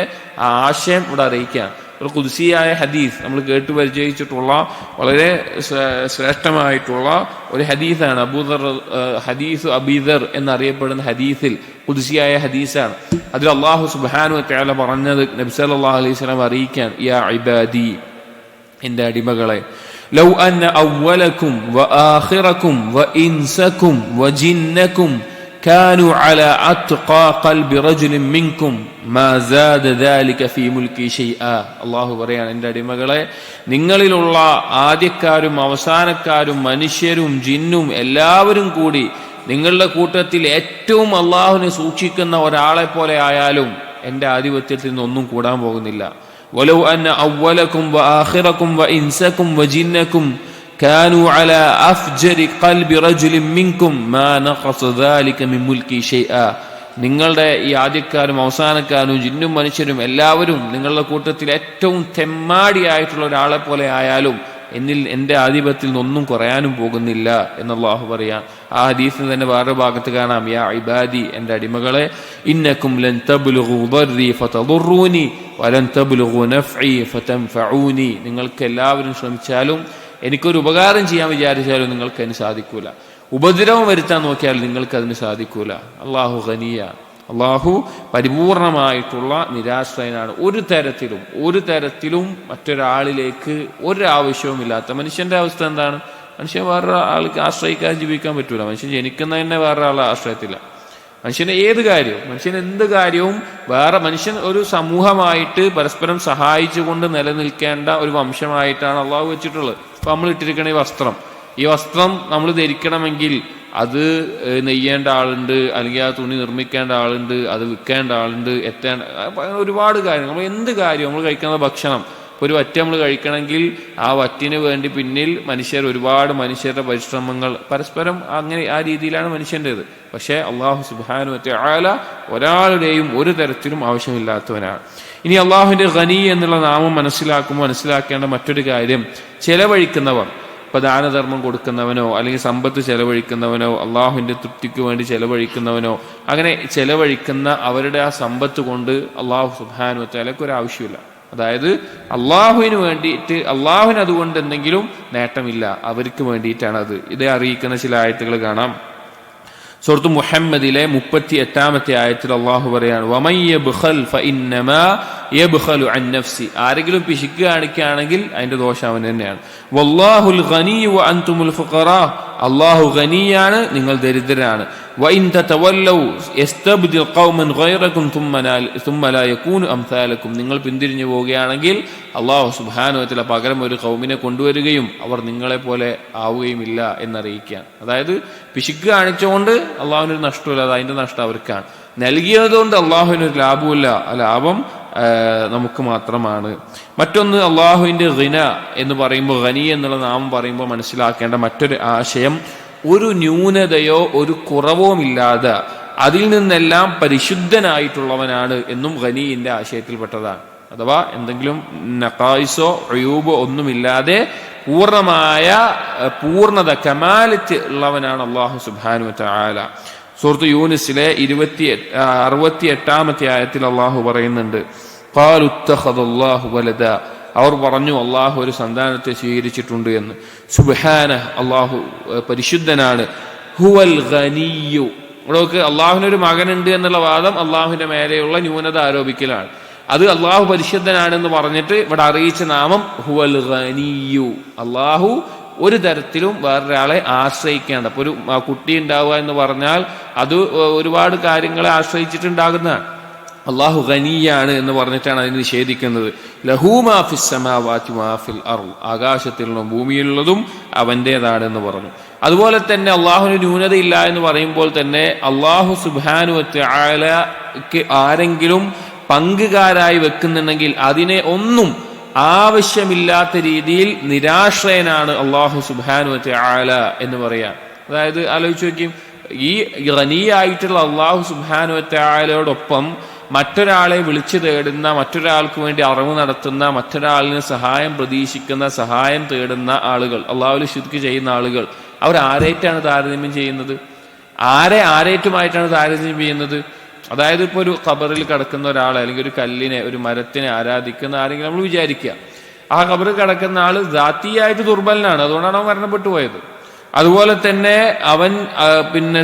ആശയം ഇവിടെ അറിയിക്കുകയാണ്. ഒരു ഖുദ്സിയായ ഹദീസ് നമ്മൾ കേട്ടു പരിചയിച്ചിട്ടുള്ള വളരെ ശ്രേഷ്ഠമായിട്ടുള്ള ഒരു ഹദീസാണ്. ഹദീസ് അബീദർ എന്നറിയപ്പെടുന്ന ഹദീസിൽ ഖുദ്സിയായ ഹദീസാണ്. അതിൽ അള്ളാഹു സുബ്ഹാനഹു വ തആല പറഞ്ഞത് നബി സല്ലല്ലാഹു അലൈഹി വസല്ലം അറിയിക്കാൻ, യാ ഇബാദി, എൻ്റെ അടിമകളെ, ലൗ അന്ന അവ്വലക്കും വ ആഖിറക്കും വ ഇൻസക്കും വ ജിന്നക്കും കാനു അലാ അത്ഖാ ഖൽബി റജുലിൻ മിൻകും മാ സാദ ദാലിക ഫീ മുൽക്കി ഷൈആ. അല്ലാഹു പറയാണ്, എൻ്റെ അടിമകളെ, നിങ്ങളിലുള്ള ആദ്യക്കാരും അവസാനക്കാരും മനുഷ്യരും ജിന്നും എല്ലാവരും കൂടി നിങ്ങളുടെ കൂട്ടത്തിൽ ഏറ്റവും അള്ളാഹുവിനെ സൂക്ഷിക്കുന്ന ഒരാളെ പോലെ ആയാലും എൻ്റെ ആധിപത്യത്തിൽ നിന്നൊന്നും കൂടാൻ പോകുന്നില്ല. വലൗ അന്ന അവ്വലക്കും വ ആഖിറക്കും വ ഇൻസക്കും വ ജിന്നക്കും കാനു അലാ അഫ്ജരി ഖൽബി റജുലിൻ മിൻകും മാ നഖസ ദാലിക മിൻ മുൽക്കി ഷൈആ. നിങ്ങളുടെ ഈ ആദ്യക്കാരും അവസാനക്കാരും ജിന്നും മനുഷ്യരും എല്ലാവരും നിങ്ങളുടെ കൂട്ടത്തിൽ ഏറ്റവും തെമ്മാടിയായിട്ടുള്ള ഒരാളെ പോലെ ആയാലും എൻ്റെ ആധിപത്യത്തിൽ നിന്നൊന്നും കുറയാനും പോകുന്നില്ല എന്ന് അല്ലാഹു പറയാം. ആ ഹദീസിൽ തന്നെ വേറെ ഭാഗത്ത് കാണാം, യാ ഇബാദി, എൻ്റെ അടിമകളെ, ഇന്നക്കും ലൻ തബ്ലുഗു ദർരി ഫതദുറൂനി വലൻ തബ്ലുഗു നഫ്ഇ ഫതൻഫഊനി. നിങ്ങൾക്ക് എല്ലാവരും ശ്രമിച്ചാലും എനിക്കൊരു ഉപകാരം ചെയ്യാൻ വിചാരിച്ചാലും നിങ്ങൾക്ക് അതിന് സാധിക്കൂല. ഉപദ്രവം വരുത്താൻ നോക്കിയാൽ നിങ്ങൾക്ക് അതിന് സാധിക്കൂല. അള്ളാഹു ഖനിയ, അള്ളാഹു പരിപൂർണമായിട്ടുള്ള നിരാശ്രയനാണ്. ഒരു തരത്തിലും മറ്റൊരാളിലേക്ക് ഒരാവശ്യവുമില്ലാത്ത മനുഷ്യന്റെ അവസ്ഥ എന്താണ്? മനുഷ്യൻ വേറെ ആൾക്ക് ആശ്രയിക്കാൻ ജീവിക്കാൻ പറ്റൂല. മനുഷ്യൻ ജനിക്കുന്നതന്നെ വേറെ ആളെ ആശ്രയത്തില്ല. മനുഷ്യന് മനുഷ്യൻ എന്ത് കാര്യവും മനുഷ്യൻ ഒരു സമൂഹമായിട്ട് പരസ്പരം സഹായിച്ചുകൊണ്ട് നിലനിൽക്കേണ്ട ഒരു വംശമായിട്ടാണ് അള്ളാഹു വെച്ചിട്ടുള്ളത്. ഇപ്പൊ നമ്മൾ ഇട്ടിരിക്കണ ഈ വസ്ത്രം നമ്മൾ ധരിക്കണമെങ്കിൽ അത് നെയ്യേണ്ട ആളുണ്ട്, അല്ലെങ്കിൽ ആ തുണി നിർമ്മിക്കേണ്ട ആളുണ്ട്, അത് വിൽക്കേണ്ട ആളുണ്ട്, ഒരുപാട് കാര്യങ്ങൾ. നമ്മൾ എന്ത് കാര്യം, നമ്മൾ കഴിക്കുന്ന ഭക്ഷണം, ഒരു വറ്റ് നമ്മൾ കഴിക്കണമെങ്കിൽ ആ വറ്റിന് വേണ്ടി പിന്നിൽ ഒരുപാട് മനുഷ്യരുടെ പരിശ്രമങ്ങൾ പരസ്പരം അങ്ങനെ ആ രീതിയിലാണ് മനുഷ്യൻ്റെത്. പക്ഷേ അള്ളാഹു സുബ്ഹാനഹു വ തആല ഒരാളുടെയും ഒരു തരത്തിലും ആവശ്യമില്ലാത്തവനാണ്. ഇനി അള്ളാഹുവിന്റെ ഖനി എന്നുള്ള നാമം മനസ്സിലാക്കേണ്ട മറ്റൊരു കാര്യം, ചെലവഴിക്കുന്നവർ, ഇപ്പൊ ദാനധർമ്മം കൊടുക്കുന്നവനോ അല്ലെങ്കിൽ സമ്പത്ത് ചെലവഴിക്കുന്നവനോ അള്ളാഹുവിന്റെ തൃപ്തിക്ക് വേണ്ടി ചെലവഴിക്കുന്നവനോ അങ്ങനെ ചെലവഴിക്കുന്ന അവരുടെ ആ സമ്പത്ത് കൊണ്ട് അള്ളാഹു സുബ്ഹാനഹു വ തആലയ്ക്ക് ഒരു ആവശ്യമില്ല. അതായത് അള്ളാഹുവിന് വേണ്ടിയിട്ട്, അള്ളാഹുവിന് അതുകൊണ്ട് എന്തെങ്കിലും നേട്ടമില്ല, അവർക്ക് വേണ്ടിയിട്ടാണ് അത്. ഇതേ അറിയിക്കുന്ന ചില ആയത്തുകൾ കാണാം. സൂറത്ത് മുഹമ്മദിലെ 38-ാമത്തെ ആയത്തിൽ അള്ളാഹു പറയാണ്, വമൻ യബ്ഖൽ ഫഇന്നമാ യബ്ഖലു അൻ നഫ്സി. ആരെങ്കിലും പിശുക്ക് കാണിക്കുകയാണെങ്കിൽ അതിന്റെ ദോഷം അവൻ തന്നെയാണ്. വല്ലാഹുൽ ഗനിയ്യു വ അൻതുമുൽ ഫുഖറാ. അള്ളാഹു ഗനിയാണ്, നിങ്ങൾ ദരിദ്രരാണ്. വഇൻ തതവല്ലൗ യസ്തബ്ദിൽ ഖൗമൻ ഗൈറകും തുമ്മ ലാ യകൂനു അംസാലകും. നിങ്ങൾ പിന്തിരിഞ്ഞു പോവുകയാണെങ്കിൽ അള്ളാഹു സുബ്ഹാനഹു വ തആല പകരം ഒരു ഖൗമിനെ കൊണ്ടുവരികയും അവർ നിങ്ങളെ പോലെ ആവുകയുമില്ല എന്നറിയിക്കുകയാണ്. അതായത് പിശുക്ക് കാണിച്ചുകൊണ്ട് അള്ളാഹുവിനൊരു നഷ്ടമില്ല, അത് അതിന്റെ നഷ്ടം അവർക്കാണ്. നൽകിയതുകൊണ്ട് അള്ളാഹുവിനൊരു ലാഭമില്ല, ആ ലാഭം നമുക്ക് മാത്രമാണ്. മറ്റൊന്ന്, അള്ളാഹുവിന്റെ ഗിന എന്ന് പറയുമ്പോൾ, ഗനി എന്നുള്ള നാമം പറയുമ്പോൾ മനസ്സിലാക്കേണ്ട മറ്റൊരു ആശയം, ഒരു ന്യൂനതയോ ഒരു കുറവുമില്ലാതെ അതിൽ നിന്നെല്ലാം പരിശുദ്ധനായിട്ടുള്ളവനാണ് എന്നും ഗനിയുടെ ആശയത്തിൽപ്പെട്ടതാണ്. അഥവാ എന്തെങ്കിലും നഖായിസോ അയൂബോ ഒന്നുമില്ലാതെ പൂർണ്ണത കമാലത്ത് ഉള്ളവനാണ് അള്ളാഹു സുബ്ഹാനഹു വ തആല. സൂറത്ത് യൂനിസിലെ 68-ാമത്തെ ആയത്തിൽ അള്ളാഹു പറയുന്നുണ്ട്, ഖാലു ഇത്തഖദല്ലാഹു വലദ. അവർ പറഞ്ഞു അള്ളാഹു ഒരു സന്താനത്തെ സ്വീകരിച്ചിട്ടുണ്ട് എന്ന്. സുബ്ഹാനഹു, അള്ളാഹു പരിശുദ്ധനാണ്. ഹുവൽ ഗനിയ്യു. ഇവിടെയൊക്കെ അള്ളാഹുവിനൊരു മകനുണ്ട് എന്നുള്ള വാദം അള്ളാഹുവിന്റെ മേലെയുള്ള ന്യൂനത ആരോപിക്കലാണ്. അത് അള്ളാഹു പരിശുദ്ധനാണെന്ന് പറഞ്ഞിട്ട് ഇവിടെ അറിയിച്ച നാമം ഹുവൽ ഗനിയ്യു. അള്ളാഹു ഒരു തരത്തിലും വേറൊരാളെ ആശ്രയിക്കേണ്ട. അപ്പൊ ഒരു കുട്ടി ഉണ്ടാവുക എന്ന് പറഞ്ഞാൽ അത് ഒരുപാട് കാര്യങ്ങളെ ആശ്രയിച്ചിട്ടുണ്ടാകുന്നതാണ്. അള്ളാഹു ഗനിയാണ് എന്ന് പറഞ്ഞിട്ടാണ് അതിന് നിഷേധിക്കുന്നത്. ലഹൂ മാ ഫിസ് സമാവാതി മാ ഫിൽ അർള്. ആകാശത്തിലുള്ളതും ഭൂമിയിലുള്ളതും അവൻ്റെതാണ് എന്ന് പറഞ്ഞു. അതുപോലെ തന്നെ അള്ളാഹുവിന് ന്യൂനതയില്ല എന്ന് പറയുമ്പോൾ തന്നെ അള്ളാഹു സുബ്ഹാനഹു വ തആലയ്ക്ക് ആരെങ്കിലും പങ്കുകാരായി വെക്കുന്നുണ്ടെങ്കിൽ അതിനെ ഒന്നും ആവശ്യമില്ലാത്ത രീതിയിൽ നിരാശ്രയനാണ് അള്ളാഹു സുബ്ഹാനഹു വ തആല എന്ന് പറയാം. അതായത് ആലോചിച്ച് നോക്കിയും, ഈ ഗനിയായിട്ടുള്ള അള്ളാഹു സുബ്ഹാനഹു വ തആലയോടൊപ്പം മറ്റൊരാളെ വിളിച്ചു തേടുന്ന, മറ്റൊരാൾക്ക് വേണ്ടി അറിവ് നടത്തുന്ന, മറ്റൊരാളിന് സഹായം പ്രതീക്ഷിക്കുന്ന, സഹായം തേടുന്ന ആളുകൾ, അള്ളാഹുവിൽ ശിർക്ക് ചെയ്യുന്ന ആളുകൾ, അവർ ആരേറ്റാണ് താരതമ്യം ചെയ്യുന്നത്? ആരേറ്റുമായിട്ടാണ് താരതമ്യം ചെയ്യുന്നത്? അതായത് ഇപ്പോൾ ഒരു ഖബറിൽ കിടക്കുന്ന ഒരാളെ അല്ലെങ്കിൽ ഒരു കല്ലിനെ, ഒരു മരത്തിനെ ആരാധിക്കുന്ന ആരെങ്കിലും നമ്മൾ വിചാരിക്കുക, ആ ഖബറിൽ കിടക്കുന്ന ആള് ദാത്തിയായിട്ട് ദുർബലനാണ്, അതുകൊണ്ടാണ് അവൻ മരണപ്പെട്ടു പോയത്. അതുപോലെ തന്നെ അവൻ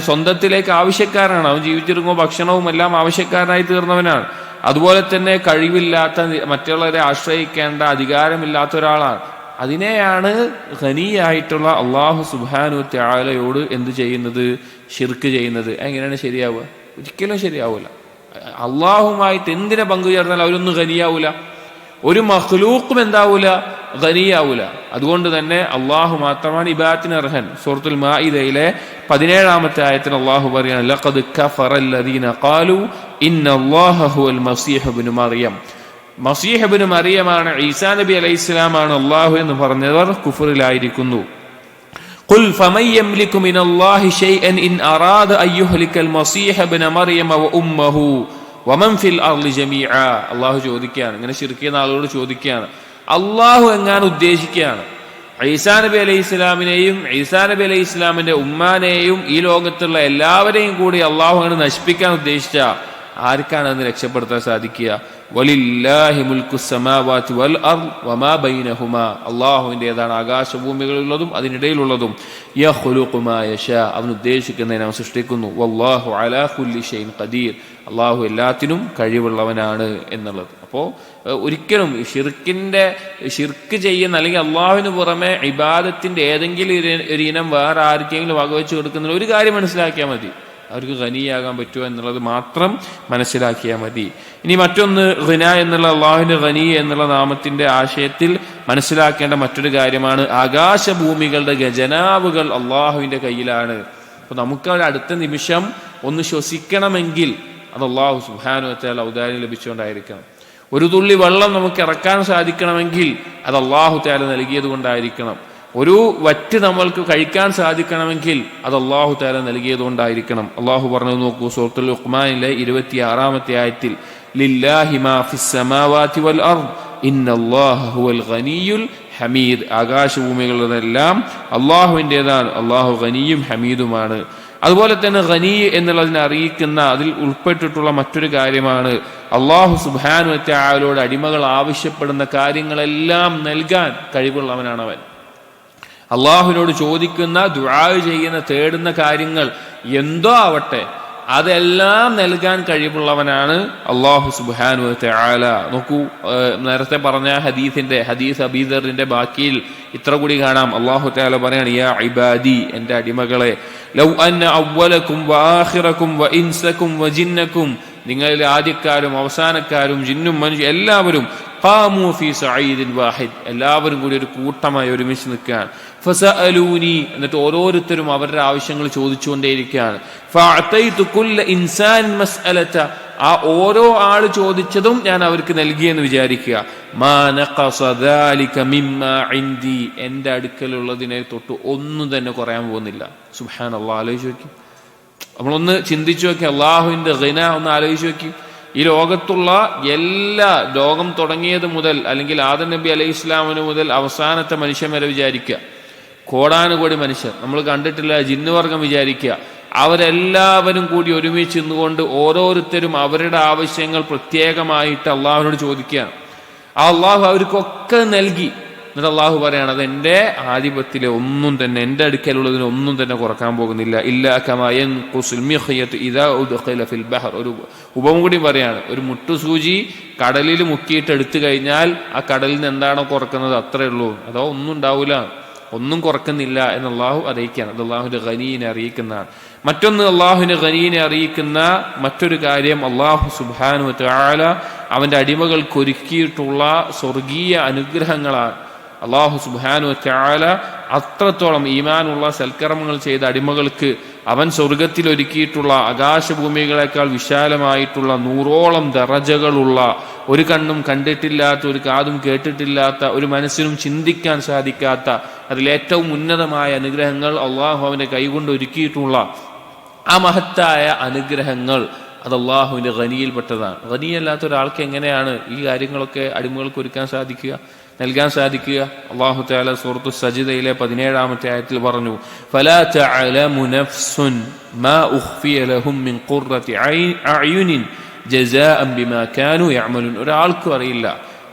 സ്വന്തത്തിലേക്ക് ആവശ്യക്കാരനാണ്, അവൻ ജീവിച്ചിരിക്കുമ്പോൾ ഭക്ഷണവും എല്ലാം ആവശ്യക്കാരനായി തീർന്നവനാണ്. അതുപോലെ തന്നെ കഴിവില്ലാത്ത, മറ്റുള്ളവരെ ആശ്രയിക്കേണ്ട അധികാരമില്ലാത്ത ഒരാളാണ്. അതിനെയാണ് ഖനിയായിട്ടുള്ള അള്ളാഹു സുബ്ഹാനഹു തആലയോട് എന്ത് ചെയ്യുന്നത്? ശിർക്ക് ചെയ്യുന്നത്. എങ്ങനെയാണ് ശരിയാവുക? ഒരിക്കലും ശരിയാവൂല. അള്ളാഹുമായിട്ട് എന്തിനെ പങ്കു ചേർന്നാൽ അവരൊന്നും ഖനിയാവൂല. ഒരു മഖ്ലൂഖും എന്താവൂല? ഖനിയാവൂല. അതുകൊണ്ട് തന്നെ അള്ളാഹു മാത്രമാണ് ഇബാദത്തിന് അർഹൻ. സൂറത്തുൽ മാഇദയിലെ 17-ാമത്തെ ആയത്തിൽ അള്ളാഹു പറയാണ്, ലഖദ് കഫറല്ലദീന ഖാലു ഇന്നല്ലാഹ ഹുവൽ മസീഹ് ഇബ്നു മറിയം. മസീഹ് ഇബ്നു മറിയമാണ്, ഈസാ നബി അലൈഹിസ്സലാമാണ് അള്ളാഹു എന്ന് പറഞ്ഞവർ കുഫറിലായിരിക്കുന്നു. ഖുൽ ഫമൻ യംലികു മിനല്ലാഹി ശൈഅൻ ഇൻ അറാദ അൻ യുഹ്ലികൽ മസീഹ ഇബ്ന മറിയമ വ ഉമ്മഹു വമൻ ഫിൽ അർളി ജമീഅ. അള്ളാഹു ചോദിക്കുകയാണ്, ഇങ്ങനെ ശിർക്ക് ചെയ്യുന്ന ആളുകളോട് ചോദിക്കുകയാണ്, അള്ളാഹു എങ്ങാൻ ഉദ്ദേശിക്കുകയാണ് ഈസാ നബി അലൈഹി ഇസ്ലാമിനെയും ഈസാ നബി അലൈഹി ഇസ്ലാമിന്റെ ഉമ്മാനെയും ഈ ലോകത്തുള്ള എല്ലാവരെയും കൂടി അള്ളാഹു അങ്ങനെ നശിപ്പിക്കാൻ ഉദ്ദേശിച്ച ആർക്കാണ് അതിന് രക്ഷപ്പെടുത്താൻ സാധിക്കുക? വലില്ലാഹി മുൽക്കുസ് സമാവാതി വൽ അർദ് വമാ ബൈനഹുമാ. അള്ളാഹുവിൻ്റെതാണ് ആകാശഭൂമികളുള്ളതും അതിനിടയിലുള്ളതും. യഖ്ലുഖു മാ യശാ, അവൻ ഉദ്ദേശിക്കുന്നതിനെ അവൻ സൃഷ്ടിക്കുന്നു. വല്ലാഹു അലാ കുല്ലി ഷൈഇൻ ഖദീർ, അള്ളാഹു എല്ലാത്തിനും കഴിവുള്ളവനാണ് എന്നുള്ളത്. അപ്പോൾ ഒരിക്കലും ഷിർക്ക് ചെയ്യുന്ന അല്ലെങ്കിൽ അള്ളാഹുവിന് പുറമെ ഇബാദത്തിന്റെ ഏതെങ്കിലും ഒരു ഇനം വേറെ ആർക്കെങ്കിലും വകവെച്ച് കൊടുക്കുന്ന ഒരു കാര്യം മനസ്സിലാക്കിയാൽ മതി, അവർക്ക് ഖനിയാകാൻ പറ്റുമോ എന്നുള്ളത് മാത്രം മനസ്സിലാക്കിയാൽ മതി. ഇനി മറ്റൊന്ന്, ഖിന എന്നുള്ള അള്ളാഹുവിന്റെ ഖനി എന്നുള്ള നാമത്തിന്റെ ആശയത്തിൽ മനസ്സിലാക്കേണ്ട മറ്റൊരു കാര്യമാണ്, ആകാശഭൂമികളുടെ ഖജനാവുകൾ അള്ളാഹുവിന്റെ കയ്യിലാണ്. അപ്പൊ നമുക്ക് അടുത്ത നിമിഷം ഒന്ന് ശ്വസിക്കണമെങ്കിൽ അത് അള്ളാഹു സുബ്ഹാനഹു വ തആല ഔദാര്യം ലഭിച്ചുകൊണ്ടായിരിക്കണം. ഒരു തുള്ളി വെള്ളം നമുക്ക് ഇറക്കാൻ സാധിക്കണമെങ്കിൽ അത് അള്ളാഹു തആല നൽകിയത് കൊണ്ടായിരിക്കണം. ഒരു വറ്റ് നമ്മൾക്ക് കഴിക്കാൻ സാധിക്കണമെങ്കിൽ അത് അള്ളാഹു തആല നൽകിയത് കൊണ്ടായിരിക്കണം. അള്ളാഹു പറഞ്ഞു നോക്കൂ, സൂറത്തുൽ ലുഖ്മാനിലെ 26-ാമത്തെ ആയത്തിൽ, ലില്ലാഹി മാ ഫിസ് സമാവാതി വൽ അർദ് ഇന്നല്ലാഹ ഹുവൽ ഗനിയുൽ ഹമീദ്. ആകാശഭൂമികളെല്ലാം അള്ളാഹുവിൻ്റെതാണ്, അള്ളാഹു ഗനിയും ഹമീദുമാണ്. അതുപോലെ തന്നെ ഖനി എന്നുള്ളതിനെ അറിയിക്കുന്ന അതിൽ ഉൾപ്പെട്ടിട്ടുള്ള മറ്റൊരു കാര്യമാണ്, അള്ളാഹു സുബ്ഹാനഹു വ തആലയോട് അടിമകൾ ആവശ്യപ്പെടുന്ന കാര്യങ്ങളെല്ലാം നൽകാൻ കഴിവുള്ളവനാണ് അവൻ. അള്ളാഹുവിനോട് ചോദിക്കുന്ന, ദുആ ചെയ്യുന്ന, തേടുന്ന കാര്യങ്ങൾ എന്തോ ആവട്ടെ അതെല്ലാം നൽകാൻ കഴിവുള്ളവനാണ് അള്ളാഹു സുബ്ഹാനഹു വ തആല. നോക്കൂ, നേരത്തെ പറഞ്ഞ ഹദീസ് അബീദറിന്റെ ബാക്കിയിൽ ഇത്ര കൂടി കാണാം. അള്ളാഹു തആല പറയാണ്, യാ ഇബാദി, എന്റെ അടിമകളെ, ലൗ അന്ന അവ്വലക്കും വ ആഖിറക്കും വ ഇൻസക്കും വ ജിന്നക്കും, നിങ്ങളിൽ ആദ്യക്കാരും അവസാനക്കാരും ജിന്നും മനുഷ്യ എല്ലാവരും, ഖാമു ഫീ സഈദിൻ വാഹിദ്, എല്ലാവരും കൂടി ഒരു കൂട്ടമായി ഒരുമിച്ച് നിൽക്കുകയാണ്. ഫസഅലൂനി, എന്നിട്ട് ഓരോരുത്തരും അവരുടെ ആവശ്യങ്ങൾ ചോദിച്ചുകൊണ്ടേയിരിക്കുകയാണ്. ഫഅതൈതു കുല്ല ഇൻസാനിൻ മസ്അലത, ആ ഓരോ ആള് ചോദിച്ചതും ഞാൻ അവർക്ക് നൽകിയെന്ന് വിചാരിക്കുക. മാ നഖസ ദാലിക മിമ്മാ ഇൻദി, എന്റെ അടുക്കലുള്ളതിനെ തൊട്ട് ഒന്നും തന്നെ കുറയാൻ പോകുന്നില്ല. സുബ്ഹാനല്ലാഹ്, ആലോചിച്ച് നോക്കി, നമ്മളൊന്ന് ചിന്തിച്ചു നോക്കി, അള്ളാഹുവിന്റെ ഖിന ഒന്ന് ആലോചിച്ച് നോക്കി. ഈ ലോകത്തുള്ള ലോകം തുടങ്ങിയത് മുതൽ, അല്ലെങ്കിൽ ആദം നബി അലൈഹി ഇസ്ലാമിന് മുതൽ അവസാനത്തെ മനുഷ്യൻ വരെ വിചാരിക്കുക, കോടാനുകോടി മനുഷ്യർ, നമ്മൾ കണ്ടിട്ടില്ല ജിന്നുവർഗം വിചാരിക്കുക, അവരെല്ലാവരും കൂടി ഒരുമിച്ച് നിന്നുകൊണ്ട് ഓരോരുത്തരും അവരുടെ ആവശ്യങ്ങൾ പ്രത്യേകമായിട്ട് അള്ളാഹുവിനോട് ചോദിക്കുകയാണ്. ആ അള്ളാഹു അവർക്കൊക്കെ നൽകി. എന്നിട്ട് അള്ളാഹു പറയാണ്, അത് എന്റെ ആധിപത്യത്തിലെ ഒന്നും തന്നെ, എന്റെ അടുക്കലുള്ളതിന് ഒന്നും തന്നെ കുറക്കാൻ പോകുന്നില്ല. ഇല്ലാ കമാ യൻഖുസുൽ മിഖ്യത്ത് ഇദാ ഉദ്ഖില ഫിൽ ബഹർ. ഒരു ഉപമ കൂടി പറയാണ്, ഒരു മുട്ടുസൂചി കടലിൽ മുക്കിയിട്ട് എടുത്തു കഴിഞ്ഞാൽ ആ കടലിൽ നിന്ന് എന്താണോ കുറക്കുന്നത് അത്രേ ഉള്ളൂ, അതോ ഒന്നും ഉണ്ടാവില്ല, ഒന്നും കുറക്കുന്നില്ല എന്ന് അള്ളാഹു അറിയിക്കുകയാണ്. അത് അള്ളാഹുവിന്റെ ഖനീനെ അറിയിക്കുന്നതാണ്. മറ്റൊന്ന്, അള്ളാഹുവിന്റെ ഖനീനെ അറിയിക്കുന്ന മറ്റൊരു കാര്യം, അള്ളാഹു സുബ്ഹാനഹു വ തആല അവന്റെ അടിമകൾക്ക് ഒരുക്കിയിട്ടുള്ള സ്വർഗീയ അനുഗ്രഹങ്ങളാണ്. അള്ളാഹു സുബ്ഹാനഹു വ തആല അത്രത്തോളം ഈമാനുള്ള സൽക്കർമ്മങ്ങൾ ചെയ്ത അടിമകൾക്ക് അവൻ സ്വർഗത്തിൽ ഒരുക്കിയിട്ടുള്ള ആകാശഭൂമികളെക്കാൾ വിശാലമായിട്ടുള്ള 100ഓളം ദറജകളുള്ള, ഒരു കണ്ണും കണ്ടിട്ടില്ലാത്ത, ഒരു കാതും കേട്ടിട്ടില്ലാത്ത, ഒരു മനസ്സിനും ചിന്തിക്കാൻ സാധിക്കാത്ത അതിലേറ്റവും ഉന്നതമായ അനുഗ്രഹങ്ങൾ അള്ളാഹു അവന്റെ കൈകൊണ്ട് ഒരുക്കിയിട്ടുള്ള ആ മഹത്തായ അനുഗ്രഹങ്ങൾ അത് അള്ളാഹുവിന്റെ ഖനിയിൽപ്പെട്ടതാണ്. ഖനിയല്ലാത്ത ഒരാൾക്ക് എങ്ങനെയാണ് ഈ കാര്യങ്ങളൊക്കെ അടിമകൾക്ക് ഒരുക്കാൻ സാധിക്കുക? നൽകാൻ സാധിക്കുക? അല്ലാഹു തആല സൂറത്തു സജ്ദയിലെ 17-ാമത്തെ ആയത്തിൽ പറഞ്ഞു, ഫലാ തഅലമു നഫ്സുൻ മാ ഉഖ്ഫിയ ലഹും മിൻ ഖുർറത്തി അഅ്യുനിൻ ജസാഅൻ ബിമാ കാനൂ യഅമലൂൻ. ഒരാൾക്കും അറിയില്ല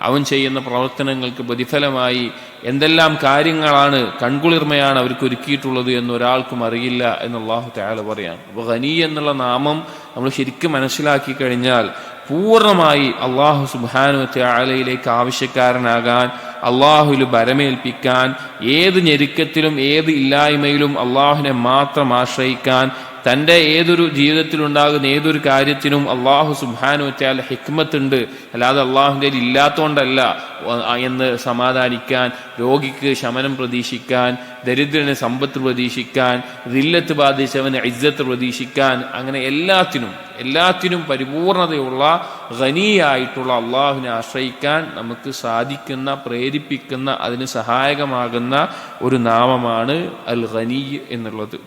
അവൻ ചെയ്യുന്ന പ്രവർത്തനങ്ങൾക്ക് പ്രതിഫലമായി എന്തെല്ലാം കാര്യങ്ങളാണ്, കൺകുളിർമയാണ് അവർക്ക് ഒരുക്കിയിട്ടുള്ളത് എന്ന് ഒരാൾക്കും അറിയില്ല എന്ന് അല്ലാഹു തആല പറയാണ്. അപ്പോൾ ഗനി എന്നുള്ള നാമം നമ്മൾ ശരിക്കും മനസ്സിലാക്കി കഴിഞ്ഞാൽ പൂർണ്ണമായി അല്ലാഹു സുബ്ഹാനഹു വ തആലയിലേക്ക് ആവശ്യക്കാരനാകാൻ, അള്ളാഹുവിൽ ഭരമേൽപ്പിക്കാൻ, ഏത് ഞെരുക്കത്തിലും ഏത് ഇല്ലായ്മയിലും അള്ളാഹുവിനെ മാത്രം ആശ്രയിക്കാൻ, തൻ്റെ ഏതൊരു ജീവിതത്തിലുണ്ടാകുന്ന ഏതൊരു കാര്യത്തിനും അള്ളാഹു സുബ്ഹാനഹു വ തആല ഹിക്മത്തുണ്ട്, അല്ലാതെ അള്ളാഹുവിൻ്റെ ഇല്ലാത്തതുകൊണ്ടല്ല എന്ന് സമാധാനിക്കാൻ, രോഗിക്ക് ശമനം പ്രതീക്ഷിക്കാൻ, ദരിദ്രന് സമ്പത്ത് പ്രതീക്ഷിക്കാൻ, ദില്ലത്ത് ബാധിച്ചവന് ഇസ്സത്ത് പ്രതീക്ഷിക്കാൻ, അങ്ങനെ എല്ലാത്തിനും പരിപൂർണതയുള്ള ഗനിയായിട്ടുള്ള അള്ളാഹുവിനെ ആശ്രയിക്കാൻ നമുക്ക് സാധിക്കുന്ന, പ്രേരിപ്പിക്കുന്ന, അതിന് സഹായകമാകുന്ന ഒരു നാമമാണ് അൽ ഗനി എന്നുള്ളത്.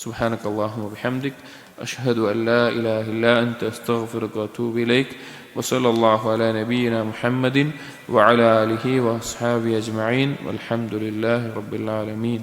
سبحانك اللهم وبحمدك أشهد أن لا إله إلا أنت أستغفرك وأتوب إليك وصلى الله على نبينا محمد وعلى آله وأصحابه أجمعين والحمد لله رب العالمين.